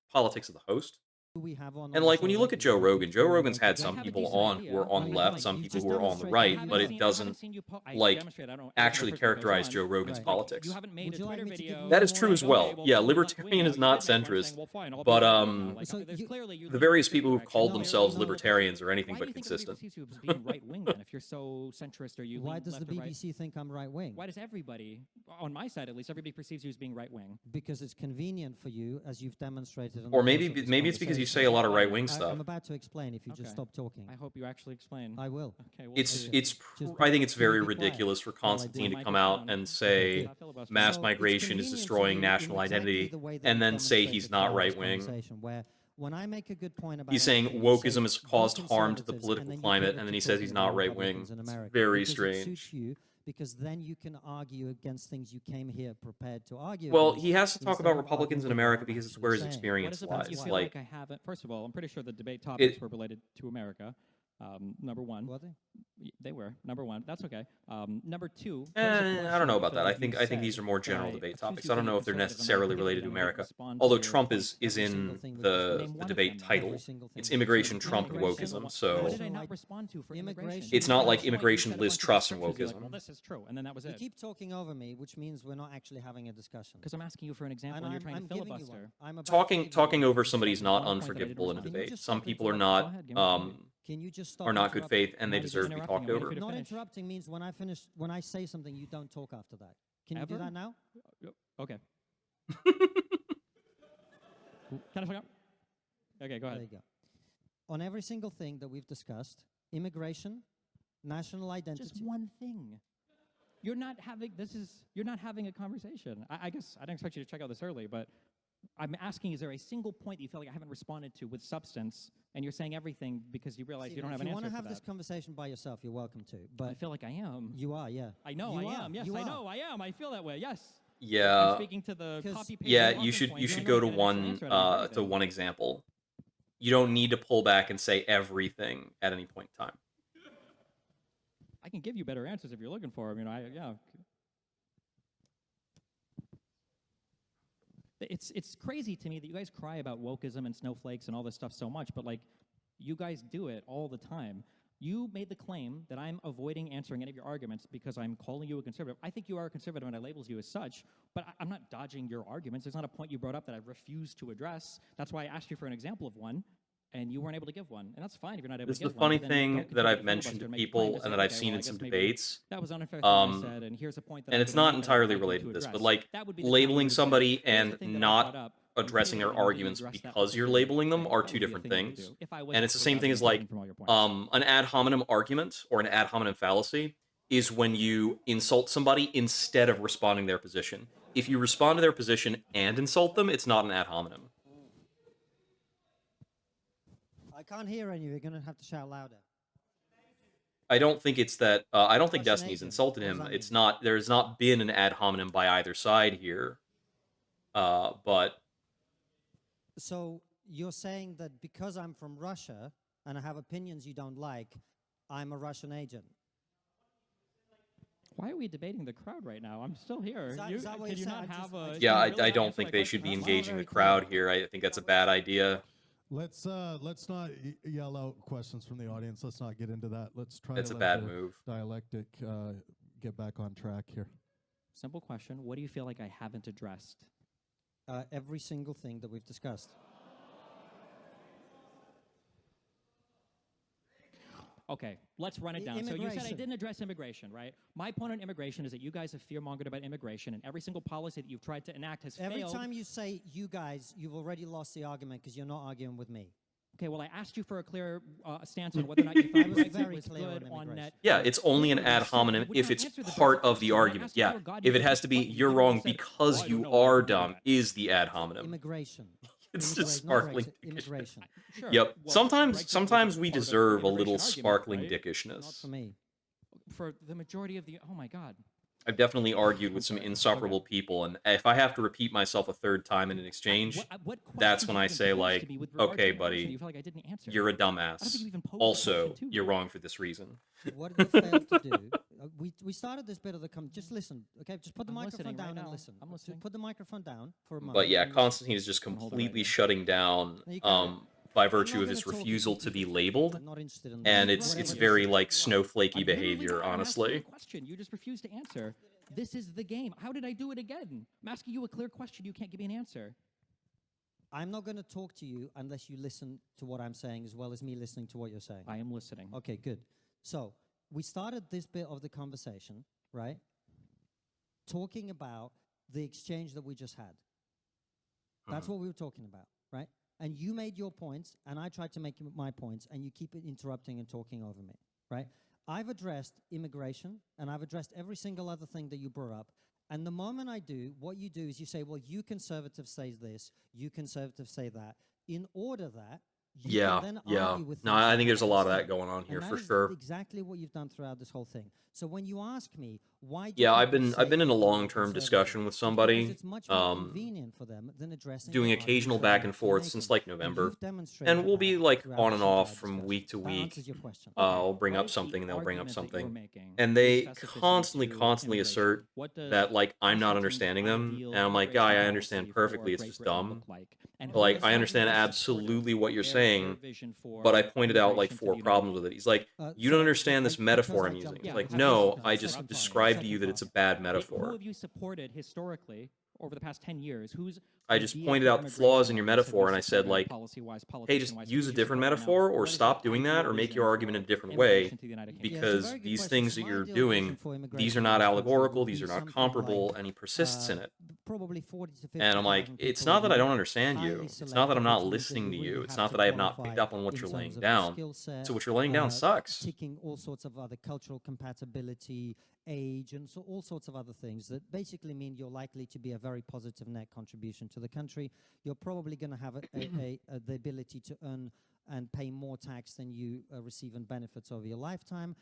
S2: of the host.
S1: Who we have on
S2: And
S1: the
S2: like
S1: show
S2: when you look at Joe
S1: lately,
S2: Rogan, Joe
S1: really
S2: Rogan's
S1: make a
S2: had
S5: They
S2: some
S5: have a
S2: people
S5: decent
S2: on
S5: idea.
S2: who are on the
S1: No,
S2: left,
S1: no,
S2: some
S1: you
S2: people
S1: just
S2: who are on the
S1: demonstrate-
S2: right,
S1: I
S2: but it
S5: I haven't
S2: doesn't
S5: seen you I
S2: like
S5: demonstrate, I don't,
S2: actually
S5: it wasn't the first
S2: characterize
S5: one,
S2: Joe Rogan's
S1: Right.
S2: politics.
S5: You haven't made
S1: Would
S5: a
S1: you like
S5: Twitter
S1: me to
S5: video.
S1: give you
S2: That is
S1: more
S2: true as
S1: examples?
S2: well.
S5: Okay,
S2: Yeah,
S5: well, you're left-wing
S2: libertarian
S5: now.
S2: is
S5: You
S2: not
S5: did make one
S2: centrist,
S5: saying, well, fine, I'll
S2: but
S5: be right-wing now. Like,
S1: So
S5: there's
S1: you-
S5: clearly you're
S2: the
S5: leaning
S2: various
S5: in a different
S2: people who
S5: direction.
S2: called
S1: No,
S2: themselves
S1: no.
S2: libertarians are anything
S5: Why do
S2: but
S5: you think everybody
S2: consistent.
S5: perceives you as being right-wing then? If you're so centrist or you
S1: Why
S5: lean
S1: does the
S5: left or right?
S1: BBC think I'm right wing?
S5: Why does everybody, on my side at least, everybody perceives you as being right-wing?
S1: Because it's convenient for you, as you've demonstrated. On
S2: Or
S1: the
S2: maybe
S1: course of this
S2: maybe it's because you say a
S1: conversation.
S2: lot of right wing
S1: I-
S2: stuff.
S1: I'm about to explain. If you
S5: Okay.
S1: just stop talking,
S5: I hope you actually explain.
S1: I will.
S5: Okay, well,
S2: It's
S1: Okay.
S2: it's
S1: Just
S2: I think it's
S1: can you
S2: very
S1: be quiet
S2: ridiculous for
S1: while I do
S2: Constantine
S1: my
S2: to come out
S5: microphone?
S2: and
S5: Okay,
S2: say
S5: not filibuster.
S2: mass
S1: So it's
S2: migration is
S1: convenient to
S2: destroying
S1: you
S2: national
S1: in exactly
S2: identity,
S1: the way that
S2: and
S1: we've
S2: then say
S1: demonstrated
S2: he's not
S1: throughout this
S2: right wing.
S1: conversation, where when I make a good point about
S2: He's saying
S1: anything, you say,
S2: wokeism has
S1: "Be
S2: caused harm to the
S1: conservatives,"
S2: political
S1: and then you
S2: climate,
S1: pivot
S2: and
S1: to
S2: then he says
S1: talking
S2: he's
S1: about
S2: not right
S1: Republicans
S2: wing.
S1: in
S2: It's
S1: America,
S2: very
S1: because it
S2: strange.
S1: suits you, because then you can argue against things you came here prepared to argue
S2: Well,
S1: against,
S2: he has to talk
S1: instead
S2: about
S1: of
S2: Republicans in
S1: arguing
S2: America
S1: what I'm
S2: because it's
S1: actually
S2: where his
S1: saying.
S5: What
S2: experience
S5: is it about you
S2: lies.
S5: feel
S2: Like
S5: like I haven't? First of all, I'm pretty sure the debate topics were related to America. Number one,
S1: Were they?
S5: They were. Number one, that's okay. Number two, what is a
S2: I don't
S5: question
S2: know
S5: you
S2: about
S5: feel
S2: that. I
S5: like
S2: think
S5: you
S2: I think these
S5: said
S2: are more
S5: that
S2: general
S5: I
S2: debate
S5: accused
S2: topics.
S5: you
S2: I don't
S5: of
S2: know
S5: being
S2: if they're
S5: conservative and
S2: necessarily
S5: unforgiving
S2: related to
S5: and I didn't
S2: America.
S5: respond to
S2: Although
S5: your
S2: Trump
S5: point.
S2: is
S1: Every single
S2: in
S1: thing that
S2: the
S1: you
S5: Name
S1: said.
S5: one of
S2: debate
S5: them.
S2: title.
S1: Every single thing
S2: It's
S1: that you
S2: immigration,
S1: said.
S2: Trump, and
S1: Immigration-
S2: wokeism. So
S5: What did I not respond to for immigration?
S2: It's not like
S5: You
S2: immigration
S5: said a
S2: lists
S5: bunch of
S2: trust and
S5: restrictions. You're like,
S2: wokeism.
S5: well, this is true, and then that was
S1: You
S5: it.
S1: keep talking over me, which means we're not actually having a discussion.
S5: Because I'm asking you for an example,
S1: And
S5: and you're
S1: I'm,
S5: trying
S1: I'm
S5: to
S1: giving you
S5: filibuster.
S1: one. I'm about to
S2: talking
S1: give you
S2: talking
S1: one.
S2: over somebody's not
S5: One point that I didn't
S2: unforgivable in a
S5: respond to.
S1: Can you
S2: debate.
S1: just
S2: Some
S1: stop
S2: people are
S1: interrupting?
S2: not
S5: Go ahead, give me a point.
S1: Can you just stop
S2: are not good
S1: interrupting?
S2: faith and they
S5: Not
S2: deserve to be
S5: interrupting,
S2: talked
S5: I'm waiting
S2: over.
S5: for you to
S1: Not
S5: finish.
S1: interrupting means when I say something, you don't talk after that. Can you do
S5: Ever?
S1: that now?
S5: Okay. Can I fuck up? Okay, go
S1: There
S5: ahead.
S1: you go. On every single thing that we've discussed, immigration, national identity.
S5: Just one thing. You're not having you're not having a conversation. I guess I didn't expect you to check out this early, but I'm asking, is there a single point that you feel like I haven't responded to with substance, and you're saying everything because you realize you don't have
S1: if
S5: an
S1: you
S5: answer
S1: want to
S5: for
S1: have this
S5: that?
S1: conversation by yourself, you're welcome to.
S5: I
S1: But
S5: feel like I am.
S1: you are, yeah.
S5: I know
S1: You
S5: I
S1: are,
S5: am. Yes,
S1: you
S5: I
S1: are.
S5: know I am. I feel that way. Yes. I'm
S2: Yeah,
S5: speaking to the
S1: 'Cause-
S5: copy paste.
S2: yeah.
S5: talking
S2: You should
S5: point.
S2: you
S5: You're
S2: should
S5: not
S2: go to
S5: getting an
S2: one
S5: answer out of everything.
S2: example. You don't need to pull back and say everything at any point in time.
S5: I can give you better answers if you're looking for them. Yeah. It's crazy to me that you guys cry about wokeism and snowflakes and all this stuff so much, but like, you guys do it all the time. You made the claim that I'm avoiding answering any of your arguments because I'm calling you a conservative. I think you are a conservative and I labels you as such, but I'm not dodging your arguments. There's not a point you brought up that I refuse to address. That's why I asked you for an example of one, and you weren't able to give one. And that's fine if you're not able
S2: This
S5: to
S2: is
S5: give
S2: the
S5: one.
S2: funny
S5: but then don't
S2: thing
S5: continue
S2: that
S5: to
S2: I've mentioned
S5: filibuster
S2: to
S5: and make a claim
S2: people
S5: to
S2: and
S5: say,
S2: that I've
S5: okay,
S2: seen
S5: well,
S2: in
S5: I
S2: some
S5: guess maybe
S2: debates.
S5: that was unfair thing I said, and here's a point that
S2: And
S5: I'm
S2: it's
S5: gonna
S2: not
S5: make that
S2: entirely
S5: I'd like you
S2: related to
S5: to
S2: this, but
S5: address.
S2: like
S5: That would be the
S2: labeling
S5: time you would say,
S2: somebody
S5: "Here's the
S2: and
S5: thing that I
S2: not
S5: brought up, and
S2: addressing
S5: clearly
S2: their
S5: you didn't
S2: arguments
S5: address that
S2: because you're
S5: particular
S2: labeling them
S5: thing."
S2: are
S5: That
S2: two
S5: would be a
S2: different
S5: thing you would
S2: things.
S5: do if I
S2: And
S5: wasn't
S2: it's the same thing as
S5: filibuster
S2: like
S5: from all your points.
S2: an ad hominem argument or an ad hominem fallacy is when you insult somebody instead of responding to their position. If you respond to their position and insult them, it's not an ad hominem.
S1: I can't hear any. You're going to have to shout louder.
S2: I don't think it's that. I don't think
S1: Russian
S2: Destiny's
S1: agent.
S2: insulted
S1: What does
S2: him.
S1: that
S2: It's
S1: mean?
S2: not. There's not been an ad hominem by either side here. But
S1: So you're saying that because I'm from Russia and I have opinions you don't like, I'm a Russian agent?
S5: Why are we debating the crowd right now? I'm still here.
S1: Is that what
S5: Can
S1: you
S5: you
S1: said?
S5: not
S1: I
S5: have
S1: just-
S5: a?
S1: I just-
S2: yeah,
S1: Can you
S2: I,
S1: really
S2: I don't
S5: answer
S2: think
S5: my
S2: they should be
S5: question?
S2: engaging the
S1: very
S2: crowd
S1: clear.
S2: here. I think that's a bad idea.
S4: Let's not yell out questions from the audience. Let's not get into that. Let's try
S2: That's
S4: to
S2: a
S4: let
S2: bad
S4: the
S2: move.
S4: dialectic get back on track here.
S5: Simple question. What do you feel like I haven't addressed?
S1: Every single thing that we've discussed.
S5: Okay, let's run it down. So you said I
S1: Immigration.
S5: didn't address immigration, right? My point on immigration is that you guys have fear-mongered about immigration, and every single policy that you've tried to enact has
S1: Every
S5: failed.
S1: time you say "you guys," you've already lost the argument because you're not arguing with me.
S5: Okay, well, I asked you for a clear stance on whether or not you thought
S1: was
S5: Brexit
S1: very
S5: was
S1: clear
S5: good
S1: on
S5: on
S1: immigration.
S5: net.
S2: Yeah, it's only an
S5: Literally,
S2: ad
S5: you said
S2: hominem
S5: you would
S2: if
S5: not
S2: it's
S5: answer the
S2: part
S5: basic
S2: of the
S5: question. I
S2: argument.
S5: asked you
S2: Yeah.
S5: for God,
S2: If
S5: you
S2: it has
S5: just
S2: to be,
S5: fucking
S2: you're
S5: literally
S2: wrong
S5: said,
S2: because
S5: "Oh, I don't
S2: you
S5: know what
S2: are
S5: to do with
S2: dumb
S5: that."
S2: is the ad hominem.
S1: Immigration.
S2: It's
S1: Immigra-
S2: just
S1: not
S2: sparkling
S1: Brexit,
S2: dickishness.
S1: immigration.
S5: Sure.
S2: Yep.
S5: Well, Brexit
S2: Sometimes
S5: was
S2: sometimes we
S5: part of the
S2: deserve a
S5: immigration
S2: little
S5: argument,
S2: sparkling
S5: right?
S1: Not
S2: dickishness.
S1: for me.
S5: For the majority of the, oh my God.
S2: I've definitely argued with
S5: I'm
S2: some
S5: sorry.
S2: insufferable
S5: Okay.
S2: people, and if I have to repeat myself a third time in an exchange,
S5: What
S2: that's
S5: question
S2: when
S5: did
S2: I
S5: you even
S2: say
S5: pose to
S2: like,
S5: me with regard to
S2: okay,
S5: immigration?
S2: buddy,
S5: You feel like I didn't answer.
S2: you're a
S5: I don't think
S2: dumbass.
S5: you even posed the
S2: Also,
S5: question to
S2: you're
S5: me.
S2: wrong for this reason.
S1: What you failed to do, we started this bit of the just listen, okay? Just put the
S5: I'm
S1: microphone
S5: listening right
S1: down and
S5: now.
S1: listen.
S5: I'm listening.
S1: Put the microphone down for a moment.
S2: But yeah,
S1: and listen.
S2: Konstantin is just
S5: Hold it right
S2: completely
S5: here.
S2: shutting down
S1: You can't-
S2: by
S1: I'm
S2: virtue
S1: not
S2: of his
S1: gonna talk if
S2: refusal
S1: you
S2: to be
S1: keep-
S2: labeled,
S1: I'm not interested in
S2: and
S1: that.
S2: it's
S1: Whatever.
S2: very like
S5: I'm
S2: snowflakey
S5: literally
S2: behavior,
S5: not. I'm asking you a
S2: honestly.
S5: question. You just refuse to answer. This is the game. How did I do it again? I'm asking you a clear question. You can't give me an answer.
S1: I'm not going to talk to you unless you listen to what I'm saying as well as me listening to what you're saying.
S5: I am listening.
S1: Okay, good. So we started this bit of the conversation, right? Talking about the exchange that we just had. That's what we were talking about, right? And you made your points, and I tried to make my points, and you keep interrupting and talking over me, right? I've addressed immigration, and I've addressed every single other thing that you brought up. And the moment I do, what you do is you say, well, you conservatives say this, you conservatives say that, in order that you
S2: Yeah,
S1: can then
S2: yeah.
S1: argue with
S2: No,
S1: things
S2: I
S1: that
S2: think
S1: you
S2: there's a lot of that
S1: understand.
S2: going on here
S1: And
S2: for
S1: that is
S2: sure.
S1: exactly what you've done throughout this whole thing. So when you ask me, why do
S2: Yeah, I've
S1: people
S2: been
S1: say
S2: in a
S1: that you're
S2: long-term
S1: conservative?
S2: discussion with
S1: It's because
S2: somebody,
S1: it's much more convenient for them than addressing
S2: doing
S1: the arguments
S2: occasional
S1: that you're
S2: back and
S1: actually
S2: forth since
S1: making.
S2: like
S1: And
S2: November,
S1: you've demonstrated
S2: and we'll
S1: that
S2: be like
S1: throughout
S2: on
S1: this
S2: and off
S1: entire
S2: from week to
S1: discussion. That
S2: week.
S1: answers your question.
S2: I'll bring
S5: What
S2: up
S5: is the
S2: something, they'll bring up
S5: argument that you're
S2: something,
S5: making
S2: and
S5: with
S2: they
S5: specificity
S2: constantly
S5: to
S2: constantly
S5: immigration?
S2: assert
S5: What does
S2: that like I'm not
S5: Konstantin's
S2: understanding them,
S5: ideal
S2: and I'm like,
S5: immigration
S2: guy, I
S5: policy
S2: understand
S5: for
S2: perfectly. It's
S5: Great
S2: just
S5: Britain
S2: dumb.
S5: look like? And
S2: But
S5: who
S2: like
S5: is
S2: I
S5: the
S2: understand
S5: most supportive
S2: absolutely what you're
S5: of their
S2: saying,
S5: vision for
S2: but I pointed out like
S5: immigration to
S2: 4
S5: the United
S2: problems with it. He's like, you don't
S1: So
S2: understand this
S1: because
S2: metaphor
S1: I
S2: I'm using.
S1: jumped
S2: It's
S5: Yeah,
S1: in.
S2: like,
S5: have
S2: no,
S5: you-
S2: I just
S5: second part.
S2: described to you
S1: Second
S2: that it's a
S1: part.
S2: bad
S5: Who
S2: metaphor.
S5: have you supported historically over the past 10 years? Who's
S2: I just
S5: idea
S2: pointed
S5: for
S2: out the flaws in your
S5: immigration have you
S2: metaphor, and I said
S5: supported
S2: like,
S5: policy-wise,
S2: hey, just
S5: politician-wise?
S2: use
S5: Who
S2: a
S5: do you
S2: different
S5: support? And now,
S2: metaphor, or
S5: what is your
S2: stop doing that,
S5: ideal
S2: or make
S5: vision
S2: your argument in
S5: for
S2: a different way,
S5: immigration to the United Kingdom?
S1: Yeah, it's a
S2: because
S1: very good
S2: these
S1: question.
S2: things
S1: So
S2: that
S1: my
S2: you're
S1: ideal
S2: doing,
S1: vision for
S2: these
S1: immigration
S2: are
S1: in
S2: not
S1: this country
S2: allegorical,
S1: would
S2: these
S1: be
S2: are not
S1: something
S2: comparable,
S1: like,
S2: and he persists in it.
S1: Probably 40 to 50,000
S2: And I'm like, it's
S1: people
S2: not
S1: a
S2: that I
S1: year,
S2: don't understand you.
S1: highly
S2: It's not that I'm
S1: selective,
S2: not
S1: which means that
S2: listening
S1: you
S2: to
S1: really
S2: you. It's
S1: have
S2: not
S1: to
S2: that I have not picked
S1: qualify
S2: up on what
S1: in
S2: you're
S1: terms
S2: laying
S1: of the
S2: down.
S1: skill set,
S2: So what you're laying down sucks.
S1: ticking all sorts of other cultural compatibility, age, and so all sorts of other things that basically mean you're likely to be a very positive net contribution to the country. You're probably going to have the ability to earn and pay more tax than you receive in benefits over your lifetime.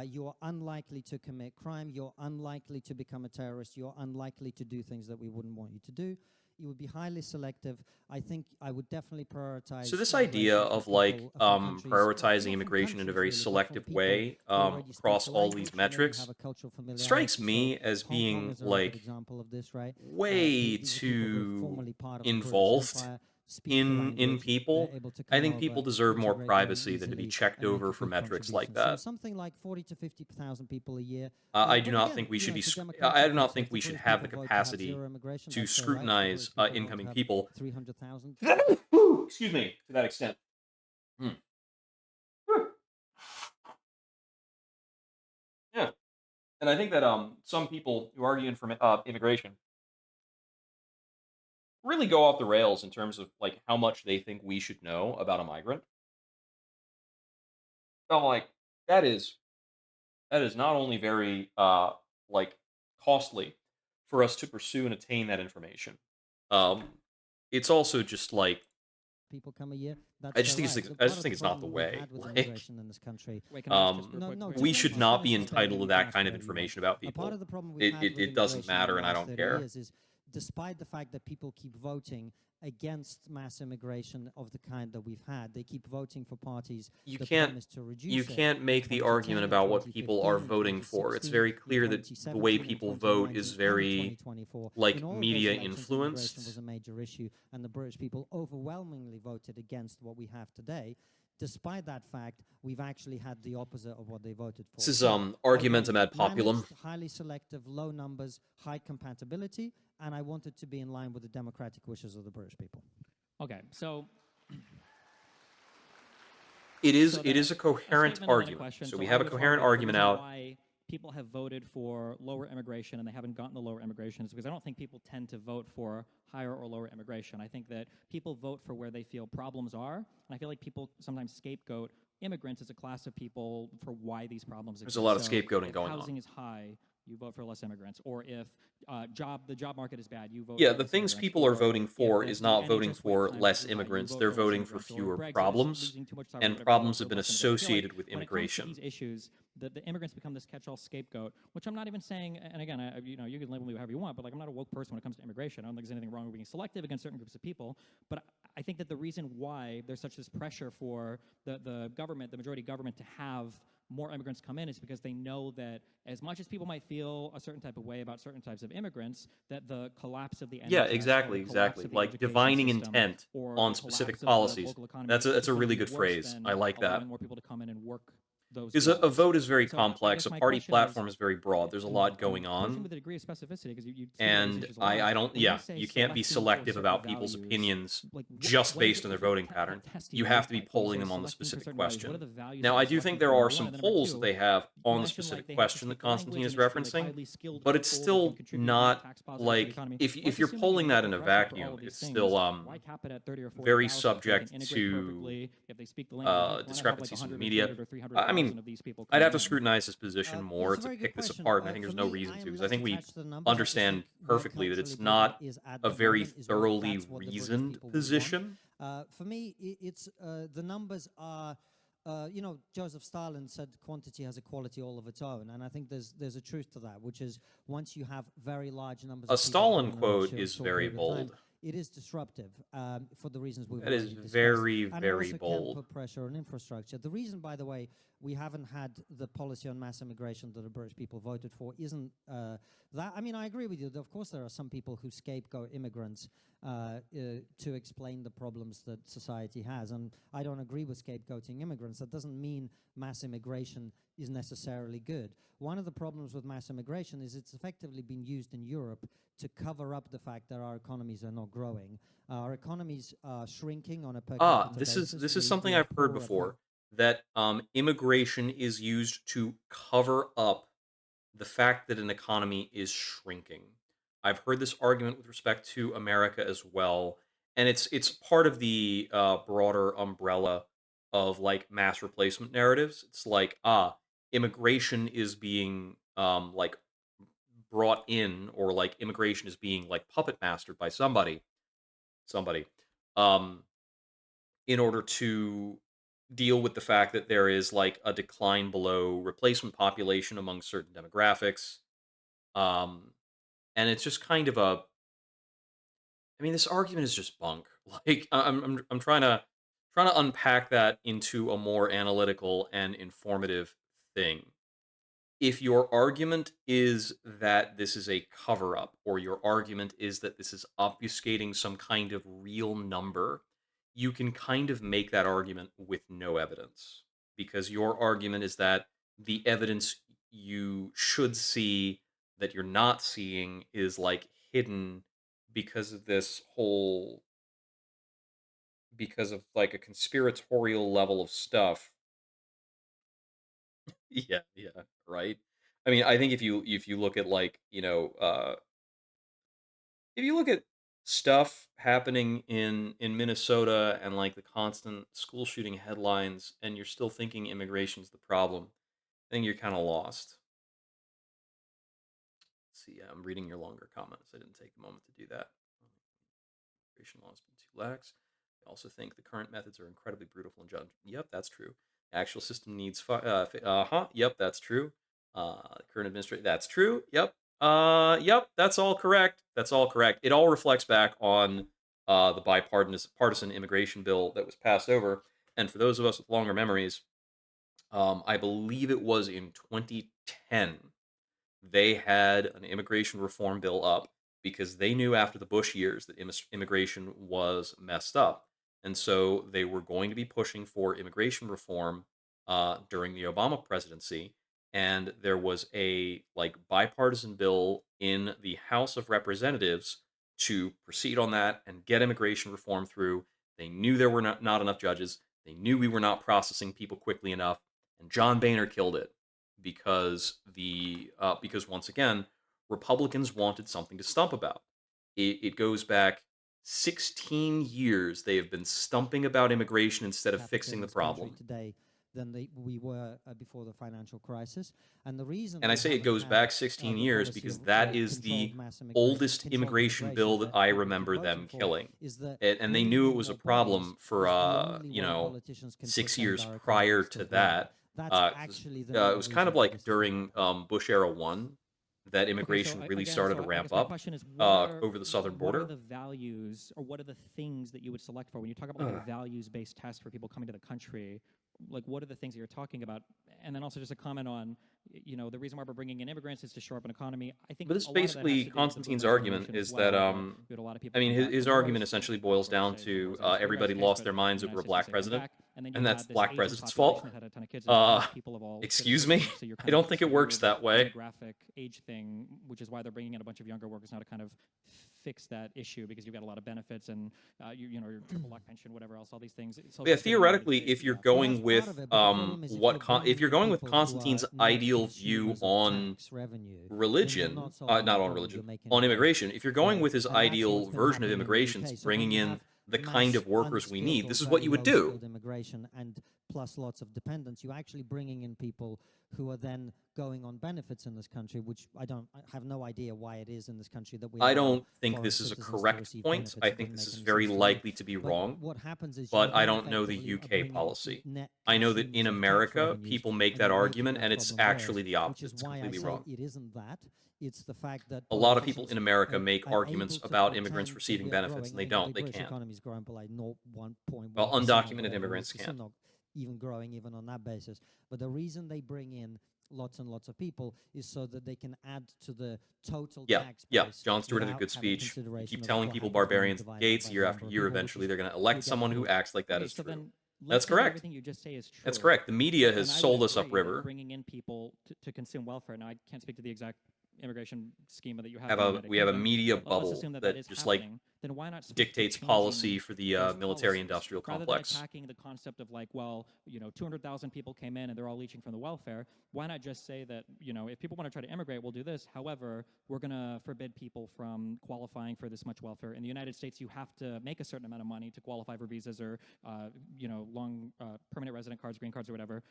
S1: You're unlikely to commit crime. You're unlikely to become a terrorist. You're unlikely to do things that we wouldn't want you to do. You would be highly selective. I think I would definitely prioritize.
S2: So this idea
S1: immigration
S2: of
S1: from
S2: like
S1: people from countries, well,
S2: prioritizing
S1: not from
S2: immigration in a
S1: countries
S2: very
S1: really, but from
S2: selective
S1: people
S2: way
S1: who already speak
S2: across
S1: the
S2: all
S1: language
S2: these
S1: and maybe
S2: metrics
S1: have a cultural familiarity.
S2: strikes
S1: So
S2: me as
S1: Hong Kong
S2: being
S1: is a very good
S2: like
S1: example of this, right?
S2: way
S1: These are people who are
S2: too
S1: formerly part of the British
S2: involved
S1: Empire, speak the
S2: in
S1: language,
S2: people.
S1: they're able to
S2: I
S1: come
S2: think
S1: over,
S2: people deserve more
S1: integrate very
S2: privacy than to be
S1: easily,
S2: checked
S1: and make
S2: over
S1: a
S2: for
S1: good
S2: metrics like
S1: contribution.
S2: that.
S1: So something like 40 to 50,000 people a year.
S2: I do
S1: But
S2: not
S1: again,
S2: think we should be.
S1: it's a
S2: I
S1: democratic
S2: do not
S1: process.
S2: think
S1: The
S2: we should
S1: British
S2: have the
S1: people vote to have
S2: capacity
S1: zero immigration.
S2: to
S1: That's their right. The
S2: scrutinize
S1: British people vote to
S2: incoming
S1: have
S2: people.
S1: 300,000.
S2: Excuse me, to that extent. Yeah, and I think that some people who argue immigration really go off the rails in terms of like how much they think we should know about a migrant. I'm like, that is not only very like costly for us to pursue and attain that information. Um, it's also just like
S1: People come a year. That's
S2: I just
S1: their
S2: think
S1: right.
S2: it's
S1: So
S2: I
S1: part
S2: just
S1: of
S2: think
S1: the
S2: it's not the
S1: problem we've
S2: way.
S1: had with
S2: Like,
S1: immigration in this country.
S5: Wait, can I ask just real
S1: No,
S5: quick?
S1: no,
S5: Wait,
S1: just
S2: we
S1: let
S2: should
S1: me
S2: not be
S1: finish, then
S2: entitled
S1: you
S2: to
S1: can
S2: that
S1: ask
S2: kind of
S1: whatever you want.
S2: information about
S1: A
S2: people.
S1: part of the problem we've had with
S2: It doesn't
S1: immigration in
S2: matter,
S1: the
S2: and I
S1: last
S2: don't
S1: 30
S2: care.
S1: years is, despite the fact that people keep voting against mass immigration of the kind that we've had, they keep voting for parties
S2: You
S1: that
S2: can't
S1: promise to reduce
S2: you
S1: it
S2: can't
S1: in
S2: make the
S1: 2010
S2: argument
S1: and
S2: about what people are
S1: 2015 and
S2: voting for. It's
S1: 2016,
S2: very
S1: in
S2: clear that the way
S1: 2017 and
S2: people vote
S1: 2019
S2: is
S1: and
S2: very
S1: 2024.
S2: like
S1: In all of those
S2: media
S1: elections, immigration was
S2: influenced.
S1: a major issue, and the British people overwhelmingly voted against what we have today. Despite that fact, we've actually had the opposite of what they voted for.
S2: This is
S1: So,
S2: argumentum
S1: again,
S2: ad populum.
S1: managed, highly selective, low numbers, high compatibility, and I want it to be in line with the democratic wishes of the British people.
S5: Okay, so
S2: It is
S5: So
S2: it is
S5: then
S2: a coherent
S5: statement and then a
S2: argument.
S5: question.
S2: So
S5: So
S2: we
S5: I
S2: have a
S5: would
S2: coherent
S5: argue that the
S2: argument
S5: reason
S2: out.
S5: why people have voted for lower immigration and they haven't gotten the lower immigration is because I don't think people tend to vote for higher or lower immigration. I think that people vote for where they feel problems are, and I feel like people sometimes scapegoat immigrants as a class of people for why these problems
S2: There's
S5: exist.
S2: a lot of
S5: So
S2: scapegoating
S5: if
S2: going on.
S5: housing is high, you vote for less immigrants, or if the job market is bad, you vote
S2: Yeah,
S5: for
S2: the
S5: less
S2: things
S5: immigrants,
S2: people are
S5: or
S2: voting
S5: if
S2: for
S5: the
S2: is not voting
S5: NHS wait
S2: for
S5: times are
S2: less
S5: too high, you
S2: immigrants.
S5: vote
S2: They're
S5: for less
S2: voting for
S5: immigrants, or
S2: fewer
S5: Brexit is
S2: problems
S5: losing too much time,
S2: and
S5: whatever, you vote
S2: problems
S5: for
S2: have been
S5: less immigrants. I feel like
S2: associated with
S5: when it comes to
S2: immigration.
S5: these issues, the immigrants become this catch-all scapegoat, which I'm not even saying. And again, you can label me however you want, but like I'm not a woke person when it comes to immigration. I don't think there's anything wrong with being selective against certain groups of people. But I think that the reason why there's such this pressure for the government, the majority government, to have more immigrants come in is because they know that as much as people might feel a certain type of way about certain types of immigrants, that the collapse of the
S2: Yeah,
S5: NHS, or
S2: exactly,
S5: the collapse
S2: exactly.
S5: of the
S2: Like
S5: education
S2: divining
S5: system,
S2: intent
S5: or
S2: on
S5: the
S2: specific
S5: collapse of the
S2: policies.
S5: local economy
S2: That's a
S5: is going to
S2: really
S5: be
S2: good
S5: worse
S2: phrase. I
S5: than
S2: like that.
S5: allowing more people to come in and work those
S2: Because a
S5: jobs.
S2: vote is very
S5: So I
S2: complex.
S5: guess
S2: A
S5: my
S2: party
S5: question is,
S2: platform is very broad. There's a
S5: and
S2: lot
S5: I'm
S2: going
S5: pushing
S2: on.
S5: with a degree of specificity because you speak about these
S2: And
S5: issues a lot.
S2: I don't,
S5: When you
S2: yeah,
S5: say
S2: you can't be
S5: selecting for
S2: selective
S5: certain
S2: about people's
S5: values,
S2: opinions
S5: like
S2: just
S5: what is
S2: based
S5: it,
S2: on their
S5: what
S2: voting
S5: te-
S2: pattern.
S5: what test do
S2: You
S5: you
S2: have
S5: use
S2: to be
S5: by
S2: polling
S5: say
S2: them on the
S5: selecting for
S2: specific
S5: certain values? What are
S2: question.
S5: the values
S2: Now,
S5: that
S2: I
S5: you're
S2: do think
S5: selecting
S2: there
S5: for,
S2: are
S5: number one?
S2: some
S5: And number
S2: polls that
S5: two,
S2: they have
S5: you
S2: on the
S5: mentioned like
S2: specific
S5: they have to
S2: question that
S5: speak the language
S2: Konstantin is
S5: and they should be like
S2: referencing,
S5: highly skilled
S2: but it's
S5: people that can
S2: still
S5: contribute and be
S2: not
S5: tax positive for the
S2: like
S5: economy.
S2: if
S5: Let's
S2: you're
S5: assume that you
S2: polling
S5: meet
S2: that
S5: the
S2: in a
S5: threshold for all
S2: vacuum,
S5: of these
S2: it's
S5: things.
S2: still
S5: Why cap it at 30 or
S2: very
S5: 40,000 if they can
S2: subject
S5: integrate
S2: to
S5: perfectly, if they speak the language? Why not have like
S2: discrepancies from the
S5: 100 or
S2: media.
S5: 200 or
S2: I
S5: 300,000
S2: mean,
S5: of these people
S2: I'd have
S5: coming
S2: to
S5: in?
S2: scrutinize his position more
S1: It's a
S2: to
S1: very good
S2: pick this
S1: question.
S2: apart, and I think
S1: For
S2: there's no
S1: me,
S2: reason
S1: I
S2: to,
S1: am
S2: because I
S1: less
S2: think we
S1: attached to the numbers. I just
S2: understand
S1: think where
S2: perfectly that it's
S1: culturally Britain
S2: not
S1: is at
S2: a
S1: the
S2: very
S1: moment is
S2: thoroughly
S1: that's what the British
S2: reasoned
S1: people would want.
S2: position.
S1: For me, it's the numbers are. Joseph Stalin said quantity has a quality all of its own, and I think there's a truth to that, which is once you have very large numbers
S2: A
S1: of people
S2: Stalin
S1: born in a
S2: quote
S1: short,
S2: is
S1: short
S2: very
S1: period of time,
S2: bold.
S1: it is disruptive for the reasons we've
S2: That is
S1: already discussed.
S2: very,
S1: And it
S2: very
S1: also can
S2: bold.
S1: put pressure on infrastructure. The reason, by the way, we haven't had the policy on mass immigration that the British people voted for isn't that. I mean, I agree with you. Of course, there are some people who scapegoat immigrants to explain the problems that society has. And I don't agree with scapegoating immigrants. That doesn't mean mass immigration is necessarily good. One of the problems with mass immigration is it's effectively been used in Europe to cover up the fact that our economies are not growing. Our economies are shrinking on a per capita basis.
S2: This is
S1: We
S2: something
S1: are
S2: I've heard
S1: poorer
S2: before, that immigration is used to cover up the fact that an economy is shrinking. I've heard this argument with respect to America as well, and it's part of the broader umbrella of like mass replacement narratives. It's like immigration is being like brought in, or like immigration is being like puppet mastered by somebody, um, in order to deal with the fact that there is like a decline below replacement population among certain demographics. Um, and it's just kind of a, I mean, this argument is just bunk. Like I'm trying to unpack that into a more analytical and informative thing. If your argument is that this is a cover up, or your argument is that this is obfuscating some kind of real number, you can kind of make that argument with no evidence, because your argument is that the evidence you should see that you're not seeing is like hidden because of this whole, because of like a conspiratorial level of stuff. Yeah, yeah, right. I mean, I think if you look at like, if you look at stuff happening in Minnesota and like the constant school shooting headlines, and you're still thinking immigration's the problem, I think you're kind of lost. Let's see, yeah, I'm reading your longer comments. I didn't take the moment to do that. Immigration law has been too lax. I also think the current methods are incredibly brutal and judged. Yep, that's true. The actual system needs yep, that's true. Current administration, that's true. Yep. Yep, that's all correct. That's all correct. It all reflects back on the bipartisan immigration bill that was passed over. And for those of us with longer memories, I believe it was in 2010, they had an immigration reform bill up because they knew after the Bush years that immigration was messed up. And so they were going to be pushing for immigration reform during the Obama presidency. And there was a like bipartisan bill in the House of Representatives to proceed on that and get immigration reform through. They knew there were not enough judges. They knew we were not processing people quickly enough, and John Boehner killed it because once again, Republicans wanted something to stump about. It goes back 16 years. They have been stumping about immigration instead of
S1: Capita
S2: fixing
S1: in
S2: the
S1: this country
S2: problem.
S1: today than we were before the financial crisis. And the reason
S2: And I
S1: we
S2: say it
S1: haven't
S2: goes
S1: had
S2: back 16
S1: the
S2: years
S1: policy
S2: because
S1: of
S2: that is the
S1: controlled mass
S2: oldest
S1: controlled
S2: immigration bill that I
S1: people keep
S2: remember
S1: voting
S2: them
S1: for
S2: killing.
S1: is that
S2: And they
S1: bringing
S2: knew it
S1: in
S2: was a
S1: more
S2: problem
S1: bodies
S2: for,
S1: is the only way politicians can
S2: 6
S1: put them
S2: years
S1: directly
S2: prior
S1: next
S2: to
S1: the border.
S2: that.
S1: That's
S2: 'Cause,
S1: actually the
S2: it
S1: main
S2: was kind of
S1: reason for
S2: like
S1: this
S2: during
S1: development.
S2: Bush era 1 that
S5: Okay, so
S2: immigration really
S5: again,
S2: started to
S5: so I
S2: ramp
S5: guess my
S2: up
S5: question is, what are
S2: over the southern
S5: what are
S2: border.
S5: the values or what are the things that you would select for when you talk about like a values-based test for people coming to the country? Like, what are the things that you're talking about? And then also just a comment on, the reason why we're bringing in immigrants is to shore up an economy. I think
S2: But this
S5: a lot of that has
S2: basically
S5: to do with
S2: Konstantin's
S5: immigration
S2: argument
S5: regulation as
S2: is
S5: well,
S2: that
S5: but we had a lot of people
S2: I mean
S5: come back
S2: his
S5: from
S2: argument
S5: wars,
S2: essentially boils
S5: or
S2: down
S5: say
S2: to
S5: wars against the
S2: everybody
S5: United States,
S2: lost
S5: but
S2: their
S5: the
S2: minds
S5: United
S2: over a
S5: States
S2: black
S5: didn't say come
S2: president,
S5: back. And then you
S2: and
S5: had
S2: that's
S5: this
S2: black
S5: Asian
S2: president's
S5: population
S2: fault.
S5: that had a ton of kids, and
S2: Uh,
S5: Chinese people of all
S2: excuse me?
S5: citizens, so you're
S2: I
S5: kind of
S2: don't think it works
S5: tiered
S2: that way.
S5: demographic age thing, which is why they're bringing in a bunch of younger workers now to kind of fix that issue because you've got a lot of benefits and your triple lock pension, whatever else, all these things. Social
S2: Yeah,
S5: Security in the United
S2: theoretically,
S5: States
S2: if
S5: that
S2: you're
S5: have to
S1: Well,
S2: going
S1: that's part
S2: with
S1: of it, but the problem is if you're
S2: if you're
S1: bringing in
S2: going with
S1: people who are
S2: Konstantin's
S1: not
S2: ideal view
S1: consumers of
S2: on
S1: tax revenue, then you're
S2: religion,
S1: not solving the
S2: not on
S1: problem,
S2: religion,
S1: you're making
S2: on
S1: it worse.
S2: immigration, if you're going with his
S1: And that's
S2: ideal
S1: what's been
S2: version of
S1: happening in the
S2: immigration,
S1: UK. So when
S2: bringing
S1: you
S2: in
S1: have
S2: the kind
S1: mass
S2: of workers we
S1: unskilled
S2: need,
S1: or
S2: this is what
S1: very
S2: you would do.
S1: low-skilled immigration and plus lots of dependents, you're actually bringing in people who are then going on benefits in this country, which I have no idea why it is in this country that we
S2: I
S1: allow
S2: don't think
S1: foreign
S2: this is a
S1: citizens to
S2: correct
S1: receive
S2: point.
S1: benefits.
S2: I
S1: It
S2: think
S1: doesn't
S2: this
S1: make
S2: is
S1: any
S2: very
S1: sense to me.
S2: likely to be
S1: But
S2: wrong,
S1: what happens is
S2: but
S1: you
S2: I
S1: then
S2: don't know the
S1: effectively are
S2: UK
S1: bringing
S2: policy.
S1: net
S2: I know that in
S1: consumers of tax
S2: America,
S1: revenues,
S2: people make
S1: and
S2: that
S1: you're making
S2: argument,
S1: that
S2: and it's
S1: problem
S2: actually
S1: worse,
S2: the
S1: which
S2: opposite.
S1: is
S2: It's
S1: why I
S2: completely
S1: say
S2: wrong.
S1: it isn't that. It's the fact that
S2: A lot of people
S1: politicians
S2: in America
S1: are,
S2: make
S1: are
S2: arguments
S1: able to
S2: about immigrants
S1: pretend that
S2: receiving
S1: we are
S2: benefits,
S1: growing.
S2: and they
S1: I mean,
S2: don't.
S1: the
S2: They
S1: British
S2: can't.
S1: economy is growing by like 0.1%
S2: Well,
S1: or
S2: undocumented
S1: whatever it
S2: immigrants
S1: is. It's still
S2: can't.
S1: not even growing even on that basis. But the reason they bring in lots and lots of people is so that they can add to the total tax
S2: Yeah.
S1: base
S2: John Stewart had a
S1: without
S2: good
S1: having
S2: speech. You
S1: consideration
S2: keep
S1: of
S2: telling
S1: what
S2: people
S1: happens when you
S2: barbarians at the
S1: divide that
S2: gates
S1: by
S2: year
S1: the
S2: after
S1: number of
S2: year.
S1: people, which
S2: Eventually,
S1: is
S2: they're going to
S1: we
S2: elect
S1: get
S2: someone who
S1: voted.
S2: acts like that
S5: Okay,
S2: is
S5: so
S2: true.
S5: then
S2: That's
S5: let's say
S2: correct.
S5: everything you just say is true.
S2: That's correct. The media
S5: And
S2: has
S5: I would
S2: sold us
S5: agree that
S2: upriver.
S5: bringing in people to consume welfare. Now, I can't speak to the exact immigration schema that you have.
S2: Have
S5: in the
S2: a
S5: United
S2: we have a
S5: Kingdom.
S2: media
S5: Let's
S2: bubble
S5: assume that
S2: that
S5: is
S2: just like
S5: happening. Then why not switch to
S2: dictates
S5: changing
S2: policy for the
S5: those
S2: military-industrial
S5: policies? Rather than
S2: complex.
S5: attacking the concept of like, well, 200,000 people came in and they're all leeching from the welfare. Why not just say that, if people want to try to immigrate, we'll do this. However, we're going to forbid people from qualifying for this much welfare. In the United States, you have to make a certain amount of money to qualify for visas or, long permanent resident cards, green cards, or whatever.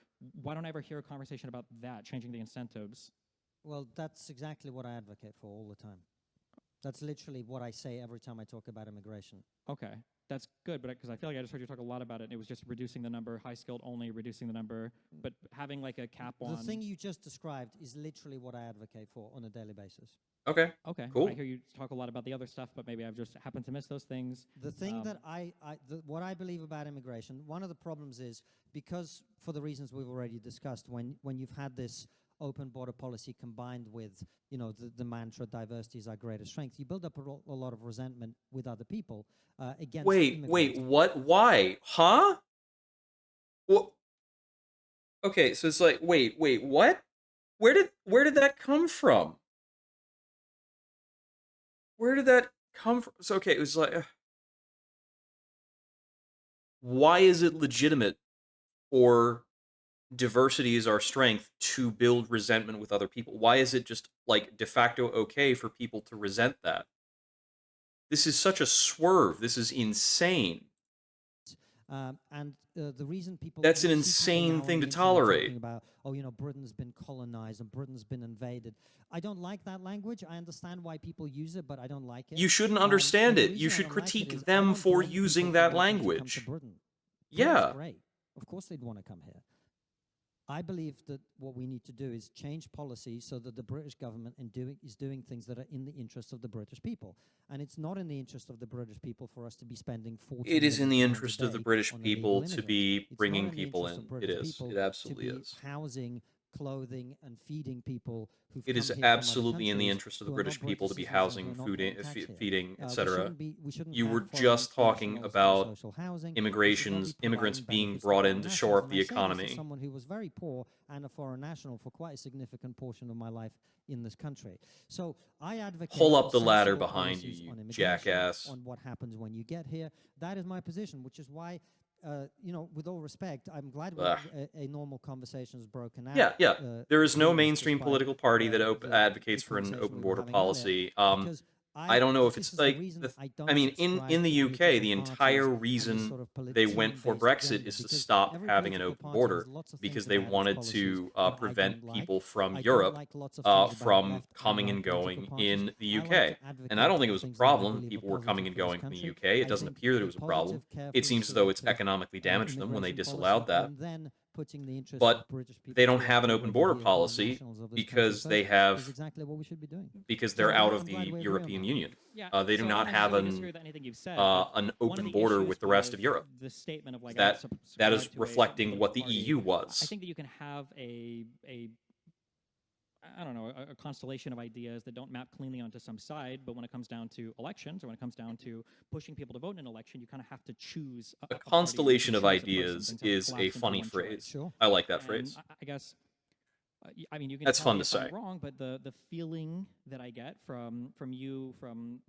S5: Why don't I ever hear a conversation about that, changing the incentives?
S1: Well, that's exactly what I advocate for all the time. That's literally what I say every time I talk about immigration.
S5: Okay, that's good, but because I feel like I just heard you talk a lot about it, and it was just reducing the number, high skilled only, reducing the number, but having like a cap on.
S1: The thing you just described is literally what I advocate for on a daily basis.
S2: Okay.
S5: Okay,
S2: Cool.
S5: I hear you talk a lot about the other stuff, but maybe I've just happened to miss those things.
S1: The thing that what I believe about immigration, one of the problems is because for the reasons we've already discussed, when you've had this open border policy combined with the mantra diversity is our greatest strength, you build up a lot of resentment with other people against
S2: Wait,
S1: immigrants.
S2: what? Why? Huh? What? Okay, so it's like, wait, what? Where did that come from? Where did that come from? So okay, it was like, why is it legitimate for diversity is our strength to build resentment with other people? Why is it just like de facto okay for people to resent that? This is such a swerve. This is insane.
S1: And the reason people
S2: That's an
S1: you see people
S2: insane
S1: now on
S2: thing
S1: the
S2: to
S1: internet
S2: tolerate.
S1: talking about, Britain's been colonized and Britain's been invaded. I don't like that language. I understand why people use it, but I don't like it.
S2: You shouldn't
S1: And
S2: understand
S1: the
S2: it. You
S1: reason I
S2: should
S1: don't like it
S2: critique
S1: is I
S2: them
S1: don't
S2: for
S1: blame
S2: using
S1: people
S2: that
S1: for wanting to come to
S2: language.
S1: Britain.
S2: Yeah.
S1: Britain's great. Of course they'd want to come here. I believe that what we need to do is change policy so that the British government is doing things that are in the interest of the British people. And it's not in the interest of the British people for us to be spending 40
S2: It is in the
S1: million pounds a
S2: interest of the
S1: day
S2: British
S1: on
S2: people
S1: illegal
S2: to
S1: immigrants.
S2: be
S1: It's not
S2: bringing
S1: in the
S2: people
S1: interest
S2: in.
S1: of British
S2: It is.
S1: people
S2: It
S1: to
S2: absolutely
S1: be
S2: is.
S1: housing, clothing, and feeding people who've
S2: It
S1: come
S2: is
S1: here from other
S2: absolutely in the
S1: countries
S2: interest of the
S1: who are not
S2: British people to be
S1: British citizens
S2: housing,
S1: who are not
S2: food,
S1: paying tax here.
S2: feeding,
S1: We
S2: etc.
S1: shouldn't
S2: You
S1: have
S2: were
S1: foreign
S2: just talking
S1: nationals
S2: about
S1: for social housing. We should not be
S2: immigrants
S1: providing
S2: being
S1: benefits to
S2: brought
S1: foreign
S2: in to
S1: nationals.
S2: shore up
S1: And
S2: the
S1: I say this as
S2: economy.
S1: someone who was very poor and a foreign national for quite a significant portion of my life in this country. So I advocate
S2: Pull
S1: for
S2: up the ladder
S1: sensible
S2: behind you,
S1: policies
S2: you
S1: on immigration,
S2: jackass.
S1: on what happens when you get here. That is my position, which is why with all respect, I'm glad
S2: Ugh.
S1: a normal conversation has broken out.
S2: Yeah. There is no
S1: here,
S2: mainstream
S1: despite,
S2: political party that advocates
S1: the
S2: for an
S1: conversation
S2: open
S1: we were
S2: border
S1: having earlier,
S2: policy.
S1: because
S2: I don't know if
S1: this
S2: it's
S1: is the
S2: like
S1: reason I
S2: I
S1: don't
S2: mean,
S1: subscribe
S2: in the
S1: to
S2: UK,
S1: political
S2: the
S1: parties
S2: entire
S1: and this
S2: reason
S1: sort of
S2: they went for
S1: team-based
S2: Brexit
S1: agenda,
S2: is to
S1: because
S2: stop
S1: every
S2: having an
S1: political
S2: open
S1: party has
S2: border
S1: lots of
S2: because
S1: things
S2: they
S1: about its
S2: wanted
S1: policies
S2: to
S1: that I
S2: prevent
S1: don't like.
S2: people from
S1: I don't
S2: Europe
S1: like lots of things about
S2: from
S1: left and
S2: coming
S1: right
S2: and
S1: political
S2: going
S1: parties.
S2: in the
S1: I
S2: UK.
S1: like to
S2: And I don't
S1: advocate
S2: think it
S1: for
S2: was a
S1: things that I
S2: problem.
S1: believe are
S2: People were coming
S1: positive
S2: and
S1: for this
S2: going from the
S1: country.
S2: UK. It
S1: I
S2: doesn't
S1: think
S2: appear that
S1: a
S2: it was a problem.
S1: positive, carefully
S2: It seems as though it's
S1: selective
S2: economically damaged them when they
S1: immigration
S2: disallowed
S1: policy,
S2: that.
S1: and then putting the interests
S2: But
S1: of British people
S2: they don't
S1: who are
S2: have an open
S1: already
S2: border
S1: here, who are
S2: policy
S1: nationals of this country
S2: because they
S1: first,
S2: have
S1: is exactly what we should be doing.
S2: because
S1: So
S2: they're out of
S1: I'm
S2: the
S1: glad we agree on
S2: European
S1: that.
S2: Union.
S5: Yeah,
S2: They do
S5: so I
S2: not
S5: don't
S2: have
S5: necessarily disagree with anything you've said, but
S2: an
S5: one
S2: open
S5: of the
S2: border
S5: issues
S2: with the rest of
S5: with
S2: Europe.
S5: the statement of like I
S2: That
S5: don't
S2: that is
S5: subscribe to a
S2: reflecting
S5: political
S2: what the
S5: party,
S2: EU
S5: I
S2: was.
S5: think that you can have a I don't know, a constellation of ideas that don't map cleanly onto some side, but when it comes down to elections or when it comes down to pushing people to vote in an election, you kind of have to choose
S2: A
S5: party, or you can
S2: constellation of
S5: choose a person.
S2: ideas
S5: Things have to
S2: is a
S5: collapse into
S2: funny
S5: one
S2: phrase.
S5: choice.
S1: Sure.
S2: I like that
S5: And
S2: phrase.
S5: I guess, I mean, you can
S2: That's
S5: tell
S2: fun
S5: me
S2: to
S5: if I'm
S2: say.
S5: wrong, but the feeling that I get from you, from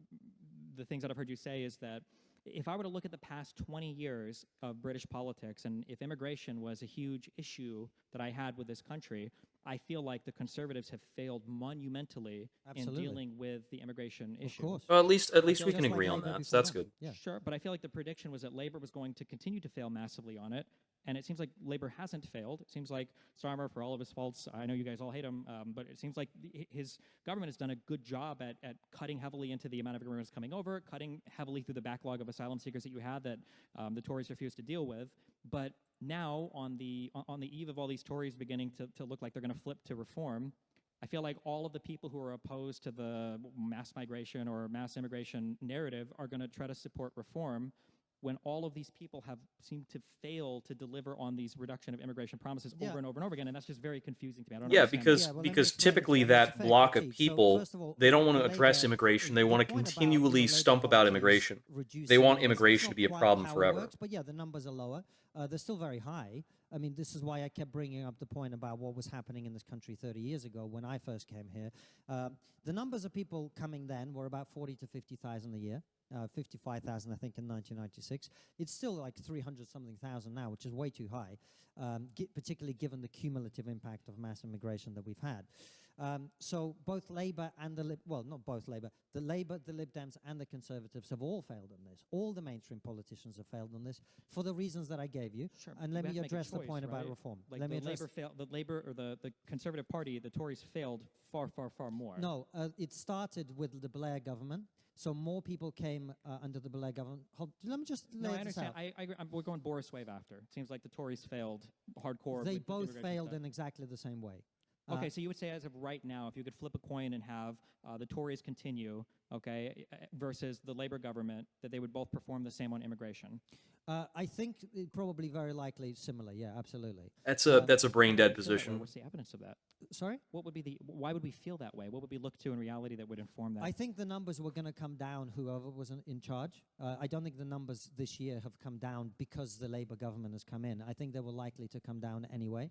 S5: the things that I've heard you say, is that if I were to look at the past 20 years of British politics, and if immigration was a huge issue that I had with this country, I feel like the Conservatives have failed monumentally
S1: Absolutely.
S5: in dealing with the immigration issue.
S1: Of course.
S2: Well, at least
S5: feel
S2: we
S5: like
S2: can
S1: just like
S2: agree on
S1: Labour
S2: that. So
S1: before
S2: that's
S1: them.
S2: good.
S1: Yeah.
S5: Sure, but I feel like the prediction was that Labour was going to continue to fail massively on it, and it seems like Labour hasn't failed. It seems like Starmer, for all of his faults, I know you guys all hate him, but it seems like his government has done a good job at cutting heavily into the amount of immigrants coming over, cutting heavily through the backlog of asylum seekers that you had that the Tories refused to deal with. But now, on the eve of all these Tories beginning to look like they're going to flip to reform, I feel like all of the people who are opposed to the mass migration or mass immigration narrative are going to try to support reform, when all of these people have seemed to fail to deliver on these reduction of immigration promises
S1: Yeah.
S5: over and over and over again, and that's just very confusing to me. I don't
S2: Yeah,
S5: understand
S2: because
S1: Yeah, well, let me
S2: because
S1: explain it
S2: typically
S1: to you. It's
S2: that
S1: fair
S2: block of
S1: critique. So,
S2: people,
S1: first of all,
S2: they don't want to
S1: the
S2: address
S1: Labour-
S2: immigration. They
S1: the
S2: want to
S1: point about
S2: continually
S1: Labour
S2: stump about
S1: policy is
S2: immigration.
S1: reducing
S2: They want
S1: numbers. It's
S2: immigration
S1: not
S2: to be a
S1: quite
S2: problem
S1: how it
S2: forever.
S1: works, but yeah, the numbers are lower. They're still very high. I mean, this is why I kept bringing up the point about what was happening in this country 30 years ago when I first came here. The numbers of people coming then were about 40 to 50,000 a year. 55,000, I think, in 1996. It's still like 300-something thousand now, which is way too high, particularly given the cumulative impact of mass immigration that we've had. So both Labour and not both Labour, the Lib Dems and the Conservatives have all failed on this. All the mainstream politicians have failed on this for the reasons that I gave you.
S5: Sure,
S1: And
S5: you
S1: let
S5: have
S1: me
S5: to make a
S1: address the
S5: choice,
S1: point about
S5: right?
S1: reform.
S5: Like
S1: Let me
S5: the
S1: address
S5: Labour or the Conservative Party, the Tories failed far, far, far more.
S1: No, it started with the Blair government. So more people came under the Blair government. Let me just
S5: No,
S1: lay
S5: I
S1: this
S5: understand.
S1: out.
S5: We're going Boris wave after. It seems like the Tories failed hardcore.
S1: They
S5: with the
S1: both
S5: immigration
S1: failed
S5: stuff.
S1: in exactly the same way.
S5: Okay, so you would say as of right now, if you could flip a coin and have the Tories continue, okay, versus the Labour government, that they would both perform the same on immigration.
S1: I think probably very likely similar. Yeah, absolutely.
S2: That's
S1: Um,
S2: a brain dead
S5: Why would we feel that way?
S2: position.
S5: What's the evidence of that?
S1: Sorry?
S5: Why would we feel that way? What would we look to in reality that would inform that?
S1: I think the numbers were going to come down, whoever was in charge. I don't think the numbers this year have come down because the Labour government has come in. I think they were likely to come down anyway.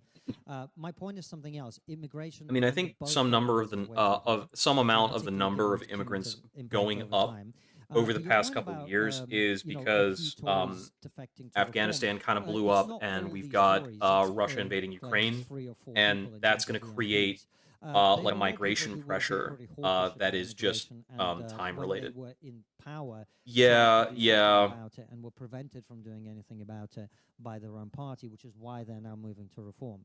S1: My point is something else. Immigration.
S2: I mean, I
S1: under
S2: think
S1: both
S2: some number of
S1: governments
S2: the
S1: is way too high,
S2: some amount of the
S1: particularly
S2: number
S1: given
S2: of
S1: its
S2: immigrants
S1: cumulative impact
S2: going
S1: over
S2: up
S1: time.
S2: over the
S1: But your
S2: past
S1: point
S2: couple
S1: about,
S2: of years is
S1: a few
S2: because
S1: Tories defecting to
S2: Afghanistan
S1: reform,
S2: kind of blew
S1: it's
S2: up,
S1: not
S2: and
S1: all
S2: we've
S1: these
S2: got
S1: Tories, it's,
S2: Russia invading
S1: like
S2: Ukraine,
S1: 3 or 4
S2: and
S1: people in
S2: that's
S1: charge
S2: going
S1: of
S2: to
S1: the
S2: create
S1: MPs.
S2: like
S1: They were all
S2: migration
S1: people who were
S2: pressure
S1: pretty hawkish
S2: that
S1: about
S2: is just
S1: immigration, and
S2: time
S1: when
S2: related.
S1: they were in power,
S2: Yeah,
S1: couldn't do
S2: yeah.
S1: anything about it and were prevented from doing anything about it by their own party, which is why they're now moving to reform.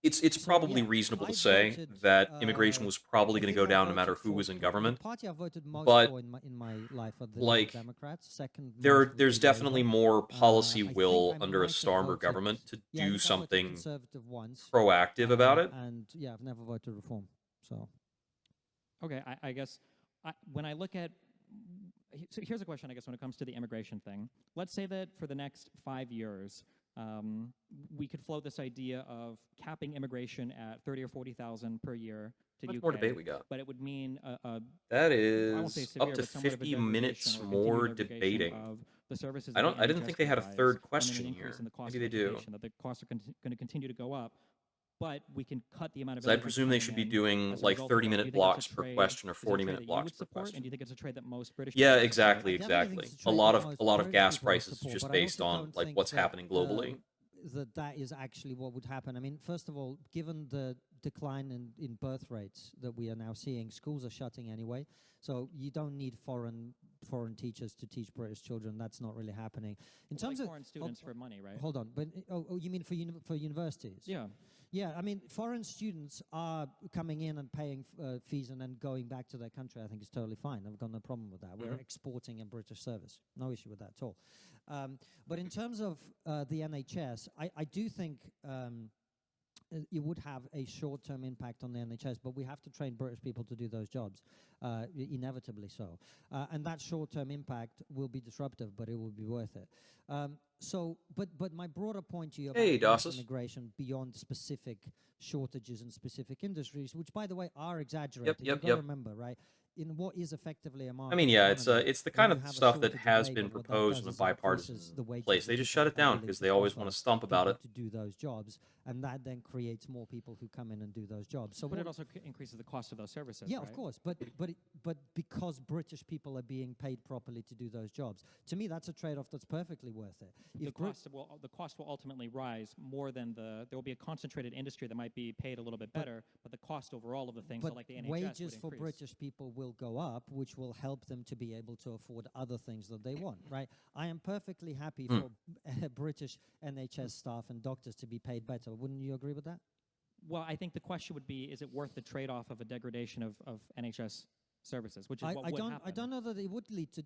S2: It's
S1: So,
S2: probably
S1: yeah,
S2: reasonable to
S1: I
S2: say
S1: voted,
S2: that immigration was probably
S1: I
S2: going to
S1: think
S2: go
S1: I
S2: down no matter
S1: voted
S2: who
S1: for
S2: was in
S1: the
S2: government.
S1: party I voted most
S2: But
S1: for in my life are the
S2: like
S1: Democrats. Second,
S2: there's definitely more policy will
S1: I
S2: under a
S1: might have
S2: Starmer
S1: voted.
S2: government to
S1: Yeah, I
S2: do
S1: think I voted
S2: something
S1: Conservative once,
S2: proactive about it.
S1: and yeah, I've never voted Reform. So
S5: Okay, I guess when I look at, so here's a question, I guess, when it comes to the immigration thing. Let's say that for the next 5 years, we could float this idea of capping immigration at 30 or 40,000 per year to
S2: Much
S5: UK.
S2: more debate we got.
S5: But it would mean
S2: That
S5: I won't say
S2: is
S5: severe,
S2: up to
S5: but somewhat of a
S2: 50 minutes
S5: degradation or
S2: more
S5: continued degradation
S2: debating.
S5: of the services
S2: I
S5: that the
S2: didn't
S5: NHS
S2: think they had a
S5: provides,
S2: third
S5: and then
S2: question
S5: an increase
S2: here.
S5: in the cost
S2: Maybe
S5: of
S2: they do.
S5: education, that the costs are going to continue to go up. but we can cut the amount of
S2: So I
S5: immigrants
S2: presume they
S5: coming
S2: should be
S5: in
S2: doing
S5: as a
S2: like
S5: result of that. Do you
S2: 30-minute
S5: think that's
S2: blocks
S5: a
S2: per
S5: trade?
S2: question or
S5: Is it a trade
S2: 40-minute
S5: that you
S2: blocks
S5: would
S2: per
S5: support, and
S2: question.
S5: do you think it's a trade that most British
S2: Yeah,
S5: people would support?
S2: exactly,
S1: I definitely think
S2: exactly.
S1: it's a
S2: A
S1: trade
S2: lot
S1: that
S2: of
S1: most
S2: a lot of
S1: British
S2: gas
S1: people will
S2: prices
S1: support,
S2: just
S1: but I
S2: based
S1: also
S2: on
S1: don't
S2: like
S1: think
S2: what's
S1: that
S2: happening globally.
S1: that is actually what would happen. I mean, first of all, given the decline in birth rates that we are now seeing, schools are shutting anyway, so you don't need foreign teachers to teach British children. That's not really happening. In terms
S5: Like
S1: of
S5: foreign students for money, right?
S1: hold on, but you mean for universities?
S5: Yeah.
S1: Yeah, I mean, foreign students are coming in and paying fees and then going back to their country. I think it's totally fine. I've got no problem with that. We're exporting a British service. No issue with that at all. But in terms of the NHS, I do think it would have a short-term impact on the NHS, but we have to train British people to do those jobs, inevitably so. And that short-term impact will be disruptive, but it will be worth it. But my broader point to you about
S2: Hey,
S1: mass
S2: Dossus.
S1: immigration beyond specific shortages in specific industries, which, by the way, are exaggerated.
S2: yep,
S1: You've got to remember, right? In what is effectively a market
S2: I mean, yeah,
S1: economy,
S2: it's the
S1: when
S2: kind
S1: you
S2: of
S1: have a
S2: stuff that
S1: shortage of
S2: has
S1: labor,
S2: been
S1: what that
S2: proposed
S1: does
S2: in a
S1: is increases
S2: bipartisan
S1: the wages
S2: place.
S1: that
S2: They just
S1: people
S2: shut it
S1: are
S2: down
S1: willing
S2: because
S1: to
S2: they
S1: pay
S2: always want
S1: for
S2: to stump about it.
S1: to do those jobs, and that then creates more people who come in and do those jobs. So
S5: But
S1: what
S5: it also increases the cost of those services.
S1: yeah,
S5: right?
S1: of course, but because British people are being paid properly to do those jobs, to me that's a trade-off that's perfectly worth it.
S5: The cost will ultimately rise more than there will be a concentrated industry that might be paid a little bit better, but the cost overall of the thing, so like the NHS
S1: wages
S5: would
S1: for
S5: increase.
S1: British people will go up, which will help them to be able to afford other things that they want, right? I am perfectly happy for British NHS staff and doctors to be paid better. Wouldn't you agree with that?
S5: Well, I think the question would be: is it worth the trade-off of a degradation of NHS services, which is what would happen?
S1: I don't know that it would lead to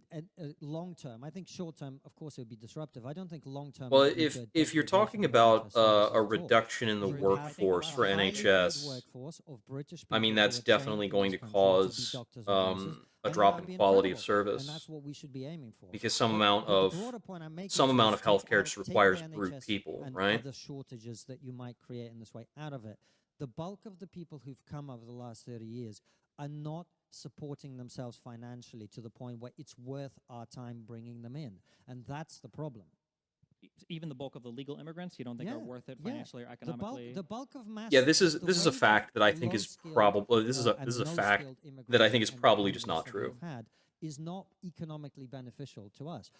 S1: long term. I think short term, of course, it would be disruptive. I don't think long term.
S2: Well, if you're talking about a reduction in the
S1: You would have
S2: workforce
S1: a
S2: for
S1: highly paid
S2: NHS,
S1: workforce of British
S2: I mean,
S1: people who
S2: that's
S1: are trained
S2: definitely
S1: in
S2: going
S1: this
S2: to
S1: country to be
S2: cause
S1: doctors and nurses.
S2: a
S1: I think
S2: drop
S1: that would
S2: in
S1: be
S2: quality of
S1: incredible, and
S2: service
S1: that's what we should be aiming for.
S2: because some
S1: But-
S2: amount
S1: but the
S2: of
S1: broader point I'm making
S2: some
S1: to
S2: amount
S1: is
S2: of healthcare just
S1: take
S2: requires
S1: the
S2: brute
S1: NHS
S2: people,
S1: and
S2: right?
S1: other shortages that you might create in this way out of it. The bulk of the people who've come over the last 30 years are not supporting themselves financially to the point where it's worth our time bringing them in, and that's the problem.
S5: Even the bulk of the legal immigrants, you don't think are worth it financially or economically?
S1: The bulk of mass.
S2: Yeah, this is
S1: the
S2: a
S1: wage
S2: fact that I
S1: of
S2: think is
S1: low-skilled,
S2: probably this is a
S1: and
S2: fact
S1: no-skilled
S2: that I think is
S1: immigration and
S2: probably just not
S1: immigrants that
S2: true.
S1: we've had is not economically beneficial to us.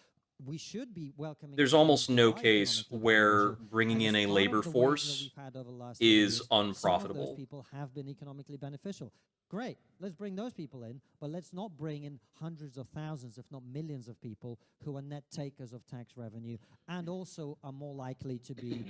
S1: We should be welcoming.
S2: There's
S1: people
S2: almost
S1: who
S2: no
S1: are
S2: case
S1: economically
S2: where
S1: beneficial,
S2: bringing
S1: and
S2: in
S1: as
S2: a
S1: part
S2: labor
S1: of the wave that
S2: force
S1: we've had over the last 30
S2: is
S1: years, some of those
S2: unprofitable.
S1: people have been economically beneficial. Great, let's bring those people in, but let's not bring in hundreds of thousands, if not millions of people who are net takers of tax revenue and also are more likely to be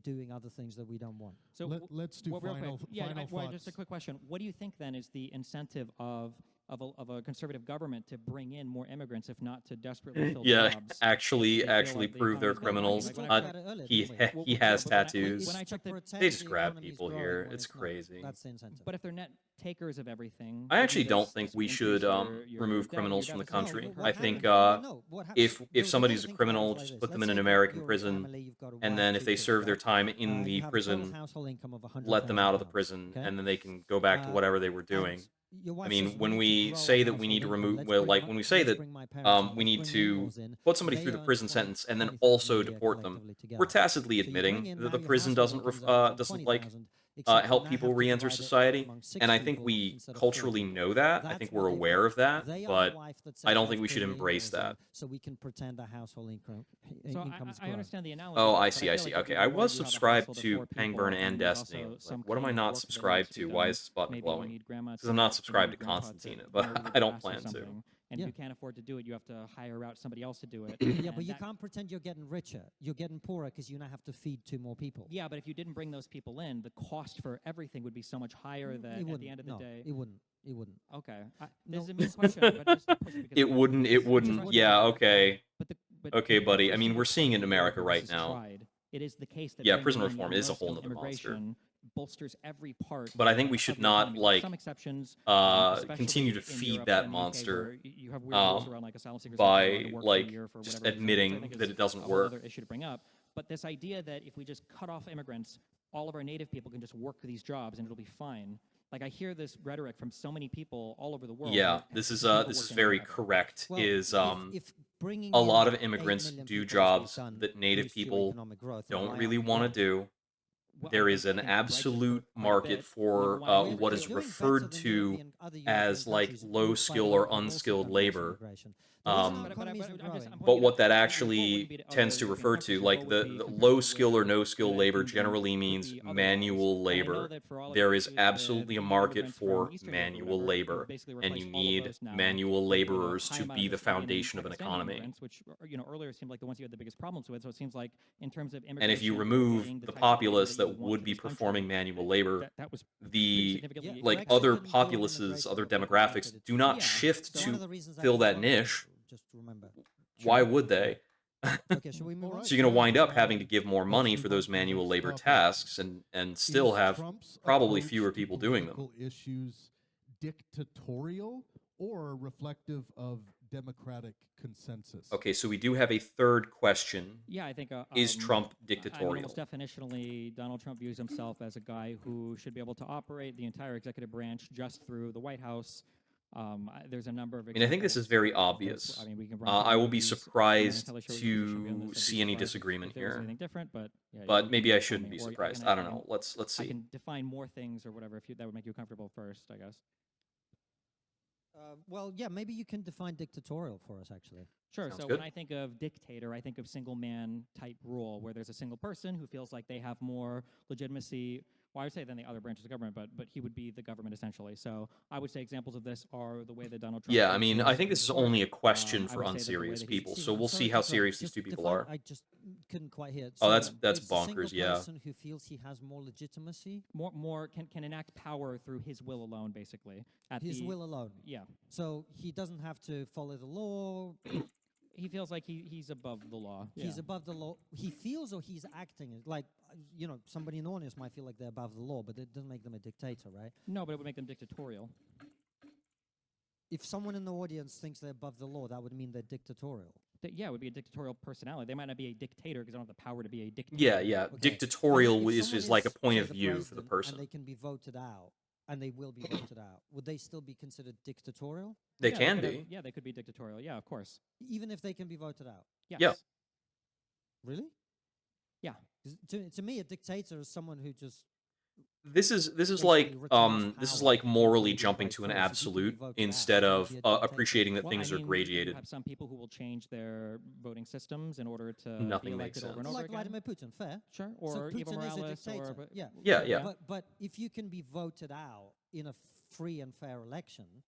S1: doing other things that we don't want.
S5: So
S4: Let's do
S5: real
S4: final
S5: quick.
S4: thoughts.
S5: Just a quick question. What do you think then is the incentive of a conservative government to bring in more immigrants, if not to desperately fill
S2: Yeah,
S5: jobs?
S2: actually
S5: They feel like the
S2: prove they're
S5: economy's
S2: criminals.
S5: not growing. Like, when I
S1: talked about it earlier,
S2: He
S1: didn't we?
S2: he has
S5: But when I-
S2: tattoos.
S5: when I checked the-
S2: They just grab people here. It's crazy.
S1: That's the incentive.
S5: But if they're net takers of everything,
S2: I actually
S5: wouldn't
S2: don't
S5: this
S2: think
S5: just
S2: we
S5: increase
S2: should
S5: your
S2: remove
S5: debt,
S2: criminals
S5: your
S2: from the
S5: deficit?
S2: country.
S1: what
S2: I think
S1: happens- no, what happens-
S2: if
S1: the
S2: somebody's
S1: way to
S2: a
S1: think about it
S2: criminal,
S1: is like
S2: just
S1: this.
S2: put them
S1: Let's
S2: in an
S1: say that
S2: American
S1: you're a
S2: prison,
S1: family, you've got a
S2: and
S1: wife,
S2: then if
S1: two
S2: they
S1: kids,
S2: serve their
S1: right?
S2: time in
S1: You
S2: the
S1: have a total
S2: prison,
S1: household income of
S2: let them out of the
S1: £100,000,
S2: prison,
S1: okay?
S2: and then they can go back to whatever they were doing.
S1: And your wife
S2: I mean,
S1: says,
S2: when
S1: need to
S2: we
S1: grow
S2: say
S1: our
S2: that we need to
S1: household income,
S2: remove,
S1: let's
S2: well,
S1: bring
S2: like
S1: my-
S2: when we say
S1: let's
S2: that
S1: bring my parents in,
S2: we
S1: let's
S2: need
S1: bring
S2: to
S1: in-laws in,
S2: put somebody
S1: they
S2: through the
S1: earn
S2: prison
S1: 20
S2: sentence and then
S1: 20,000
S2: also
S1: a year
S2: deport them,
S1: collectively together.
S2: we're tacitly
S1: So you bring
S2: admitting
S1: in,
S2: that
S1: now
S2: the
S1: your
S2: prison
S1: household
S2: doesn't
S1: income's up to
S2: doesn't like
S1: 20,000, except you
S2: help
S1: now
S2: people
S1: have to
S2: re-enter
S1: divide it
S2: society,
S1: among 6
S2: and I think
S1: people
S2: we
S1: instead of 4
S2: culturally
S1: people.
S2: know that. I
S1: That's
S2: think
S1: what
S2: we're
S1: they
S2: aware
S1: want.
S2: of that,
S1: They are the
S2: but
S1: wife that
S2: I
S1: says,
S2: don't
S1: "Let's
S2: think we should
S1: bring the
S2: embrace
S1: in-laws in
S2: that.
S1: so we can pretend our household income's
S5: I
S1: growing."
S5: understand the analogy.
S2: Oh,
S5: but
S2: I see, I
S5: feel
S2: see.
S5: like if
S2: Okay,
S5: you're
S2: I
S5: worried
S2: was
S5: you have a
S2: subscribed
S5: household of
S2: to
S5: 4 people
S2: Pangburn and
S5: and there's
S2: Destiny.
S5: also
S2: Like,
S5: some
S2: what am I
S5: cleaning
S2: not
S5: work that needs
S2: subscribed
S5: be
S2: to?
S5: done.
S2: Why is this button
S5: Maybe you
S2: glowing?
S5: need grandma
S2: Because I'm not
S5: you
S2: subscribed
S5: need
S2: to
S5: grandpa
S2: Konstantin,
S5: mow
S2: but
S5: your
S2: I don't
S5: grass or
S2: plan to.
S5: something, and
S1: Yeah.
S5: you can't afford to do it. You have to hire out somebody else to do it.
S1: Yeah,
S5: and
S1: but you
S5: that-
S1: can't pretend you're getting richer. You're getting poorer because you now have to feed 2 more people.
S5: Yeah, but if you didn't bring those people in, the cost for everything would be so much higher that
S1: It
S5: at
S1: wouldn't.
S5: the end of the
S1: No,
S5: day.
S1: it wouldn't. It wouldn't.
S5: Okay,
S1: No.
S5: this is a mean question, but just to push it because
S2: It
S5: we have
S2: wouldn't.
S5: this-
S2: It
S5: which is
S2: wouldn't.
S5: what
S2: Yeah.
S5: it is.
S2: Okay.
S5: But
S2: Okay,
S5: the
S2: buddy. I
S5: first
S2: mean,
S5: thing
S2: we're
S5: is
S2: seeing it in
S5: the
S2: America
S5: world
S2: right
S5: is
S2: now.
S5: tried. It is the case that
S2: Yeah,
S5: bringing
S2: prison
S5: in
S2: reform is a whole
S5: no-skilled
S2: nother monster.
S5: immigration bolsters every part.
S2: But I think we
S5: of
S2: should
S5: the
S2: not,
S5: economy, with
S2: like,
S5: some exceptions.
S2: continue to
S5: especially in
S2: feed
S5: Europe
S2: that
S5: and the UK,
S2: monster,
S5: where you have weird rules
S2: um,
S5: around like asylum seekers not being allowed
S2: by
S5: to work for a
S2: like
S5: year for
S2: just
S5: whatever reason,
S2: admitting
S5: which I think
S2: that
S5: is
S2: it doesn't
S5: a whole
S2: work.
S5: other issue to bring up. But this idea that if we just cut off immigrants, all of our native people can just work these jobs and it'll be fine. Like I hear this rhetoric from so many people all over the world.
S2: Yeah,
S5: who
S2: this is
S5: people
S2: this is
S5: work in
S2: very
S5: America.
S2: correct.
S1: Well,
S2: Is
S1: if bringing
S2: a
S1: in
S2: lot of
S1: 8
S2: immigrants
S1: million
S2: do
S1: people, as we've
S2: jobs
S1: done,
S2: that native
S1: boosts your
S2: people
S1: economic growth, and
S2: don't
S1: why
S2: really
S1: aren't we
S2: want to
S1: doing it?
S2: do.
S5: Well,
S2: there
S5: I
S2: is
S5: think
S2: an
S5: I think Brexit
S2: absolute
S5: hurt quite a
S2: market
S5: bit.
S2: for
S5: Number one,
S1: We're,
S2: what
S1: we're
S2: is
S1: doing better
S2: referred
S1: than
S2: to
S1: Other
S2: as
S1: European
S2: like
S1: countries
S2: low
S1: who
S2: skill
S1: fight
S2: or
S1: out who've also
S2: unskilled
S1: done mass
S2: labor.
S1: immigration. The reason our
S2: Um,
S1: economy isn't growing.
S5: I'm
S2: but
S5: pointing
S2: what
S5: out
S2: that
S5: your vote wouldn't
S2: actually
S5: be to
S2: tends
S5: other
S2: to
S5: European
S2: refer to,
S5: countries. Your
S2: like
S5: vote would be
S2: the
S5: compared
S2: low
S5: to
S2: skill or
S5: where
S2: no skill
S5: United
S2: labor
S5: Kingdom
S2: generally
S5: would
S2: means
S5: be otherwise.
S2: manual
S5: And I know
S2: labor.
S5: that for all of
S2: There
S5: your
S2: is
S5: issues
S2: absolutely a
S5: with
S2: market
S5: immigrants from
S2: for
S5: Eastern Europe or
S2: manual
S5: whatever, you've
S2: labor,
S5: basically
S2: and you
S5: replaced all of
S2: need
S5: those now
S2: manual
S5: with,
S2: laborers
S5: high
S2: to
S5: amount
S2: be
S5: of
S2: the
S5: Iranian and
S2: foundation of an
S5: Pakistani
S2: economy.
S5: immigrants, which earlier seemed like the ones you had the biggest problems with. So it seems like in terms of
S2: And if you
S5: immigration
S2: remove
S5: getting the
S2: the
S5: type of labor
S2: populace
S5: that you
S2: that
S5: want
S2: would
S5: to
S2: be
S5: this country,
S2: performing manual labor,
S5: that was pretty
S2: the
S5: significantly
S1: Yeah,
S2: like
S1: Brexit
S2: other
S1: didn't kill
S2: populaces,
S1: immigration,
S2: other
S1: but people
S2: demographics
S1: benefited
S2: do
S1: from
S2: not
S1: it.
S5: yeah.
S2: shift
S1: So one of
S2: to
S1: the reasons that
S2: fill
S1: we
S2: that
S1: voted,
S2: niche.
S1: just to remember.
S2: Why
S5: Sure.
S2: would they?
S1: Okay, should we move
S4: All
S1: on?
S4: right.
S2: So you're going to
S4: Yeah.
S2: wind up having to give more money
S4: Let's
S2: for
S4: move on
S2: those
S4: to the
S2: manual
S4: next
S2: labor
S4: topic.
S2: tasks and still
S4: Is
S2: have
S4: Trump's
S2: probably
S4: approach
S2: fewer
S4: to
S2: people doing them.
S4: political issues dictatorial or reflective of democratic consensus?
S2: Okay, so we do have a third question.
S5: Yeah, I think
S2: Is Trump
S5: I mean,
S2: dictatorial?
S5: almost definitionally, Donald Trump views himself as a guy who should be able to operate the entire executive branch just through the White House. There's a number of
S2: I mean, I think this is
S5: examples
S2: very
S5: of this.
S2: obvious.
S5: I mean, we can run
S2: I will
S5: through
S2: be
S5: these. I'm not
S2: surprised
S5: entirely sure what your position would be on
S2: to
S5: this. I'd be
S2: see any
S5: surprised
S2: disagreement
S5: if there was
S2: here,
S5: anything different, but yeah,
S2: but
S5: you
S2: maybe
S5: can
S2: I
S5: tell
S2: shouldn't
S5: me,
S2: be
S5: or
S2: surprised.
S5: I
S2: I don't
S5: can-
S2: know. Let's
S5: I
S2: see.
S5: can define more things or whatever if that would make you comfortable first, I guess.
S1: Well, yeah, maybe you can define dictatorial for us, actually.
S5: Sure.
S2: Sounds
S5: So
S2: good.
S5: when I think of dictator, I think of single man type rule, where there's a single person who feels like they have more legitimacy. Well, I would say than the other branches of government, but he would be the government essentially. So I would say examples of this are the way that Donald Trump.
S2: Yeah, I
S5: treats
S2: mean,
S5: his
S2: I think this is
S5: court.
S2: only a question
S5: I
S2: for
S5: would say that the way
S2: unserious
S5: that he-
S2: people, so
S1: Stephen, I'm
S2: we'll
S1: sorry
S2: see
S1: to
S2: how
S1: interrupt.
S2: serious these
S1: Just
S2: two people
S1: define-
S2: are.
S1: I just couldn't quite hear it.
S2: Oh,
S1: So
S2: that's
S1: it's a single
S2: bonkers, yeah.
S1: person who feels he has more legitimacy,
S5: More can enact power through his will alone, basically. At
S1: his
S5: the,
S1: will alone.
S5: Yeah.
S1: So he doesn't have to follow the law.
S5: He feels like he's above the law.
S1: He's
S5: Yeah.
S1: above the law. He feels or he's acting like, somebody in the audience might feel like they're above the law, but it doesn't make them a dictator, right?
S5: No, but it would make them dictatorial.
S1: If someone in the audience thinks they're above the law, that would mean they're dictatorial.
S5: Yeah, it would be a dictatorial personality. They might not be a dictator because they don't have the power to be a dictator.
S2: Yeah, yeah.
S1: Okay.
S2: Dictatorial
S1: And if
S2: is
S1: someone
S2: like a point
S1: say,
S2: of view for the
S1: president,
S2: person.
S1: and they can be voted out, and they will be voted out, would they still be considered dictatorial?
S2: They
S5: Yeah,
S2: can
S5: could have-
S2: be.
S5: yeah, they could be dictatorial. Yeah, of course.
S1: Even if they can be voted out?
S5: Yes.
S2: Yeah.
S1: Really?
S5: Yeah.
S1: 'Cause to me, a dictator is someone who just
S2: This is
S1: basically
S2: like
S1: retains
S2: this is
S1: power
S2: like
S1: and
S2: morally
S1: can be
S2: jumping
S1: by
S2: to an
S1: force. If you can be
S2: absolute
S1: voted out,
S2: instead
S1: you can
S2: of
S1: be a dictator.
S2: appreciating that
S5: Well,
S2: things
S5: I
S2: are
S5: mean,
S2: gradated.
S5: You have some people who will change their voting systems in order to
S2: Nothing
S5: be
S2: makes
S5: elected over and
S2: sense.
S5: over
S1: Like
S5: again.
S1: Vladimir Putin, fair.
S5: Sure.
S1: So
S5: Or Evo
S1: Putin is a
S5: Morales.
S1: dictator.
S5: Or
S1: Yeah.
S2: Yeah, yeah.
S1: But if you can be voted out in a free and fair election,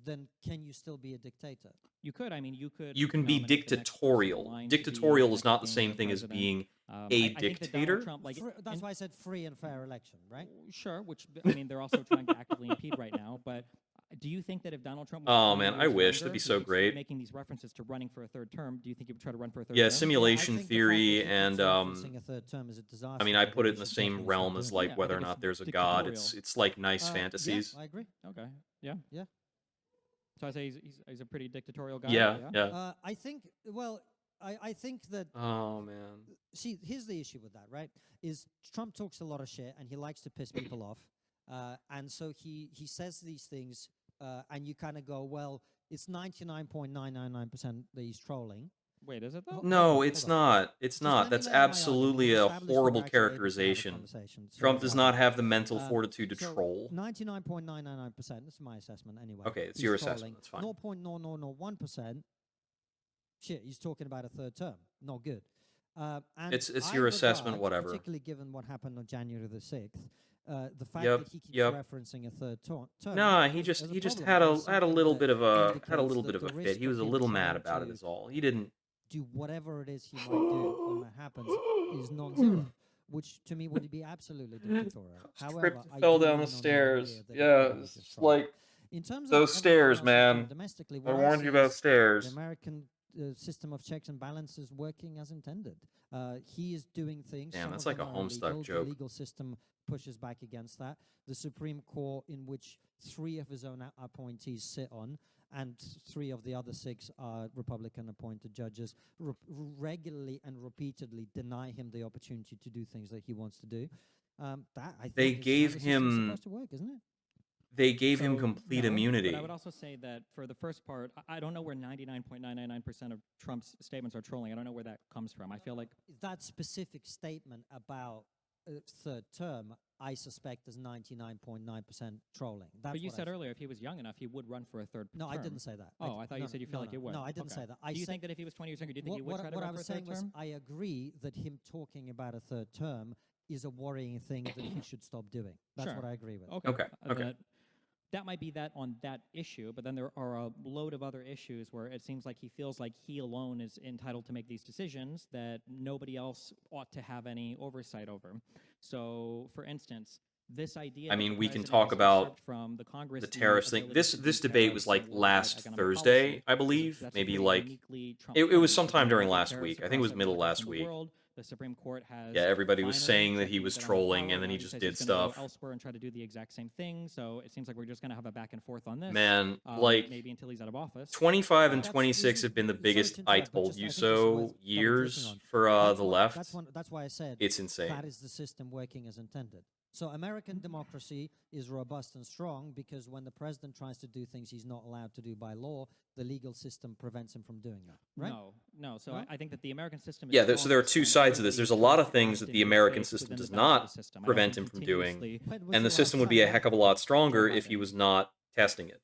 S1: then can you still be a dictator?
S5: You could. I mean, you could.
S2: You can be
S5: nominate the next person in
S2: dictatorial.
S5: line to be
S2: Dictatorial
S5: the
S2: is
S5: next
S2: not the
S5: being
S2: same
S5: the
S2: thing as
S5: president.
S2: being
S5: I
S2: a
S5: think that Donald
S2: dictator.
S5: Trump, like,
S1: That's why I said free and fair election, right?
S5: Sure, which I mean, they're also trying to actively impede right now. But do you think that if Donald Trump was
S2: Oh,
S5: 20
S2: man, I
S5: years
S2: wish. That'd
S5: younger,
S2: be
S5: he
S2: so
S5: keeps
S2: great.
S5: making these references to running for a third term, do you think he would try to run for a third
S2: Yeah,
S5: term?
S2: simulation
S1: I think the fact that
S2: theory
S1: he keeps
S2: and
S1: referencing a third term is a disaster.
S2: I mean, I
S1: think
S2: put
S1: he
S2: it in the
S1: should
S2: same
S1: definitely
S2: realm
S1: stop
S2: as
S1: doing
S2: like
S5: Yeah, I
S2: whether or
S5: think
S2: not
S5: it's
S2: there's a god.
S5: dictatorial.
S2: It's like nice
S1: that.
S2: fantasies.
S1: Yeah, I agree.
S5: Okay. Yeah.
S1: Yeah.
S5: So I say he's a pretty dictatorial guy.
S2: Yeah.
S1: I think. Well, I think that.
S2: Oh man.
S1: See, here's the issue with that, right? Is Trump talks a lot of shit and he likes to piss people off, and so he says these things, and you kind of go, well, it's 99.999% that he's trolling.
S5: Wait, is it though?
S2: No,
S1: on,
S2: it's
S1: hold on.
S2: not. It's
S1: Just
S2: not.
S1: let me
S2: That's
S1: lay out my argument.
S2: absolutely
S1: We've
S2: a
S1: established that
S2: horrible
S1: we're actually able to have a
S2: characterization.
S1: conversation, so
S2: Trump
S1: it's
S2: does
S1: fine.
S2: not have the mental
S1: Um,
S2: fortitude to
S1: so
S2: troll.
S1: 99.999%, this is my assessment anyway.
S2: Okay, it's
S1: he's
S2: your
S1: trolling.
S2: assessment. That's fine.
S1: 0.0001%, shit, he's talking about a third term. Not good. And
S2: It's
S1: I
S2: your assessment,
S1: regard,
S2: whatever.
S1: Particularly given what happened on January the 6th, the fact
S2: Yep,
S1: that he keeps
S2: yep.
S1: referencing a third term.
S2: Nah, he
S1: as
S2: just
S1: a
S2: he just
S1: problem,
S2: had
S1: as
S2: a
S1: something
S2: little
S1: that
S2: bit of a
S1: indicates that the
S2: fit.
S1: risk
S2: He was
S1: of
S2: a
S1: him
S2: little
S1: trying
S2: mad about it.
S1: to
S2: Is all. He didn't.
S1: do whatever it is he might do when that happens is non-zero, which to me would be absolutely dictatorial. However,
S2: Script
S1: I
S2: fell
S1: do
S2: down
S1: lean
S2: the
S1: on
S2: stairs.
S1: idea that
S2: Yeah,
S1: it could be
S2: it's
S1: just
S2: just
S1: trolling.
S2: like
S1: In terms
S2: those
S1: of everything
S2: stairs,
S1: else he's done
S2: man.
S1: domestically,
S2: I
S1: what
S2: warned
S1: see
S2: you about
S1: is
S2: stairs.
S1: the American system of checks and balances working as intended. He is doing things.
S2: Damn,
S1: some
S2: that's
S1: of
S2: like a
S1: them are
S2: Homestuck
S1: illegal.
S2: joke.
S1: The legal system pushes back against that. The Supreme Court, in which 3 of his own appointees sit on, and 3 of the other 6 are Republican-appointed judges, regularly and repeatedly deny him the opportunity to do things that he wants to do. That I think
S2: They
S1: is how
S2: gave
S1: the system's
S2: him-
S1: supposed to work, isn't it?
S2: They gave him
S5: So,
S2: complete
S5: no,
S2: immunity.
S5: But I would also say that for the first part, I don't know where 99.999% of Trump's statements are trolling. I don't know where that comes from. I feel like
S1: That specific statement about third term, I suspect is 99.9% trolling. That's
S5: But you
S1: what I
S5: said
S1: think.
S5: earlier if he was young enough, he would run for a third
S1: No,
S5: term.
S1: I didn't say that.
S5: Oh, I thought you said you feel like
S1: no.
S5: you would.
S1: No, I didn't
S5: Okay.
S1: say that.
S5: Do you think that if he was 20 years younger, do you think he would try to
S1: what
S5: run
S1: I
S5: for a
S1: was
S5: third
S1: saying was,
S5: term?
S1: I agree that him talking about a third term is a worrying thing that he should stop doing. That's
S5: Sure.
S1: what I agree with.
S5: Okay.
S2: Okay, okay.
S5: That might be that on that issue, but then there are a load of other issues where it seems like he feels like he alone is entitled to make these decisions that nobody else ought to have any oversight over. So, for instance, this idea.
S2: I
S5: that
S2: mean,
S5: the
S2: we can
S5: president
S2: talk
S5: has
S2: about
S5: usurped from the Congress
S2: the terrorist thing.
S5: ability to
S2: This
S5: do
S2: debate
S5: tariffs
S2: was like
S5: and worldwide
S2: last
S5: economic
S2: Thursday,
S5: policy.
S2: I believe.
S5: That's a
S2: Maybe
S5: pretty
S2: like
S5: uniquely Trump
S2: it was
S5: thing.
S2: sometime
S5: We
S2: during
S5: do
S2: last
S5: tariffs
S2: week. I think it was
S5: across
S2: middle
S5: every
S2: last
S5: country in the
S2: week.
S5: world. The Supreme Court has
S2: Yeah, everybody was
S5: finally
S2: saying that
S5: said
S2: he
S5: he
S2: was
S5: doesn't have
S2: trolling,
S5: power.
S2: and then
S5: Now
S2: he
S5: he
S2: just
S5: says
S2: did
S5: he's gonna go
S2: stuff.
S5: elsewhere and try to do the exact same thing. So it seems like we're just going to have a back and forth on this.
S2: Man, like
S5: maybe until he's out of office.
S2: 25 and
S1: That's-
S2: 26
S1: this
S2: have been the
S1: sorry to
S2: biggest I
S1: interrupt, but
S2: told
S1: just-
S2: you
S1: I think this is
S2: so
S1: worth double-clicking
S2: years
S1: on.
S2: for
S1: That's
S2: the
S1: why-
S2: left.
S1: That's why I said
S2: It's insane.
S1: that is the system working as intended. So American democracy is robust and strong because when the president tries to do things he's not allowed to do by law, the legal system prevents him from doing that. Right?
S5: No. So
S1: No?
S5: I think that the American system is
S2: Yeah, so there are
S5: strongest
S2: two
S5: when
S2: sides of this.
S5: everybody
S2: There's a lot of
S5: tries to
S2: things
S5: act
S2: that
S5: in
S2: the
S5: good
S2: American
S5: faith
S2: system
S5: within
S2: does
S5: the bounds of
S2: not
S5: the system. I don't
S2: prevent
S5: think
S2: him from doing,
S5: continuously-
S1: When was
S2: and the
S1: last
S2: system would
S1: time
S2: be a
S1: that
S2: heck of a
S1: happened?
S2: lot stronger
S5: Joe
S2: if he
S5: Biden.
S2: was not testing it.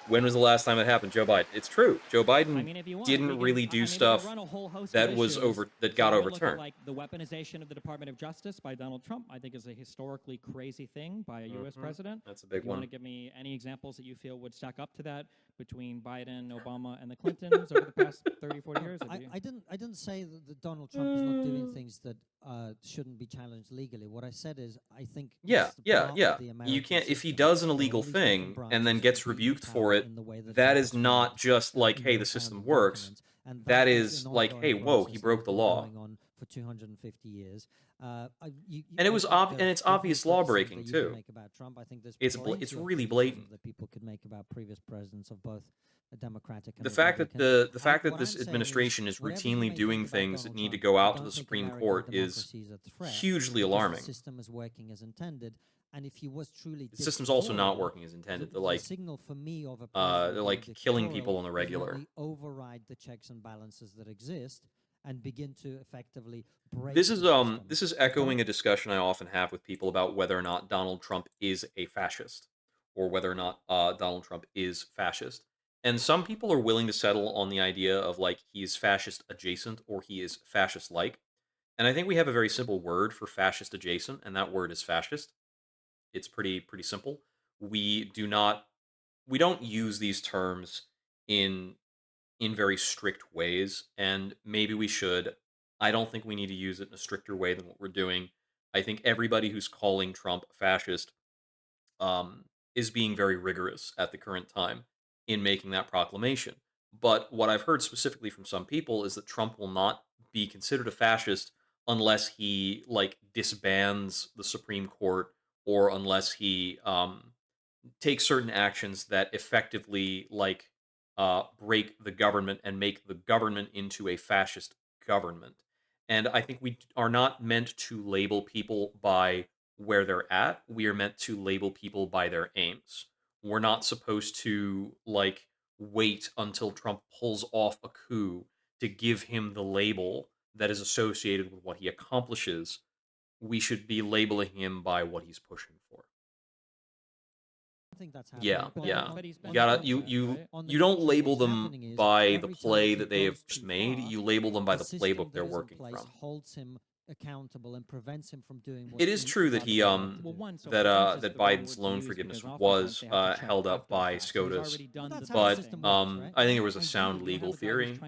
S2: When was the last time that happened? Joe Biden. It's true. Joe Biden
S5: I mean, if you want,
S2: didn't really do stuff
S5: run a whole host
S2: that
S5: of
S2: was
S5: issues.
S2: that
S5: So
S2: got
S5: I would look at,
S2: overturned.
S5: like the weaponization of the Department of Justice by Donald Trump, I think is a historically crazy thing by a U.S. president.
S2: That's a big
S5: You want
S2: one.
S5: to give me any examples that you feel would stack up to that between Biden, Obama, and the Clintons over the past 30, 40 years?
S1: I didn't say that Donald Trump is not doing things that shouldn't be challenged legally. What I said is I think
S2: Yeah,
S1: it's the
S2: yeah,
S1: part of
S2: yeah.
S1: the
S2: You
S1: American
S2: can't if he
S1: system
S2: does an
S1: that
S2: illegal
S1: all these different
S2: thing and then
S1: branches
S2: gets
S1: compete
S2: rebuked
S1: in
S2: for
S1: power
S2: it.
S1: in the way that
S2: That
S1: it
S2: is
S1: was
S2: not
S1: framed,
S2: just like,
S1: in
S2: hey,
S1: the
S2: the system
S1: founding
S2: works.
S1: documents. And
S2: That
S1: is
S2: is
S1: an
S2: like,
S1: ongoing
S2: hey, whoa, he
S1: process
S2: broke
S1: that's
S2: the
S1: been
S2: law.
S1: going on for 250 years.
S2: And it was and it's obvious law breaking
S1: too.
S2: too.
S1: Make about Trump. I think there's
S2: It's
S1: plenty
S2: it's
S1: of
S2: really
S1: criticisms
S2: blatant.
S1: that people could make about previous presidents of both a Democratic and
S2: The fact that
S1: Republican.
S2: the fact that
S1: What
S2: this
S1: I'm saying
S2: administration is
S1: whatever you
S2: routinely
S1: may
S2: doing
S1: think about
S2: things that
S1: Donald
S2: need to
S1: Trump,
S2: go
S1: I
S2: out to
S1: don't
S2: the
S1: think
S2: Supreme
S1: American
S2: Court is
S1: democracy is a threat
S2: hugely
S1: because
S2: alarming.
S1: The system is working as intended, and if he was truly
S2: The system's also not
S1: dictatorial,
S2: working as intended.
S1: the
S2: They're like
S1: signal for me of a
S2: they're
S1: president
S2: like
S1: being
S2: killing
S1: dictatorial
S2: people on the
S1: is when
S2: regular.
S1: we override the checks and balances that exist and begin to effectively break
S2: This
S1: the
S2: is
S1: system.
S2: this is echoing a discussion I often have with people about whether or not Donald Trump is a fascist or whether or not Donald Trump is fascist. And some people are willing to settle on the idea of like he is fascist adjacent or he is fascist like. And I think we have a very simple word for fascist adjacent, and that word is fascist. It's pretty simple. We don't use these terms in very strict ways, and maybe we should. I don't think we need to use it in a stricter way than what we're doing. I think everybody who's calling Trump fascist is being very rigorous at the current time in making that proclamation. But what I've heard specifically from some people is that Trump will not be considered a fascist unless he like disbands the Supreme Court or unless he take certain actions that effectively like break the government and make the government into a fascist government. And I think we are not meant to label people by where they're at. We are meant to label people by their aims. We're not supposed to like wait until Trump pulls off a coup to give him the label that is associated with what he accomplishes. We should be labeling him by what he's pushing for.
S1: I think that's
S2: Yeah,
S1: happening. But
S2: yeah.
S1: on-
S5: But he's
S1: on
S5: been
S2: You
S1: the
S2: gotta
S1: flip
S2: you
S1: side,
S2: you
S1: right? On the
S2: you don't
S1: flip side,
S2: label
S1: what's
S2: them
S1: happening is
S2: by the
S1: every time
S2: play
S1: he
S2: that they have
S1: goes
S2: just
S1: too
S2: made.
S1: far,
S2: You label them by the
S1: system
S2: playbook
S1: that
S2: they're
S1: is in
S2: working
S1: place
S2: from.
S1: holds him accountable and prevents him from doing what
S2: It is true that he that Biden's loan forgiveness was held up by SCOTUS, but I think it was a sound legal theory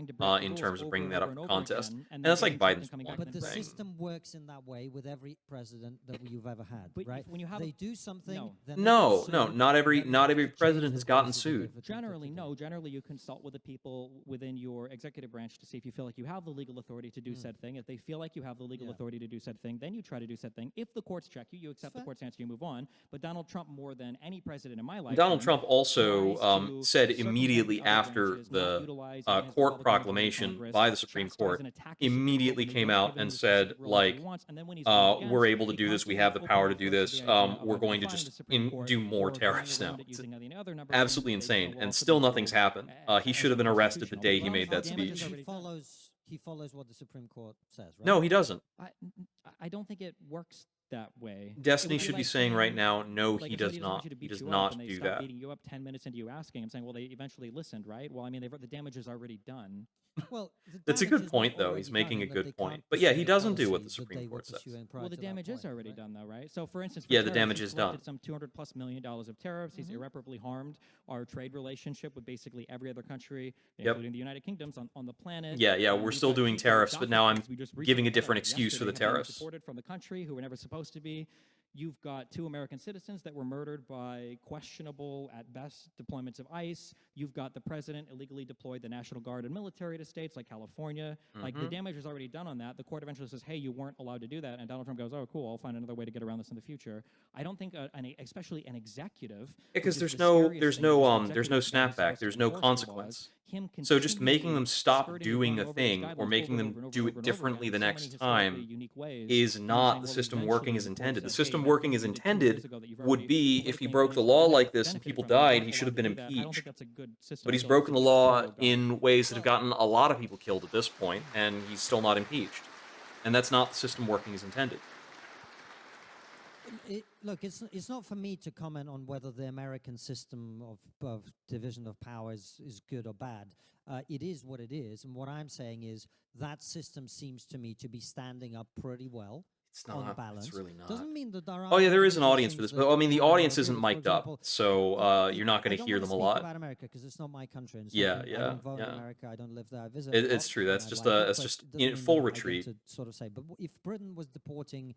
S2: in terms of bringing that up for contest, and that's like Biden's one
S1: But the
S2: thing.
S1: system works in that way with every president that you've ever had,
S5: But
S1: right?
S5: when you have
S1: they do something,
S5: No.
S1: then they
S2: No,
S1: get
S2: no,
S1: sued,
S2: not every
S1: and then they have to change
S2: president has
S1: the
S2: gotten
S1: policy that
S2: sued.
S1: they've attempted
S5: Generally,
S1: to do.
S5: no. Generally, you consult with the people within your executive branch to see if you feel like you have the legal authority to do said thing. If they feel like you have the legal
S1: Yeah.
S5: authority to do said thing, then you try to do said thing. If the courts check you, you accept the
S1: Fair.
S5: court's answer, you move on. But Donald Trump, more than any president in my life,
S2: Donald Trump also said
S5: circumvent
S2: immediately
S5: other
S2: after
S5: branches, not
S2: the
S5: utilize
S2: court
S5: against Republican
S2: proclamation
S5: Congress,
S2: by the Supreme
S5: chastise
S2: Court,
S5: and attack the Supreme Court
S2: immediately
S5: when they
S2: came
S5: don't
S2: out
S5: give him
S2: and
S5: the
S2: said,
S5: specific roles that he
S2: like,
S5: wants. And then when he's voted
S2: we're
S5: against,
S2: able to
S5: he
S2: do this, we
S5: constantly
S2: have the power to
S5: opens
S2: do
S5: up
S2: this,
S5: the idea of
S2: we're
S5: either
S2: going to
S5: defying
S2: just
S5: the Supreme Court
S2: do more
S5: or going
S2: tariffs
S5: around
S2: now.
S5: it
S2: It's
S5: using any other number of
S2: absolutely
S5: things that they
S2: insane,
S5: feel, well,
S2: and
S5: could
S2: still
S5: be
S2: nothing's
S5: ruled,
S2: happened. He
S5: as
S2: should have been arrested the
S5: unconstitutional.
S2: day he
S5: Well,
S2: made that
S5: the damage is
S2: speech.
S5: already done.
S1: follows he follows what the Supreme Court says, right?
S2: No, he doesn't.
S5: I don't think it works that way. It
S2: Destiny
S5: would be
S2: should be
S5: like
S2: saying right
S5: saying,
S2: now, no,
S5: like,
S2: he
S5: if
S2: does
S5: somebody doesn't want
S2: not.
S5: you to
S2: He
S5: beat
S2: does
S5: you up
S2: not
S5: and they
S2: do
S5: stop
S2: that.
S5: beating you up 10 minutes into you asking, I'm saying, well, they eventually listened, right? Well, I mean, the damage is already done.
S1: Well, the
S2: That's a
S1: damage
S2: good
S1: is not
S2: point, though.
S1: already
S2: He's making
S1: done
S2: a
S1: in that
S2: good
S1: they
S2: point.
S1: can't
S2: But yeah,
S1: pursue
S2: he
S1: the
S2: doesn't do what the
S1: policies that
S2: Supreme
S1: they were
S2: Court says.
S1: pursuing prior
S5: Well, the
S1: to that
S5: damage is
S1: point,
S5: already
S1: right?
S5: done, though, right? So, for instance, for
S2: Yeah, the
S5: tariffs,
S2: damage
S5: he's
S2: is done.
S5: collected some $200+ million of tariffs. He's irreparably harmed our trade relationship with basically every other country,
S2: Yep.
S5: including the United Kingdoms on the planet.
S2: Yeah, we're
S5: We've
S2: still
S5: got
S2: doing
S5: people
S2: tariffs, but now I'm
S5: DACA, we just
S2: giving
S5: recently
S2: a different
S5: found out
S2: excuse for the
S5: yesterday, have been
S2: tariffs.
S5: deported from the country who were never supposed to be. You've got 2 American citizens that were murdered by questionable, at best, deployments of ICE. You've got the president illegally deployed the National Guard and military to states like California. Like, the damage is already done on that. The court eventually says, hey, you weren't allowed to do that. And Donald Trump goes, oh, cool, I'll find another way to get around this in the future. I don't think, especially an executive,
S2: Because
S5: which is
S2: there's
S5: the
S2: no
S5: scariest
S2: there's
S5: thing,
S2: no
S5: because
S2: there's no
S5: executives are
S2: snapback,
S5: supposed to
S2: there's no
S5: enforce the laws,
S2: consequence.
S5: him
S2: So just making them
S5: continually
S2: stop
S5: skirting and
S2: doing
S5: going
S2: a
S5: over these
S2: thing or
S5: guidelines
S2: making
S5: over
S2: them
S5: and over and
S2: do
S5: over
S2: it
S5: and over
S2: differently
S5: again
S2: the
S5: in so
S2: next
S5: many historically
S2: time
S5: unique ways,
S2: is
S5: and I'm
S2: not
S5: saying,
S2: the
S5: well,
S2: system working
S5: eventually
S2: as
S5: the court
S2: intended. The
S5: says,
S2: system
S5: hey,
S2: working
S5: that
S2: as
S5: thing you did 2 years
S2: intended
S5: ago that you've
S2: would
S5: already
S2: be if he
S5: politically
S2: broke the
S5: managed
S2: law
S5: to
S2: like this and
S5: benefit
S2: people
S5: from, you weren't
S2: died, he should have
S5: allowed to
S2: been
S5: do that. I don't think
S2: impeached.
S5: that's a good system.
S2: But
S5: I
S2: he's
S5: feel like it's
S2: broken
S5: a
S2: the law
S5: dictatorial government.
S2: in ways that have gotten a lot of people killed at this point, and he's still not impeached. And that's not the system working as intended.
S1: Look, it's not for me to comment on whether the American system of division of power is good or bad. It is what it is, and what I'm saying is that system seems to me to be standing up pretty well.
S2: It's
S1: On
S2: not.
S1: balance.
S2: It's really not.
S1: Doesn't mean that there
S2: Oh yeah,
S1: aren't
S2: there is an
S1: individual
S2: audience for
S1: things
S2: this,
S1: that
S2: but I mean the
S1: I don't
S2: audience
S1: agree
S2: isn't
S1: with. For
S2: mic'd up,
S1: example,
S2: so you're not going to hear them a
S1: I don't
S2: lot.
S1: speak about America because it's not my country. And
S2: Yeah,
S1: I
S2: yeah,
S1: don't vote in
S2: yeah.
S1: America. I don't live there. I visit.
S2: It's true. That's just
S1: but
S2: just
S1: it doesn't mean
S2: full
S1: that I
S2: retreat.
S1: get to sort of say. But if Britain was deporting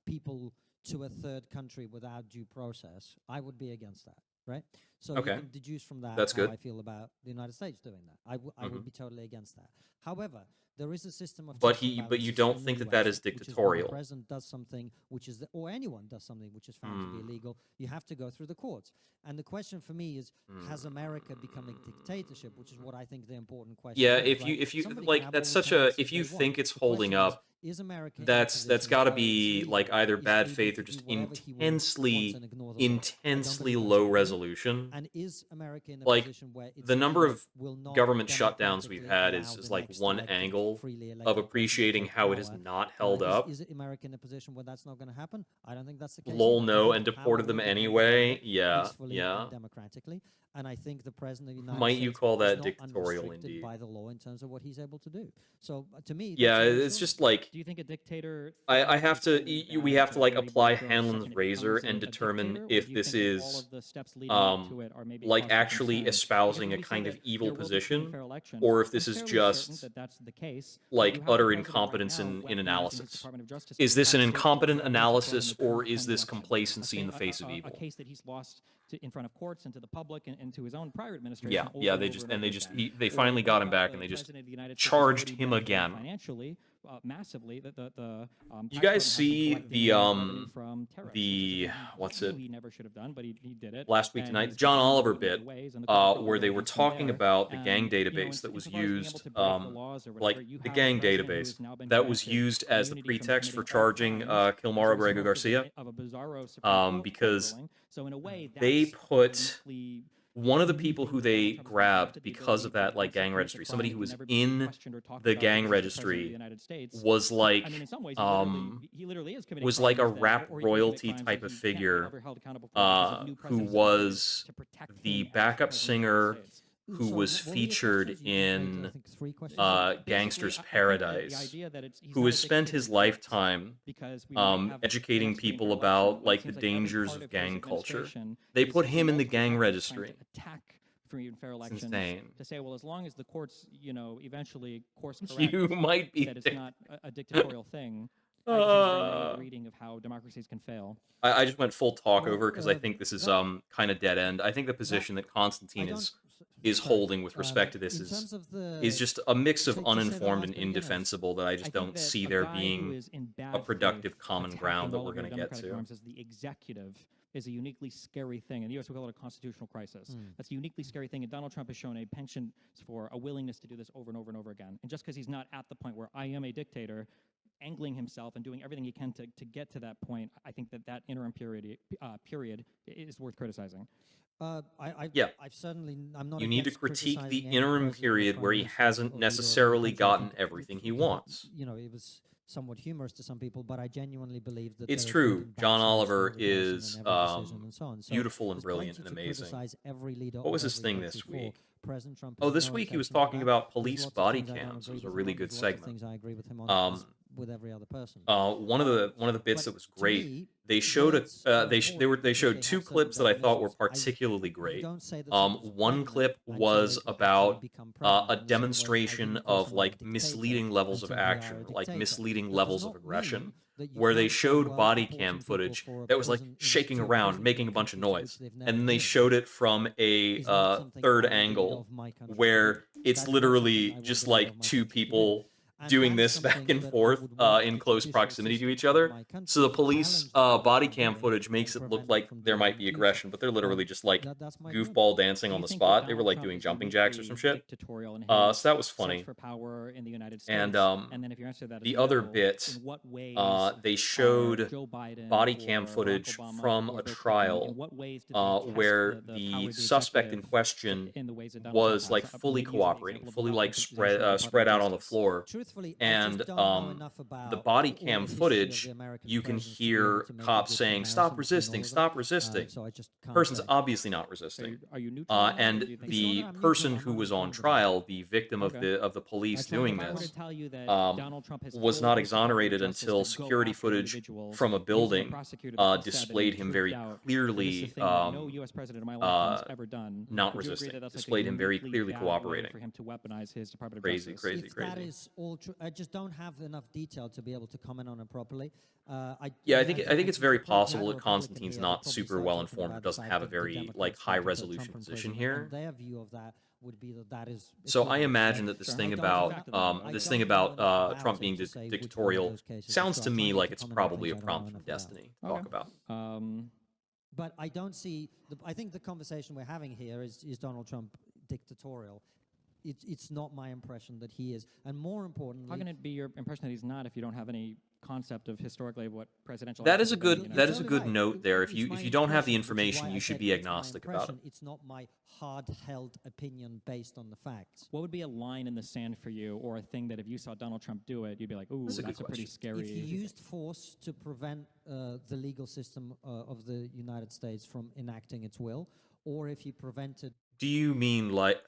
S1: people to a third country without due process, I would be against that, right? So
S2: Okay.
S1: you can deduce from that
S2: That's
S1: how
S2: good.
S1: I feel about the United States doing that. I would be totally against that. However, there is a system of
S2: But
S1: checks and
S2: but you
S1: balances
S2: don't
S1: in
S2: think
S1: the
S2: that that
S1: US,
S2: is
S1: which when
S2: dictatorial.
S1: the president does something which is, or anyone does something which is found to be illegal, you have to go through the courts. And the question for me is, has America become a dictatorship? Which is what I think the important question
S2: Yeah,
S1: is.
S2: if you
S1: Somebody can
S2: like
S1: have
S2: that's
S1: all the
S2: such a
S1: tariffs
S2: if
S1: that
S2: you
S1: they
S2: think
S1: want.
S2: it's
S1: The
S2: holding
S1: question
S2: up,
S1: is America in a
S2: that's
S1: position
S2: got to
S1: where
S2: be
S1: it's
S2: like
S1: legal,
S2: either
S1: is
S2: bad
S1: able
S2: faith
S1: to
S2: or
S1: do
S2: just
S1: whatever he wants
S2: intensely
S1: and ignore the law. I don't
S2: intensely
S1: think
S2: low
S1: that's
S2: resolution.
S1: and is America in a
S2: Like,
S1: position where it's
S2: the number
S1: either
S2: of
S1: will not
S2: government shutdowns we've
S1: democratically
S2: had
S1: allow
S2: is
S1: the
S2: like
S1: next
S2: one
S1: elected,
S2: angle
S1: freely elected
S2: of
S1: person to
S2: appreciating
S1: take
S2: how it has
S1: power?
S2: not held up.
S1: Is America in a position where that's not going to happen? I don't think that's the case.
S2: Lol,
S1: either. I
S2: no,
S1: think
S2: and
S1: the power
S2: deported
S1: will
S2: them
S1: be handed
S2: anyway.
S1: over
S2: Yeah,
S1: peacefully
S2: yeah.
S1: and democratically. And I think the president of the United
S2: Might you
S1: States
S2: call
S1: is
S2: that
S1: not
S2: dictatorial
S1: unrestricted
S2: indeed?
S1: by the law in terms of what he's able to do. So to me, that's
S2: Yeah,
S1: a
S2: it's
S1: reassurance.
S2: just like
S5: Do you think a dictator?
S2: I have to we have to like apply
S5: Hanlon's
S2: Hanlon's razor and determine if this is like actually espousing a kind of evil position, or if this is just like utter incompetence in analysis. Is this an incompetent analysis, or is this complacency in the face of evil?
S5: A case that he's lost in front of courts and to the public and to his own prior administration.
S2: Yeah,
S5: over
S2: yeah.
S5: and
S2: They
S5: over
S2: just
S5: and
S2: and they
S5: over
S2: just
S5: again.
S2: they
S5: Or
S2: finally got him
S5: the
S2: back, and they just
S5: President of the United States has
S2: charged
S5: already
S2: him
S5: benefited
S2: again.
S5: financially, massively.
S2: You guys see the
S5: from tariffs,
S2: the
S5: which is something
S2: what's
S5: he
S2: it
S5: knew he never should have done, but he did it
S2: last week
S5: and
S2: tonight
S5: he's
S2: John
S5: continued
S2: Oliver
S5: to do it in
S2: bit
S5: ways, and the court will
S2: where
S5: go
S2: they were
S5: against him
S2: talking
S5: there.
S2: about the gang
S5: And,
S2: database that was
S5: insofar as being able
S2: used
S5: to break the laws or
S2: like
S5: whatever, you
S2: the
S5: have a
S2: gang
S5: president who
S2: database
S5: has now been
S2: that was
S5: granted
S2: used as the
S5: immunity from
S2: pretext for
S5: committing all
S2: charging
S5: crimes as
S2: Kilmar
S5: a
S2: Abrego
S5: result
S2: Garcia
S5: of a bizarro Supreme Court
S2: because
S5: ruling. So in a way,
S2: they
S5: that's
S2: put
S5: uniquely
S2: one of the
S5: unique
S2: people
S5: thing
S2: who
S5: that
S2: they
S5: Donald Trump has been
S2: grabbed
S5: granted the
S2: because of
S5: ability
S2: that
S5: to
S2: like gang
S5: commit a
S2: registry, somebody
S5: crime
S2: who
S5: that
S2: was
S5: can never be
S2: in
S5: questioned or talked
S2: the
S5: about
S2: gang
S5: because he's the president of the
S2: registry
S5: United States.
S2: was like
S5: I mean, in some ways, he literally is committing
S2: was like a
S5: crimes that-
S2: rap
S5: or he can commit
S2: royalty
S5: crimes
S2: type
S5: that
S2: of
S5: he can't be
S2: figure
S5: ever held accountable for because of new
S2: who
S5: precedents
S2: was
S5: to protect
S2: the
S5: him as
S2: backup
S5: president of the
S2: singer
S5: United States.
S2: who
S1: So
S2: was
S1: what were your
S2: featured
S1: questions? You just made, I
S2: in
S1: think, 3 questions.
S5: Basically,
S2: Gangster's
S5: I think that
S2: Paradise,
S5: the idea that he's
S2: who
S5: not
S2: has
S5: a
S2: spent
S5: dictator
S2: his
S5: yet
S2: lifetime
S5: because we might have
S2: educating
S5: an upstream
S2: people
S5: fair
S2: about
S5: election,
S2: like
S5: it
S2: the
S5: seems like every
S2: dangers
S5: part
S2: of
S5: his
S2: gang culture.
S5: administration
S2: They
S5: is
S2: put him in the
S5: multiple
S2: gang
S5: efforts
S2: registry.
S5: trying to attack free and fair elections
S2: insane.
S5: to say, well, as long as the courts, eventually course correct
S2: You might be
S5: that it's not a dictatorial thing. I just think it's a very naive reading of how democracies can fail.
S2: I just went full talk
S1: Well,
S2: over because I think this is
S1: that-
S2: kind of dead end. I think the position that Constantine
S1: I
S2: is
S1: don't-
S2: is
S1: sorry,
S2: holding with respect to this
S1: in terms of the,
S2: is just a mix of
S1: to say the
S2: uninformed
S1: last
S2: and
S1: bit again,
S2: indefensible that I just
S5: I think
S2: don't
S5: that
S2: see
S5: a
S2: there
S5: guy who
S2: being
S5: is in
S2: a
S5: bad
S2: productive
S5: faith
S2: common
S5: attacking
S2: ground that
S5: all
S2: we're
S5: of your
S2: going to get
S5: democratic
S2: to.
S5: norms as the executive is a uniquely scary thing. In the U.S., we call it a constitutional crisis. That's a uniquely scary thing, and Donald Trump has shown a penchant for a willingness to do this over and over and over again. And just because he's not at the point where I am a dictator, angling himself and doing everything he can to get to that point, I think that interim period is worth criticizing.
S2: Yeah.
S1: I'm not
S2: You need to
S1: against
S2: critique the
S1: criticizing any
S2: interim
S1: president or
S2: period
S1: prime
S2: where he
S1: minister
S2: hasn't
S1: or leader of any
S2: necessarily
S1: country. I
S2: gotten
S1: think
S2: everything he
S1: it-
S2: wants.
S1: It was somewhat humorous to some people, but I genuinely believe that
S2: It's
S1: there are
S2: true.
S1: good and bad
S2: John
S1: sides to
S2: Oliver
S1: every person
S2: is
S1: and every decision and so on. So
S2: beautiful and
S1: there's
S2: brilliant
S1: plenty
S2: and
S1: to
S2: amazing.
S1: criticize every leader
S2: What was
S1: of
S2: his
S1: every
S2: thing
S1: country
S2: this
S1: for.
S2: week?
S1: President Trump
S2: Oh,
S1: is
S2: this
S1: no
S2: week he was
S1: exception to
S2: talking
S1: that.
S2: about
S1: There's
S2: police
S1: lots of
S2: body
S1: things I don't
S2: cams. It
S1: agree
S2: was a
S1: with him
S2: really
S1: on.
S2: good
S1: There's lots of
S2: segment.
S1: things I agree with him on, as with every other person.
S2: One of the bits
S1: But
S2: that was
S1: to
S2: great.
S1: me,
S2: They showed
S1: words are
S2: they
S1: important
S2: showed
S1: because they
S2: two
S1: have certain
S2: clips that I thought were
S1: definitions.
S2: particularly
S1: You
S2: great.
S1: don't say that someone's
S2: One
S1: pregnant
S2: clip
S1: until
S2: was
S1: they actually
S2: about
S1: become
S2: a
S1: pregnant, in the same way I
S2: demonstration
S1: wouldn't call
S2: of
S1: someone a
S2: like
S1: dictator
S2: misleading levels of
S1: until they are
S2: action,
S1: a
S2: or like
S1: dictator.
S2: misleading
S1: That does
S2: levels of
S1: not
S2: aggression,
S1: mean that you
S2: where they
S1: can't say,
S2: showed
S1: well,
S2: body
S1: deporting
S2: cam
S1: people
S2: footage
S1: for a
S2: that was like
S1: prison,
S2: shaking
S1: to a
S2: around,
S1: prison
S2: making
S1: for
S2: a bunch of
S1: countries to which
S2: noise,
S1: they've never
S2: and then they
S1: been
S2: showed it from a
S1: is not something
S2: third
S1: I, the leader
S2: angle,
S1: of my country,
S2: where
S1: would.
S2: it's
S1: That is not something
S2: literally
S1: I want
S2: just
S1: the leader of
S2: like
S1: my
S2: two
S1: country to do.
S2: people
S1: And
S2: doing
S1: that is
S2: this back
S1: something
S2: and
S1: that I
S2: forth
S1: would want
S2: in
S1: the
S2: close
S1: judicial
S2: proximity to
S1: system
S2: each
S1: of
S2: other.
S1: my country
S2: So the
S1: to
S2: police
S1: challenge the
S2: body
S1: leader
S2: cam
S1: from doing
S2: footage makes
S1: and
S2: it look
S1: prevent
S2: like
S1: from
S2: there
S1: doing
S2: might
S1: in
S2: be
S1: future.
S2: aggression, but they're literally just like
S1: That's my point.
S2: goofball dancing
S5: Do
S2: on
S5: you
S2: the
S5: think that
S2: spot. They were
S5: Donald
S2: like
S5: Trump
S2: doing
S5: is
S2: jumping jacks or some
S5: uniquely
S2: shit.
S5: dictatorial in
S2: So
S5: his
S2: that was
S5: search
S2: funny.
S5: for power in the United States?
S2: And
S5: then if your answer to that is
S2: the other
S5: no,
S2: bit,
S5: in what ways
S2: they
S5: are
S2: showed
S5: Joe Biden
S2: body
S5: or
S2: cam
S5: Barack
S2: footage
S5: Obama
S2: from
S5: or
S2: a
S5: Bill Clinton, in
S2: trial
S5: what ways did they test
S2: where
S5: the
S2: the
S5: power of the
S2: suspect in
S5: executive
S2: question
S5: in the ways that Donald Trump
S2: was
S5: has?
S2: like
S5: I'm
S2: fully
S5: using the
S2: cooperating,
S5: example of
S2: fully
S5: the
S2: like
S5: weaponization of the Department
S2: spread
S5: of
S2: out on the
S5: Justice.
S2: floor.
S1: Truthfully, I
S2: And
S1: just don't know enough about
S2: the body
S1: all
S2: cam
S1: the history of
S2: footage,
S1: the American
S2: you can
S1: presidents to be able
S2: hear
S1: to make a
S2: cops
S1: good
S2: saying,
S1: comparison
S2: "Stop
S1: between all
S2: resisting,
S1: of them.
S2: stop resisting."
S1: So I just can't
S2: Person's
S1: say.
S2: obviously not
S5: Are
S2: resisting.
S5: you neutral on that, or
S2: And
S5: do you think
S1: It's not
S2: the
S1: that I'm
S2: person
S1: neutral,
S2: who
S1: I'm not
S2: was on
S1: informed about
S2: trial, the victim of
S5: Okay.
S2: the police
S1: try to
S2: doing
S5: If I were to
S2: this,
S5: tell you that Donald Trump has
S2: was
S5: told
S2: not
S5: the Department of
S2: exonerated
S5: Justice
S2: until
S5: to go
S2: security
S5: after
S2: footage
S5: individuals
S2: from a
S5: using the
S2: building
S5: prosecutor that he said
S2: displayed
S5: and
S2: him
S5: tweaked
S2: very
S5: out, that this is
S2: clearly
S5: the thing that no U.S. president in my lifetime has ever done.
S2: not
S5: Would you agree
S2: resisting,
S5: that that's like a
S2: displayed him very
S5: uniquely
S2: clearly
S5: bad way
S2: cooperating.
S5: for him to weaponize his Department of
S2: Crazy,
S5: Justice?
S2: crazy,
S1: If that
S2: crazy.
S1: is all true, I just don't have enough detail to be able to comment on it properly.
S2: Yeah, I think it's very
S1: if I was
S2: possible
S1: a
S2: that
S1: Republican
S2: Constantine's
S1: here, I'd
S2: not
S1: probably
S2: super
S1: start
S2: well
S1: talking
S2: informed, or
S1: about the
S2: doesn't
S1: fact
S2: have a
S1: that the
S2: very
S1: Democrats
S2: like
S1: tried
S2: high
S1: to put
S2: resolution
S1: Trump in
S2: position
S1: prison,
S2: here.
S1: and their view of that would be that is.
S2: So I
S1: equivalent.
S2: imagine that this
S5: Sure.
S2: thing
S5: I don't
S2: about
S5: know exactly what
S1: I
S2: this
S1: don't
S2: thing
S1: know
S2: about
S1: enough about
S2: Trump
S1: it
S2: being
S1: to say which one of
S2: dictatorial
S1: those cases
S2: sounds
S1: is
S2: to
S1: true. I try
S2: me
S1: not
S2: like
S1: to
S2: it's
S1: comment on
S2: probably a
S1: things I don't know
S2: prompt from
S1: enough about.
S2: destiny.
S5: Okay.
S2: Talk about.
S1: But I don't see. I think the conversation we're having here is Donald Trump dictatorial. It's not my impression that he is, and more importantly,
S5: How can it be your impression that he's not if you don't have any concept of historically of what presidential?
S2: That
S5: actions
S2: is a
S5: have been in the
S2: good
S5: United
S2: that is a
S5: States?
S2: good
S1: right.
S2: note there. If
S1: It's
S2: you
S1: my
S2: don't have the
S1: impression, which is
S2: information,
S1: why I
S2: you should
S1: said
S2: be
S1: it's my
S2: agnostic about it.
S1: impression. It's not my hard-held opinion based on the facts.
S5: What would be a line in the sand for you, or a thing that if you saw Donald Trump do it, you'd be like, "Ooh,
S2: That's
S5: that's
S2: a
S5: a,
S2: good
S5: pretty
S2: question.
S5: scary."
S1: If he used force to prevent the legal system of the United States from enacting its will, or if he prevented
S2: Do you mean like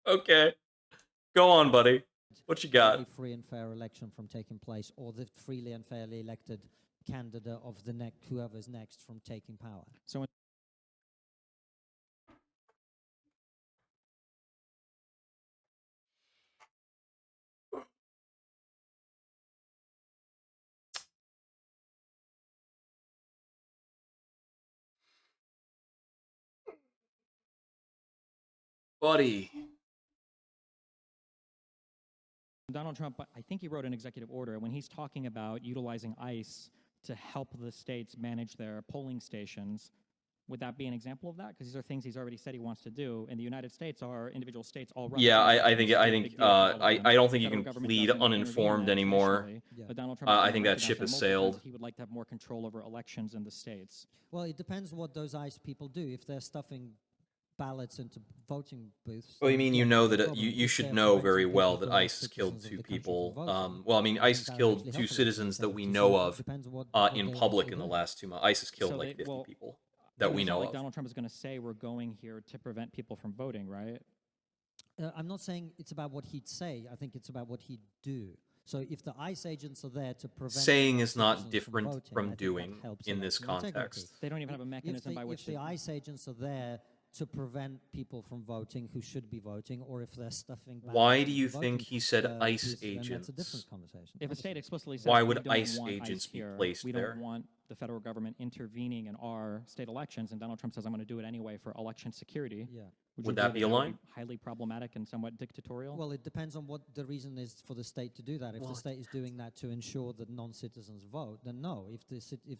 S2: Okay. Go on, buddy. What you got?
S1: a free and fair election from taking place, or the freely and fairly elected candidate of the whoever's next from taking power.
S5: So
S2: Buddy.
S5: Donald Trump, I think he wrote an executive order when he's talking about utilizing ICE to help the states manage their polling stations. Would that be an example of that? Because these are things he's already said he wants to do. In the United States, our individual states all run.
S2: Yeah,
S5: polling
S2: I think
S5: stations.
S2: I
S5: It's a
S2: think
S5: big deal for all of them.
S2: I don't think you
S5: Federal
S2: can
S5: government
S2: plead
S5: doesn't intervene
S2: uninformed
S5: that
S2: anymore.
S5: traditionally,
S1: Yeah.
S5: But Donald Trump
S2: I
S5: has
S2: think
S5: been
S2: that ship
S5: multiple
S2: has
S5: times
S2: sailed.
S5: that he would like to have more control over elections in the states.
S1: Well, it depends what those ICE people do. If they're stuffing ballots into voting booths.
S2: Well, you
S1: then
S2: mean
S1: yeah,
S2: you know
S1: that's a
S2: that
S1: problem.
S2: you
S1: If
S2: should
S1: they're
S2: know very
S1: preventing
S2: well
S1: people
S2: that
S1: who are
S2: ICE has killed
S1: citizens of
S2: two
S1: the country
S2: people.
S1: from voting,
S2: Well, I mean,
S1: then
S2: ICE has
S1: that would
S2: killed
S1: actually
S2: two
S1: help
S2: citizens that
S1: elections.
S2: we
S1: So
S2: know
S1: it
S2: of
S1: depends what
S2: in
S1: they
S2: public
S1: actually
S2: in the
S1: do.
S2: last 2 months. ICE has killed
S5: So
S2: like
S5: they-
S2: 50
S5: well,
S2: people
S5: But
S2: that we
S5: it's not
S2: know
S5: like
S2: of.
S5: Donald Trump is going to say we're going here to prevent people from voting, right?
S1: I'm not saying it's about what he'd say. I think it's about what he'd do. So if the ICE agents are there to prevent
S2: Saying is not
S1: citizens
S2: different
S1: voting,
S2: from
S1: I think that
S2: doing
S1: helps
S2: in this
S1: election integrity.
S2: context.
S5: They don't even have a mechanism by which
S1: if the ICE agents are there to prevent people from voting who should be voting, or if they're stuffing ballots
S2: Why do
S1: into
S2: you
S1: voting,
S2: think he said ICE
S1: booths, then that's a
S2: agents?
S1: different conversation.
S5: If a state explicitly says
S2: Why
S5: we
S2: would
S5: don't
S2: ICE
S5: want
S2: agents
S5: ICE
S2: be
S5: here,
S2: placed
S5: we
S2: there?
S5: don't want the federal government intervening in our state elections, and Donald Trump says I'm going to do it anyway for election security,
S1: Yeah.
S2: Would that be a line?
S5: Highly problematic and somewhat dictatorial?
S1: Well, it depends on what the reason is for the state to do that. If the state is doing that to ensure that non-citizens vote, then no. If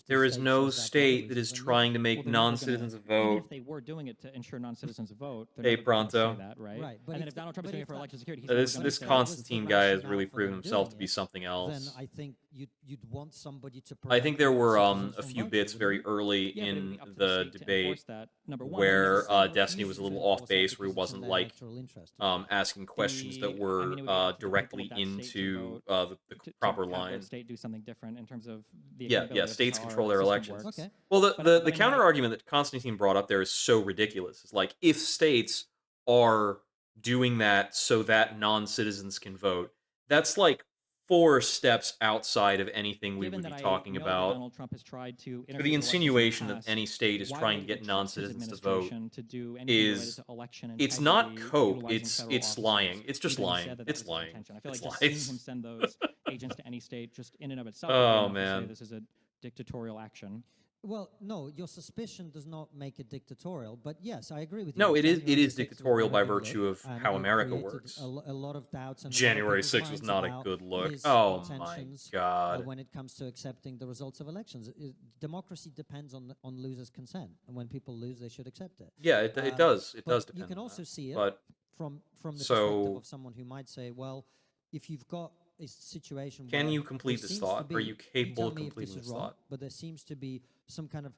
S2: There is
S1: state
S2: no
S1: says that for
S2: state
S1: other
S2: that is
S1: reasons, then
S2: trying to
S5: Well,
S2: make
S5: they're never
S2: non-citizens
S5: Even
S2: vote.
S5: if they were doing it to ensure non-citizens vote, they're
S2: Hey,
S5: never going to
S2: Pronto.
S5: say that, right?
S1: Right, but
S5: And then
S1: if
S5: if Donald Trump is
S1: but
S5: doing
S1: if
S5: it for
S1: that-
S5: election security, he's
S2: This
S5: never
S2: this
S5: gonna say that.
S2: Konstantin
S1: the
S2: guy has
S1: rationale
S2: really
S1: for
S2: proven
S1: them
S2: himself
S1: doing
S2: to be
S1: it,
S2: something
S1: then
S2: else.
S1: I think you'd want somebody to.
S2: I think there
S1: prevent
S2: were
S1: citizens
S2: a
S1: from
S2: few
S1: voting,
S2: bits
S1: wouldn't
S2: very
S1: you?
S2: early
S5: Yeah, but it'd
S2: in
S5: be up to
S2: the
S5: state to
S2: debate
S5: enforce that, number one.
S2: where
S1: But the
S2: Destiny
S1: state
S2: was a
S1: refuses
S2: little
S1: to
S2: off
S1: enforce that
S2: base, where he
S1: because it's in
S2: wasn't
S1: their
S2: like
S1: electoral interest.
S2: asking questions that
S5: I
S2: were
S5: mean, it would be up to the people
S2: directly
S5: of that state to
S2: into
S5: vote
S2: the
S5: to
S2: proper
S5: have
S2: line.
S5: their state do something different in terms of the
S2: Yeah,
S5: accountability of
S2: states
S5: how our
S2: control their
S5: system
S2: elections.
S5: works.
S1: Okay.
S2: Well,
S5: But
S2: the
S5: I mean,
S2: counter argument that Konstantin brought up there is so ridiculous. It's like, if states are doing that so that non-citizens can vote, that's like 4 steps outside of anything we
S5: Given
S2: would
S5: that
S2: be
S5: I
S2: talking
S5: know that
S2: about.
S5: Donald Trump has tried to
S2: So
S5: interfere
S2: the
S5: with elections in the
S2: insinuation that
S5: past,
S2: any state is
S5: why
S2: trying
S5: would
S2: to
S5: it
S2: get
S5: trust his
S2: non-citizens to vote
S5: administration to do anything related
S2: is
S5: to election
S2: it's not
S5: integrity,
S2: cope,
S5: utilizing
S2: it's
S5: federal officers,
S2: lying. It's just
S5: even he
S2: lying.
S5: said that
S2: It's
S5: was his
S2: lying.
S5: intention. I feel
S2: It's
S5: like just seeing
S2: lies.
S5: him send those agents to any state just in and of itself would be
S2: Oh
S5: enough to say
S2: man.
S5: this is a dictatorial action.
S1: Well, no, your suspicion does not make it dictatorial. But yes, I agree with you.
S2: No, it is
S1: January 6th was
S2: dictatorial by
S1: not a good
S2: virtue
S1: look,
S2: of
S1: and
S2: how
S1: it
S2: America
S1: created
S2: works.
S1: a lot of doubts and
S2: January
S1: a lot of
S2: 6th was
S1: people's
S2: not a
S1: minds
S2: good
S1: about
S2: look.
S1: his
S2: Oh my
S1: intentions,
S2: god.
S1: when it comes to accepting the results of elections. Democracy depends on losers' consent, and when people lose, they should accept it.
S2: Yeah, it does. It
S1: But
S2: does
S1: you
S2: depend
S1: can
S2: on
S1: also
S2: that.
S1: see it
S2: But
S1: from the perspective
S2: so
S1: of someone who might say, well, if you've got a situation
S2: can
S1: where
S2: you
S1: there
S2: complete this
S1: seems to
S2: thought? Are
S1: be-
S2: you
S1: tell
S2: capable of
S1: me if
S2: completing
S1: this is
S2: this
S1: wrong,
S2: thought?
S1: but there seems to be some kind of,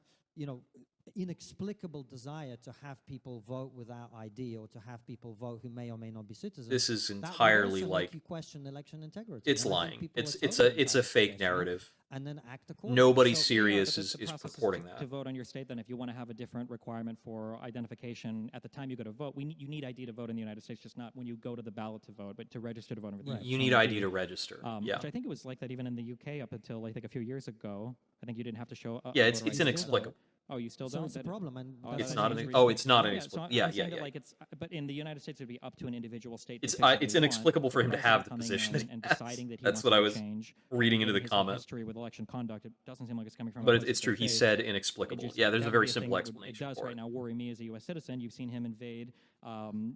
S1: inexplicable desire to have people vote without ID, or to have people vote who may or may not be citizens.
S2: This is
S1: That would
S2: entirely
S1: also
S2: like
S1: make you question election integrity.
S2: it's
S1: and I think
S2: lying.
S1: people
S2: It's
S1: are
S2: it's
S1: totally
S2: a it's a
S1: entitled to
S2: fake
S1: question it
S2: narrative.
S1: and then act accordingly.
S2: Nobody
S5: So,
S2: serious
S5: if the
S2: is
S5: process
S2: purporting
S5: to
S2: that.
S5: vote on your state, then if you want to have a different requirement for identification at the time you go to vote, you need ID to vote in the United States, just not when you go to the ballot to vote, but to register to vote.
S1: Right.
S2: You need ID to register. Yeah.
S5: Which I think it was like that even in the UK up until I think a few years ago. I think you didn't have to show.
S2: Yeah,
S5: a
S2: it's
S5: voter ID.
S2: inexplicable.
S5: Oh, you still
S1: So
S5: don't.
S1: it's a
S5: That-
S1: problem, and
S5: Oh,
S1: that's
S2: It's
S5: that's
S2: not
S1: an
S2: an.
S1: easy
S2: Oh,
S1: reason
S2: it's
S1: to
S2: not
S1: do
S2: an.
S1: it.
S5: So I'm
S2: Yeah,
S5: saying
S2: yeah,
S5: that,
S2: yeah.
S5: like but in the United States, it'd be up to an individual state.
S2: It's
S5: to pick what
S2: it's
S5: they want.
S2: inexplicable for
S5: The
S2: him to
S5: president
S2: have the
S5: coming
S2: position
S5: in
S2: that he
S5: and
S2: has.
S5: deciding that he
S2: That's
S5: wants
S2: what
S5: to
S2: I was
S5: change
S2: reading into
S5: given
S2: the
S5: his whole
S2: comment.
S5: history with election conduct. It doesn't seem like it's coming from. a
S2: But
S5: place
S2: it's
S5: of
S2: true.
S5: good
S2: He
S5: faith.
S2: said
S5: It
S2: inexplicable.
S5: just-
S2: Yeah, there's
S5: that
S2: a
S5: would
S2: very
S5: be thing
S2: simple
S5: that would-
S2: explanation
S5: It does
S2: for
S5: right
S2: it.
S5: now worry me as a U.S. citizen. You've seen him invade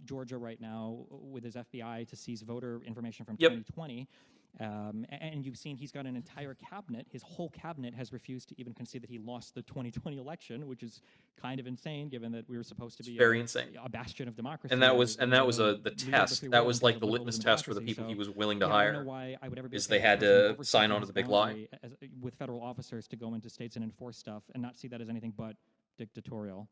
S5: Georgia right now with his FBI to seize voter information from
S2: Yep.
S5: 2020. And you've seen he's got an entire cabinet. His whole cabinet has refused to even concede that he lost the 2020 election, which is kind of insane, given that we were supposed to be
S2: Very insane.
S5: a bastion of democracy.
S2: And that was
S5: the
S2: the
S5: leader of the
S2: test.
S5: free
S2: That
S5: world
S2: was
S5: in
S2: like
S5: terms
S2: the
S5: of
S2: litmus
S5: liberalism and
S2: test for the
S5: democracy.
S2: people he
S5: So,
S2: was willing to
S5: yeah, I don't know
S2: hire.
S5: why I would ever be
S2: Is
S5: okay
S2: they
S5: with
S2: had
S5: the president
S2: to sign
S5: overstepping
S2: on to
S5: his
S2: the big lie.
S5: boundary with federal officers to go into states and enforce stuff and not see that as anything but dictatorial.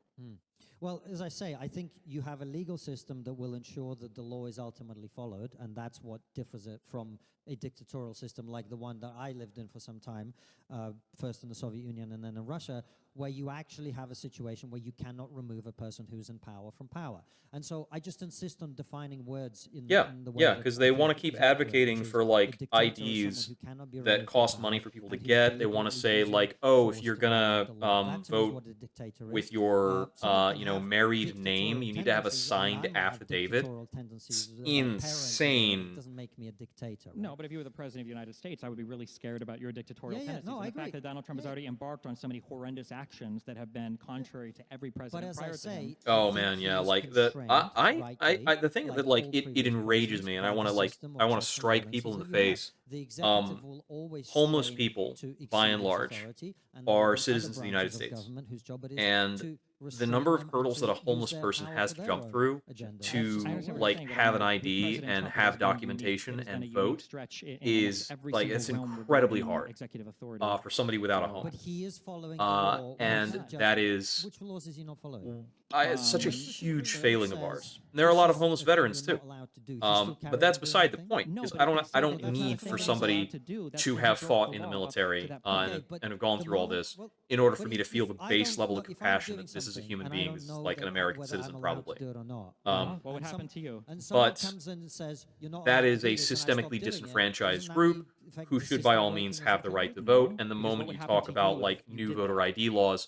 S1: Well, as I say, I think you have a legal system that will ensure that the law is ultimately followed, and that's what differs it from a dictatorial system like the one that I lived in for some time, first in the Soviet Union and then in Russia, where you actually have a situation where you cannot remove a person who's in power from power. And so I just insist on defining words in the way
S2: Yeah,
S1: that
S2: because
S1: I
S2: they
S1: think
S2: want to
S1: is
S2: keep
S1: accurate,
S2: advocating
S1: which is
S2: for
S1: a
S2: like
S1: dictator is someone
S2: IDs
S1: who cannot be
S2: that
S1: removed from
S2: cost
S1: power
S2: money for people to
S1: and who's
S2: get. They want to
S1: deliberately
S2: say
S1: using
S2: like, oh, if
S1: force
S2: you're
S1: to violate
S2: gonna
S1: the law. That to me is
S2: vote
S1: what a dictator
S2: with
S1: is.
S2: your
S1: Some can have
S2: married
S1: dictatorial
S2: name, you need to have a
S1: tendencies, and I
S2: signed
S1: might have
S2: affidavit.
S1: dictatorial tendencies as my parent, but
S2: Insane.
S1: it doesn't make me a dictator.
S5: No,
S1: right?
S5: but if you were the president of the United States, I would be really scared about your dictatorial
S1: Yeah, yeah,
S5: tendencies.
S1: no,
S5: and
S1: I
S5: the fact
S1: agree.
S5: that Donald Trump has
S1: Yeah.
S5: already embarked on so many horrendous actions that have been contrary to every
S1: But
S5: president
S1: as
S5: prior
S1: I
S5: to him.
S1: say,
S2: Oh
S1: I think
S2: man,
S1: he
S2: yeah,
S1: is
S2: like the
S1: constrained,
S2: the thing
S1: rightly,
S2: that like
S1: all
S2: it
S1: previous
S2: enrages
S1: presidents,
S2: me, and
S1: by
S2: I
S1: the
S2: want to
S1: system of
S2: I want to
S1: checks and
S2: strike people in the
S1: balances that you have.
S2: face.
S1: The executive will always
S2: Homeless
S1: strain
S2: people,
S1: to
S2: by
S1: exceed
S2: and
S1: its
S2: large,
S1: authority, and there
S2: are
S1: will be other
S2: citizens of the United
S1: branches of
S2: States.
S1: government whose job it is
S2: And
S1: to
S2: the
S1: restrain
S2: number of
S1: them and
S2: hurdles that a
S1: to use
S2: homeless
S1: their
S2: person
S1: power
S2: has
S1: for
S2: to
S1: their
S2: jump
S1: own
S2: through
S1: agenda.
S2: to
S5: I understand what you're
S2: like
S5: saying, but
S2: have
S5: I
S2: an
S5: mean,
S2: ID
S5: President
S2: and
S5: Trump
S2: have
S5: has been unique.
S2: documentation
S5: It has been
S2: and
S5: a unique
S2: vote
S5: stretch in
S2: is
S5: almost every
S2: like
S5: single
S2: it's
S5: realm
S2: incredibly
S5: regarding
S2: hard
S5: executive authority.
S2: for somebody without a home.
S1: But he is following the law.
S2: And
S1: without
S2: that
S1: judgment.
S2: is
S1: Which laws is he not following?
S2: it's such a
S5: Um,
S2: huge
S1: It
S2: failing of
S1: says
S2: ours. And there are a
S1: this
S2: lot of
S1: is
S2: homeless
S1: the thing
S2: veterans
S1: you're
S2: too.
S1: not allowed to do. He's still
S2: But
S1: carrying
S2: that's
S1: on doing
S2: beside the
S1: thing?
S2: point
S5: No,
S2: because
S5: but
S2: I
S5: if
S2: don't
S5: they say
S2: I
S5: that
S2: don't
S5: that's not a
S2: need
S5: thing
S2: for
S5: that he's allowed
S2: somebody
S5: to do, that's
S2: to
S5: where he
S2: have
S5: broke
S2: fought
S5: the
S2: in the
S5: law up
S2: military
S5: to that
S2: and,
S5: point.
S1: but
S2: and have gone
S1: the
S2: through all
S1: moment-
S2: this
S1: well,
S2: in order
S1: but
S2: for me to
S1: if
S2: feel the
S1: I
S2: base
S1: don't-
S2: level of
S1: look, if I'm
S2: compassion
S1: doing
S2: that this is a
S1: something
S2: human
S1: and I
S2: being,
S1: don't
S2: this is
S1: know
S2: like an
S1: that-
S2: American
S1: whether
S2: citizen
S1: I'm allowed to
S2: probably.
S1: do it or not,
S2: Um,
S5: What would
S1: and
S5: happen to you?
S1: And someone
S2: But
S1: comes in and says, "You're not
S2: that
S1: allowed
S2: is
S1: to do
S2: a
S1: this," and I stop
S2: systemically
S1: doing it,
S2: disenfranchised
S1: doesn't that
S2: group
S1: affect
S2: who
S1: the
S2: should by
S1: system
S2: all
S1: working
S2: means
S1: as
S2: have
S1: it
S2: the
S1: should
S2: right
S1: work?
S2: to vote.
S5: No,
S2: And the
S5: because what
S2: moment
S5: would
S2: you
S5: happen
S2: talk
S5: to
S2: about
S5: you
S2: like
S5: if you
S2: new
S5: did
S2: voter
S5: that?
S2: ID laws,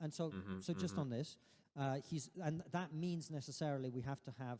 S1: And so, just on this, and that means necessarily we have to have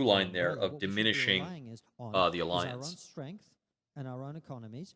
S2: through line there
S1: umbrella.
S2: of
S1: What we should be
S2: diminishing
S1: relying is on
S2: the
S1: is our own
S2: alliance.
S1: strength and our own economies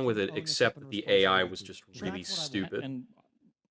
S2: fun with it,
S1: ownership
S2: except
S1: and
S2: that the AI was
S1: responsibility.
S2: just
S1: So
S2: really
S1: that's what I want.
S2: stupid.
S5: And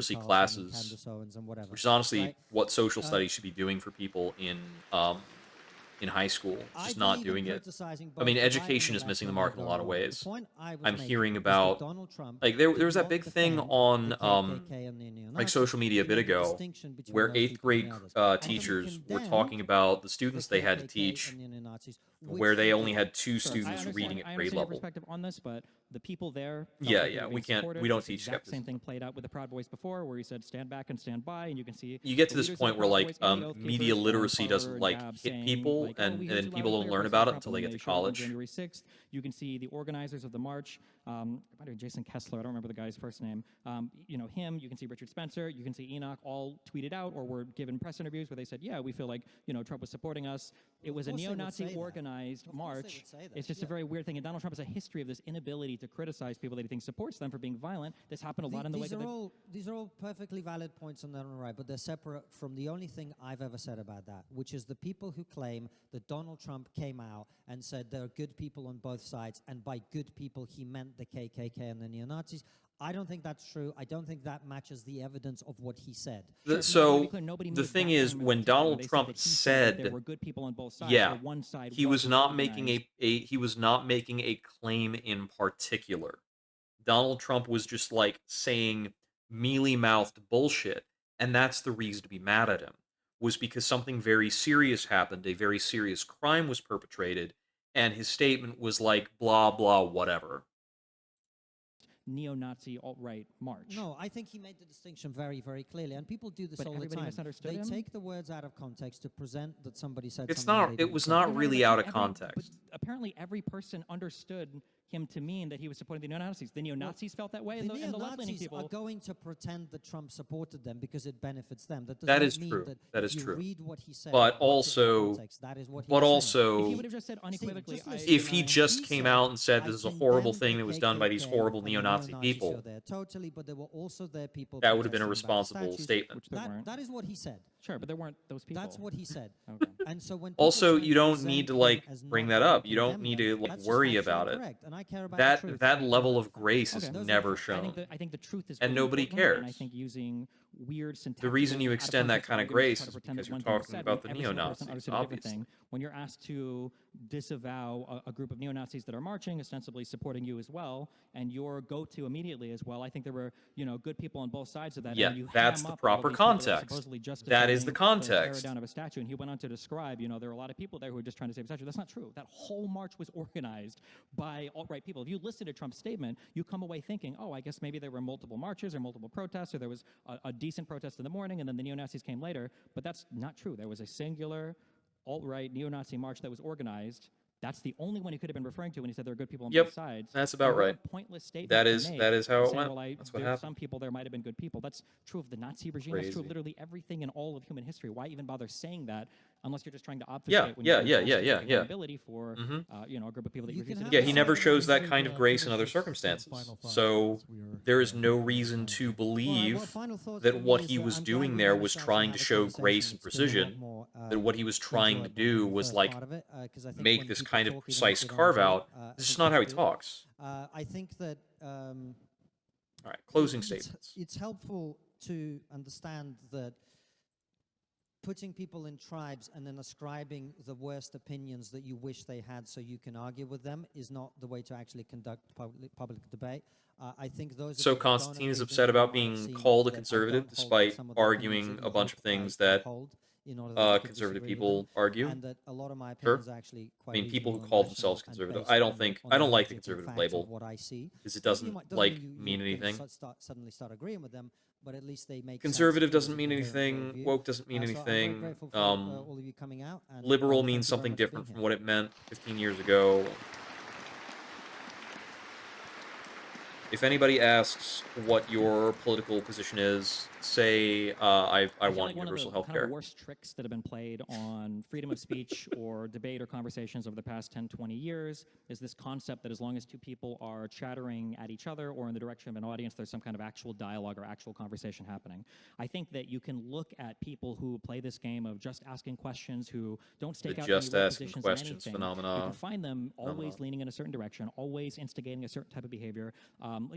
S2: literacy
S1: Carlson and
S2: classes,
S1: Candace Owens and whatever,
S2: which is honestly
S1: right?
S2: what social studies should be doing for people in high school. It's
S1: I
S2: just not
S1: believe in
S2: doing it.
S1: criticizing
S2: I mean,
S1: both the right and
S2: education
S1: the
S2: is
S1: left
S2: missing the
S1: when
S2: mark
S1: they
S2: in a
S1: go
S2: lot of
S1: wrong. The
S2: ways.
S1: point I was
S2: I'm
S1: making
S2: hearing
S1: is that
S2: about
S1: Donald Trump
S2: like there
S1: did
S2: was that
S1: not
S2: big thing
S1: defend
S2: on
S1: the KKK and the
S2: like
S1: neo-Nazis.
S2: social media a
S1: He
S2: bit
S1: made a
S2: ago
S1: distinction between
S2: where
S1: those
S2: eighth
S1: people and
S2: grade
S1: the others. And he
S2: teachers were
S1: condemned
S2: talking about the
S1: the
S2: students they had to
S1: KKK
S2: teach
S1: and the neo-Nazis,
S2: where
S1: which
S2: they
S1: he
S2: only
S1: did.
S2: had two
S5: Sure,
S2: students reading at
S5: I
S2: grade
S5: understand your
S2: level.
S5: perspective on this, but the people there.
S2: Yeah,
S5: like they
S2: yeah,
S5: were
S2: we
S5: being
S2: can't-
S5: supported.
S2: we don't
S5: This
S2: teach
S5: exact same
S2: skepticism.
S5: thing played out with the Proud Boys before, where he said stand back and stand by, and you can see
S2: You get to
S5: the
S2: this
S5: leaders of the
S2: point where
S5: Proud
S2: like
S5: Boys and the Oath
S2: media
S5: Keepers,
S2: literacy
S5: Aaron
S2: doesn't
S5: Carter and
S2: like
S5: Gab
S2: hit
S5: saying,
S2: people,
S5: like, oh,
S2: and
S5: we
S2: and
S5: heard
S2: then
S5: you loud
S2: people
S5: and
S2: don't
S5: clear,
S2: learn
S5: President
S2: about it
S5: Trump,
S2: until
S5: and
S2: they
S5: then
S2: get to
S5: show up on
S2: college.
S5: January 6th. You can see the organizers of the march. Might have been Jason Kessler. I don't remember the guy's first name. Him. You can see Richard Spencer. You can see Enoch. All tweeted out or were given press interviews where they said, "Yeah, we feel like Trump was supporting us." It was a
S1: course they would
S5: neo-Nazi
S1: say that.
S5: organized
S1: Of course they
S5: march.
S1: would say that,
S5: It's just a
S1: yeah.
S5: very weird thing. And Donald Trump has a history of this inability to criticize people that he thinks supports them for being violent. This happened a lot in the wake of the
S1: These are all perfectly valid points on their own right, but they're separate from the only thing I've ever said about that, which is the people who claim that Donald Trump came out and said there are good people on both sides, and by good people he meant the KKK and the neo-Nazis. I don't think that's true. I don't think that matches the evidence of what he said.
S2: So
S5: nobody
S2: the
S5: made
S2: thing
S5: that
S2: is,
S5: claim in
S2: when
S5: particular.
S2: Donald
S5: They said
S2: Trump
S5: that he said that there
S2: said,
S5: were good people on both sides,
S2: yeah,
S5: or one side
S2: he was not making
S5: organized.
S2: he was not making a claim in particular. Donald Trump was just like saying mealy-mouthed bullshit, and that's the reason to be mad at him. Was because something very serious happened, a very serious crime was perpetrated, and his statement was like blah blah whatever.
S5: neo-Nazi alt-right march.
S1: No, I think he made the distinction very, very clearly, and people do this
S5: But
S1: all the
S5: everybody
S1: time.
S5: misunderstood
S1: They
S5: him?
S1: take the words out of context to present that somebody said
S2: It's
S1: something
S2: not.
S1: they
S2: It
S1: didn't
S2: was
S1: say.
S2: not
S5: No,
S2: really
S5: that's
S2: out
S5: not
S2: of
S5: But
S2: context.
S5: apparently every person understood him to mean that he was supporting the neo-Nazis. The neo-Nazis felt that way,
S1: The
S5: and the left-leaning
S1: neo-Nazis
S5: people...
S1: are going to pretend that Trump supported them because it benefits them. That does
S2: That
S1: not
S2: is
S1: mean
S2: true.
S1: that
S2: That
S1: if
S2: is
S1: you
S2: true.
S1: read what he said,
S2: But
S1: watch it in
S2: also,
S1: context, that is what he
S2: but
S1: was saying.
S5: If he
S2: also,
S5: would have just said unequivocally,
S1: just listen.
S2: if he
S1: He
S2: just came
S1: said,
S2: out and said
S1: "I
S2: this is a horrible
S1: condemned
S2: thing
S1: the
S2: that was done by these
S1: KKK
S2: horrible
S1: and the
S2: neo-Nazi
S1: neo-Nazis
S2: people,
S1: who are there. Totally, but there were also there people
S2: that would have been a
S1: protesting about the
S2: responsible
S1: statues,
S2: statement.
S5: which there weren't.
S1: That is what he said.
S5: Sure, but there weren't those people.
S1: That's what he said.
S5: Okay.
S1: And so when people
S2: Also,
S1: try
S2: you
S1: to
S2: don't need
S1: present
S2: to
S1: him
S2: like
S1: as
S2: bring
S1: not
S2: that up.
S1: having
S2: You don't
S1: condemned
S2: need
S1: them,
S2: to like
S1: that's just
S2: worry
S1: factually
S2: about it.
S1: incorrect, and I care about the truth.
S2: That
S1: I care
S2: level
S1: about
S2: of
S1: the facts.
S2: grace is
S5: Okay, those are
S2: never
S5: fair.
S2: shown.
S5: I think the truth is
S2: And
S5: really
S2: nobody
S5: important, and I
S2: cares.
S5: think using weird syntactical,
S2: The reason you
S5: out of
S2: extend that
S5: context
S2: kind of
S5: arguments to
S2: grace
S5: try to
S2: is
S5: pretend
S2: because
S5: that
S2: you're
S5: one thing was
S2: talking
S5: said
S2: about
S5: when
S2: the
S5: every single person
S2: neo-Nazis,
S5: understood a different
S2: obviously.
S5: thing. When you're asked to disavow a group of neo-Nazis that are marching, ostensibly supporting you as well, and your go-to immediately as well, I think there were good people on both sides of that.
S2: Yeah,
S5: and you
S2: that's
S5: ham
S2: the
S5: up all of
S2: proper
S5: these people that are
S2: context.
S5: supposedly just
S2: That is the
S5: defending tear
S2: context.
S5: down of a statue, and he went on to describe, there are a lot of people there who are just trying to save a statue. That's not true. That whole march was organized by alt-right people. If you listen to Trump's statement, you come away thinking, oh, I guess maybe there were multiple marches or multiple protests, or there was a decent protest in the morning, and then the neo-Nazis came later. But that's not true. There was a singular alt-right neo-Nazi march that was organized. That's the only one he could have been referring to when he said there are good people on
S2: Yep,
S5: both sides.
S2: that's about
S5: And what a
S2: right.
S5: pointless statement
S2: That
S5: to
S2: is
S5: make,
S2: how it
S5: saying,
S2: went.
S5: well,
S2: That's what
S5: there
S2: happened.
S5: some people there might have been good people. That's true of the Nazi regime. That's true of
S2: Crazy.
S5: literally everything in all of human history. Why even bother saying that unless you're just trying to obfuscate when
S2: yeah,
S5: you
S2: yeah, yeah,
S5: bullshit
S2: yeah,
S5: like
S2: yeah.
S5: vulnerability for a group of people that you
S1: You can
S5: refuse to
S1: have
S2: Yeah,
S1: that
S2: he
S5: defend.
S2: never
S1: argument.
S2: shows
S1: I
S2: that
S1: think,
S2: kind of grace in
S4: this
S2: other
S4: is some
S2: circumstances.
S4: final thoughts
S2: So
S4: as we are
S2: there is
S4: getting
S2: no
S4: towards
S2: reason
S4: the
S2: to
S4: end.
S2: believe
S1: final thoughts
S2: that
S1: for me
S2: what
S1: is
S2: he
S1: that
S2: was
S1: I'm glad
S2: doing
S1: we
S2: there
S1: managed
S2: was
S1: to actually
S2: trying
S1: have
S2: to
S1: a
S2: show
S1: conversation.
S2: grace and
S1: It's been a lot
S2: precision.
S1: more,
S2: That what he was trying to
S1: enjoyable than
S2: do
S1: the
S2: was
S1: first
S2: like
S1: part of it, 'cause I think
S2: make
S1: when
S2: this
S1: people
S2: kind of
S1: talk, even
S2: precise
S1: if they don't
S2: carve
S1: agree,
S2: out.
S1: I
S2: This is
S1: think
S2: not
S1: it's
S2: how he
S1: good.
S2: talks.
S1: I think that
S2: All right, closing
S1: it's
S2: statements.
S1: it's helpful to understand that putting people in tribes and then ascribing the worst opinions that you wish they had so you can argue with them is not the way to actually conduct public debate. I think those of
S2: So
S1: you that don't
S2: Konstantin is
S1: agree with
S2: upset
S1: me
S2: about
S1: might
S2: being
S1: have seen
S2: called a
S1: that I
S2: conservative
S1: don't hold
S2: despite
S1: some of the opinions
S2: arguing
S1: that
S2: a
S1: you
S2: bunch of
S1: hope
S2: things
S1: I
S2: that
S1: hold in order that I could
S2: conservative
S1: disagree with them,
S2: people argue.
S1: and that a lot of my
S2: Sure.
S1: opinions are actually
S2: I
S1: quite
S2: mean, people who
S1: reasonable and
S2: call
S1: rational
S2: themselves
S1: and
S2: conservative.
S1: based
S2: I
S1: on
S2: don't think
S1: on
S2: I don't like the
S1: logic and
S2: conservative
S1: facts
S2: label
S1: of what I see.
S2: because it
S1: Doesn't
S2: doesn't
S1: mean
S2: like
S1: you're
S2: mean
S1: gonna
S2: anything.
S1: suddenly start agreeing with them, but at least they make sense
S2: Conservative
S1: because
S2: doesn't
S1: of
S2: mean
S1: the coherent
S2: anything.
S1: worldview.
S2: Woke doesn't mean
S1: So I'm very
S2: anything.
S1: grateful for all of you coming out. And
S2: Liberal
S1: thank
S2: means
S1: you very
S2: something
S1: much for being
S2: different
S1: here.
S2: from what it meant 15 years ago. If anybody asks what your political position is, say I
S5: feel
S2: want
S5: like one of
S2: universal
S5: the
S2: health
S5: kind of
S2: care.
S5: worst tricks that have been played on freedom of speech or debate or conversations over the past 10, 20 years is this concept that as long as two people are chattering at each other or in the direction of an audience, there's some kind of actual dialogue or actual conversation happening. I think that you can look at people who play this game of just asking questions, who don't stake out
S2: just
S5: any real
S2: asking
S5: positions
S2: questions
S5: in anything.
S2: phenomena.
S5: You can find them always
S2: Phenomenon.
S5: leaning in a certain direction, always instigating a certain type of behavior,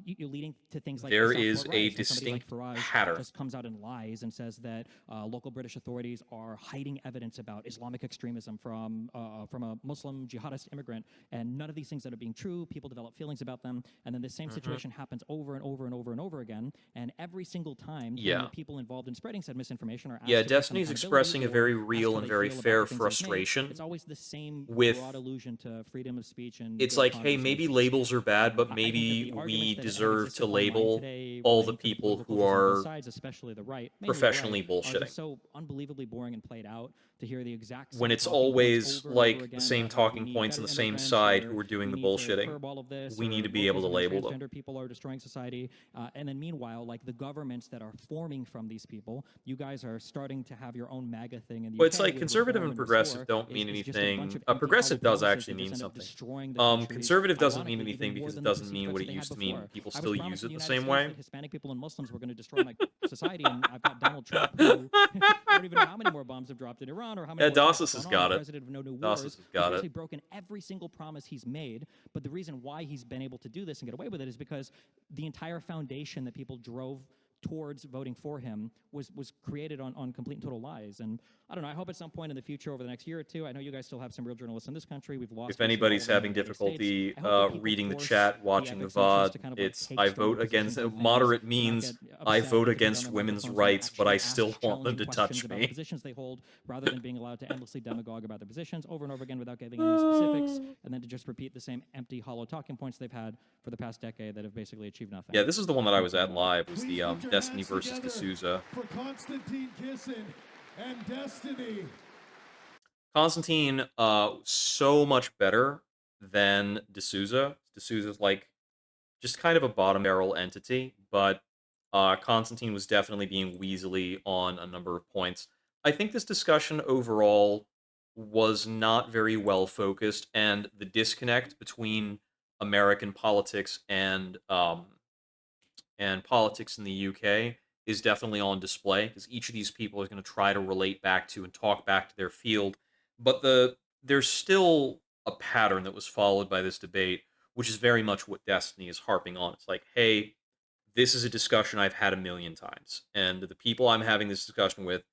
S5: you leading to things like
S2: There
S5: the South
S2: is
S5: Pole
S2: a
S5: riots, when somebody
S2: distinct
S5: like Farage
S2: pattern.
S5: just comes out and lies and says that local British authorities are hiding evidence about Islamic extremism from a Muslim jihadist immigrant, and none of these things that are being true, people develop feelings about them, and then the same situation happens over and over and over and over again, and every single time
S2: Yeah.
S5: the people involved in spreading said misinformation are asked
S2: Yeah,
S5: to take some
S2: Destiny's
S5: accountability
S2: expressing a
S5: or
S2: very
S5: asked
S2: real
S5: how
S2: and
S5: they
S2: very
S5: feel about
S2: fair
S5: the things they've made.
S2: frustration
S5: It's always the same
S2: with
S5: broad allusion to freedom of speech and
S2: it's
S5: good
S2: like, hey,
S5: conversation.
S2: maybe labels are bad, but
S5: I think that
S2: maybe
S5: the
S2: we
S5: arguments that have
S2: deserve
S5: existed
S2: to
S5: online
S2: label
S5: today
S2: all the
S5: relating to the
S2: people
S5: political
S2: who
S5: views on both
S2: are
S5: sides, especially the right, mainly the
S2: professionally
S5: right, are
S2: bullshitting.
S5: just so unbelievably boring and played out to hear the exact
S2: When
S5: same
S2: it's
S5: talking points
S2: always
S5: over and over
S2: like the
S5: again
S2: same
S5: about how we
S2: talking
S5: need
S2: points on
S5: better
S2: the same
S5: immigrants,
S2: side
S5: or
S2: who are doing
S5: we
S2: the
S5: need to
S2: bullshitting,
S5: curb all of this,
S2: we
S5: or
S2: need to be able to
S5: wokeism and
S2: label them.
S5: transgender people are destroying society, and then meanwhile, like the governments that are forming from these people, you guys are starting to have your own MAGA thing in the
S2: But
S5: UK
S2: it's like
S5: with
S2: conservative
S5: reform
S2: and
S5: and
S2: progressive
S5: restore
S2: don't mean
S5: is just a bunch
S2: anything.
S5: of empty,
S2: Progressive
S5: hollow
S2: does
S5: promises
S2: actually
S5: that
S2: mean
S5: just end up
S2: something.
S5: destroying the countries,
S2: Conservative doesn't mean
S5: ironically,
S2: anything
S5: even more
S2: because it
S5: than the
S2: doesn't
S5: pussy
S2: mean
S5: cuts
S2: what
S5: that
S2: it
S5: they had
S2: used to mean.
S5: before.
S2: People
S5: I was
S2: still
S5: promised
S2: use
S5: in
S2: it
S5: the
S2: the
S5: United
S2: same
S5: States
S2: way.
S5: that Hispanic people and Muslims were going to destroy my society, and I've got Donald Trump, who I don't even know how many more bombs have dropped in Iran or how many
S2: Yeah,
S5: more attacks
S2: Dawes
S5: have
S2: has
S5: gone on.
S2: got
S5: The
S2: it.
S5: president of No New
S2: Dawes
S5: Wars
S2: has
S5: has
S2: got
S5: basically
S2: it.
S5: broken every single promise he's made. But the reason why he's been able to do this and get away with it is because the entire foundation that people drove towards voting for him was created on complete and total lies. And I don't know, I hope at some point in the future over the next year or two, I know you guys still have some real journalists in this country. We've lost
S2: If
S5: basically all
S2: anybody's
S5: of them in
S2: having
S5: the United States.
S2: difficulty
S5: I hope that people
S2: reading the
S5: force
S2: chat,
S5: the
S2: watching the
S5: ethics interests
S2: VOD,
S5: to kind of like
S2: it's
S5: take
S2: I
S5: stronger
S2: vote against
S5: positions on things,
S2: moderate
S5: to not
S2: means
S5: get
S2: I
S5: upset
S2: vote
S5: to get on
S2: against
S5: their
S2: women's
S5: microphones and
S2: rights, but
S5: actually
S2: I
S5: ask
S2: still want them
S5: challenging
S2: to
S5: questions
S2: touch
S5: about the
S2: me.
S5: positions they hold, rather than being allowed to endlessly demagogue about their positions over and over again without giving any specifics, and then to just repeat the same empty, hollow talking points they've had for the past decade that have basically achieved nothing.
S2: Yeah, this is the one that I was at
S5: Thank you.
S2: live, was
S4: Please
S2: the
S4: put your
S2: Destiny
S4: hands
S2: versus
S4: together
S2: D'Souza.
S4: for Konstantin Kisin and Destiny.
S2: Constantine, so much better than D'Souza. D'Souza's like just kind of a bottom barrel entity, but Constantine was definitely being weaselly on a number of points. I think this discussion overall was not very well focused, and the disconnect between American politics and politics in the UK is definitely on display because each of these people is going to try to relate back to and talk back to their field. But there's still a pattern that was followed by this debate, which is very much what Destiny is harping on. It's like, hey, this is a discussion I've had a million times, and the people I'm having this discussion with,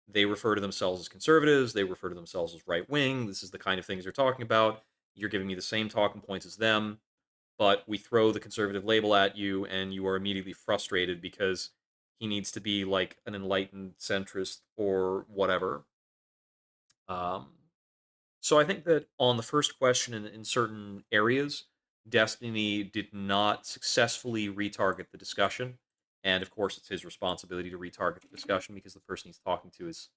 S2: they refer to themselves as conservatives, they refer to themselves as right wing. This is the kind of things they're talking about. You're giving me the same talking points as them, but we throw the conservative label at you and you are immediately frustrated because he needs to be like an enlightened centrist or whatever. Um, so I think that on the first question, in certain areas, Destiny did not successfully retarget the discussion. And of course, it's his responsibility to retarget the discussion because the person he's talking to is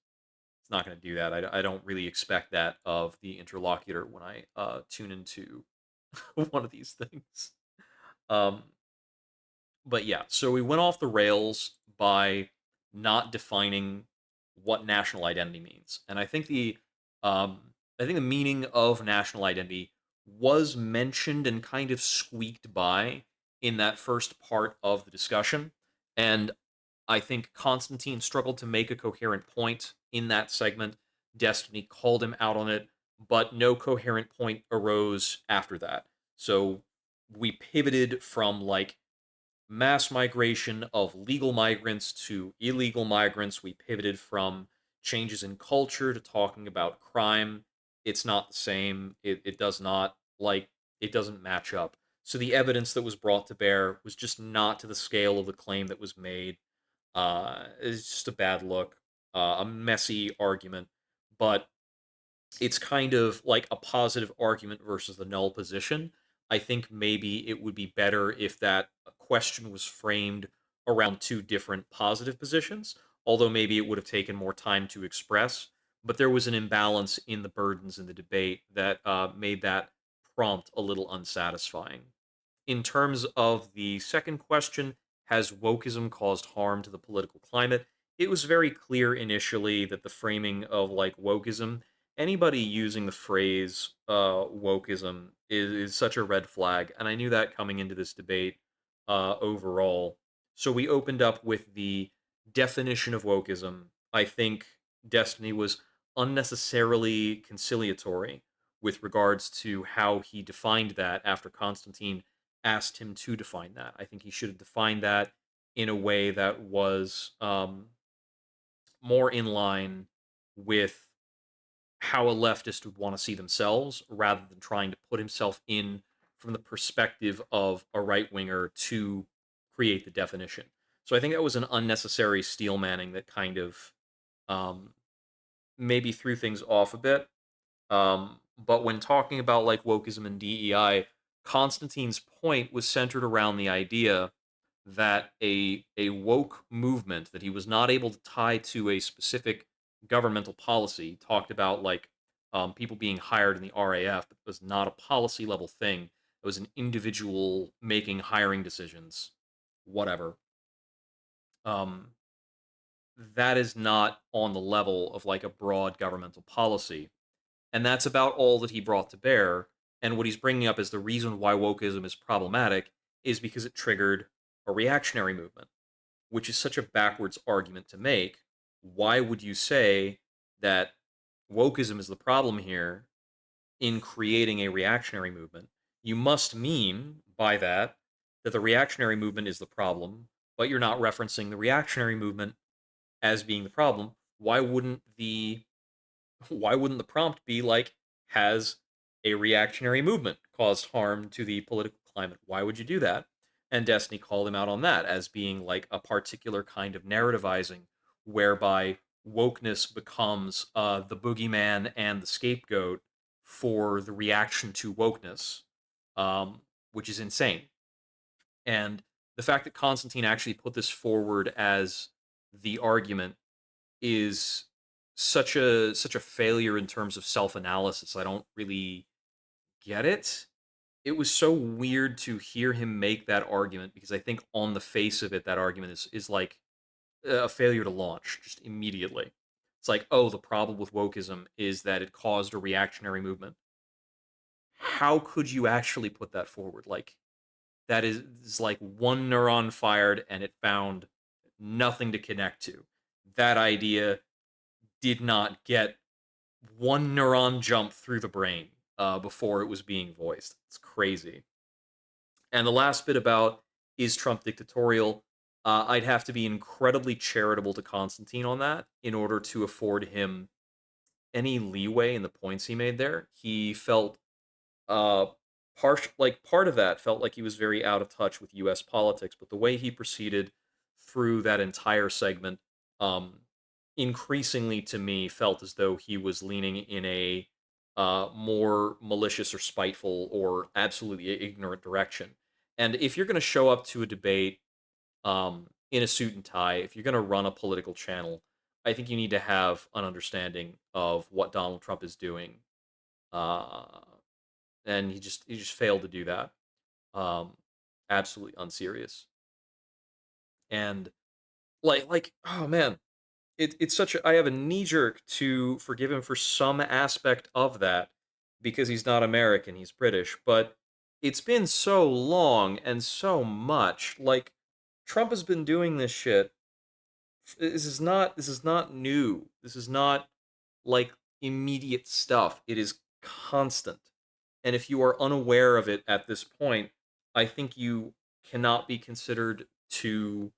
S2: it's not going to do that. I don't really expect that of the interlocutor when I tune into one of these things. Um, but yeah, so we went off the rails by not defining what national identity means, and um, I think the meaning of national identity was mentioned and kind of squeaked by in that first part of the discussion, and I think Constantine struggled to make a coherent point in that segment. Destiny called him out on it, but no coherent point arose after that. So we pivoted from like mass migration of legal migrants to illegal migrants. We pivoted from changes in culture to talking about crime. It's not the same. It does not like it doesn't match up. So the evidence that was brought to bear was just not to the scale of the claim that was made. It's just a bad look, a messy argument, but it's kind of like a positive argument versus the null position. I think maybe it would be better if that question was framed around two different positive positions, although maybe it would have taken more time to express. But there was an imbalance in the burdens in the debate that made that prompt a little unsatisfying. In terms of the second question, has wokeism caused harm to the political climate? It was very clear initially that the framing of like wokeism, anybody using the phrase wokeism is such a red flag, and I knew that coming into this debate overall. So we opened up with the definition of wokeism. I think Destiny was unnecessarily conciliatory with regards to how he defined that after Constantine asked him to define that. I think he should have defined that in a way that was more in line with how a leftist would want to see themselves, rather than trying to put himself in from the perspective of a right winger to create the definition. So I think that was an unnecessary steel manning that kind of um, maybe threw things off a bit. But when talking about like wokeism and DEI, Constantine's point was centered around the idea that a woke movement that he was not able to tie to a specific governmental policy, talked about like people being hired in the RAF, but it was not a policy level thing. It was an individual making hiring decisions, whatever. Um, that is not on the level of like a broad governmental policy. And that's about all that he brought to bear. And what he's bringing up as the reason why wokeism is problematic is because it triggered a reactionary movement, which is such a backwards argument to make. Why would you say that wokeism is the problem here in creating a reactionary movement? You must mean by that that the reactionary movement is the problem, but you're not referencing the reactionary movement as being the problem. Why wouldn't the prompt be like, has a reactionary movement caused harm to the political climate? Why would you do that? And Destiny called him out on that as being like a particular kind of narrativizing, whereby wokeness becomes the boogeyman and the scapegoat for the reaction to wokeness, which is insane. And the fact that Constantine actually put this forward as the argument is such a failure in terms of self-analysis. I don't really get it. It was so weird to hear him make that argument, because I think on the face of it, that argument is like a failure to launch just immediately. It's like, oh, the problem with wokeism is that it caused a reactionary movement. How could you actually put that forward? Like, that is like one neuron fired and it found nothing to connect to. That idea did not get one neuron jump through the brain before it was being voiced. It's crazy. And the last bit about, is Trump dictatorial? I'd have to be incredibly charitable to Constantine on that in order to afford him any leeway in the points he made there. He felt uh, part of that felt like he was very out of touch with U.S. politics, but the way he proceeded through that entire segment, um, increasingly to me felt as though he was leaning in a more malicious or spiteful or absolutely ignorant direction. And if you're going to show up to a debate in a suit and tie, if you're going to run a political channel, I think you need to have an understanding of what Donald Trump is doing. Uh, and he just failed to do that. Um, Absolutely unserious. And oh man, it's such a, I have a knee jerk to forgive him for some aspect of that because he's not American, he's British, but it's been so long and so much. Like, Trump has been doing this shit. This is not new. This is not like immediate stuff. It is constant. And if you are unaware of it at this point, I think you cannot be considered to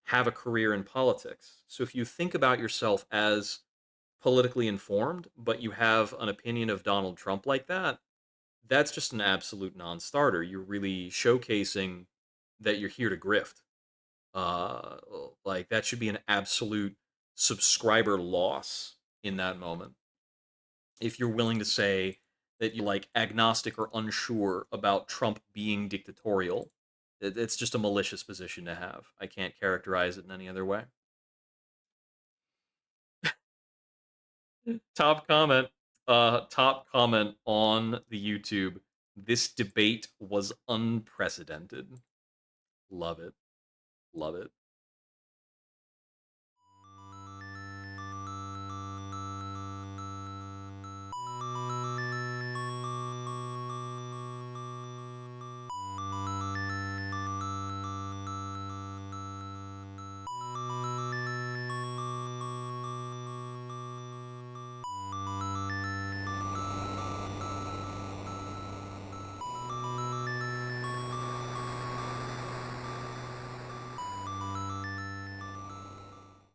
S2: have a career in politics. So if you think about yourself as politically informed, but you have an opinion of Donald Trump like that, that's just an absolute non-starter. You're really showcasing that you're here to grift. Uh, like, that should be an absolute subscriber loss in that moment. If you're willing to say that you're like agnostic or unsure about Trump being dictatorial, it's just a malicious position to have. I can't characterize it in any other way. Top comment on the YouTube. This debate was unprecedented. Love it. Love it.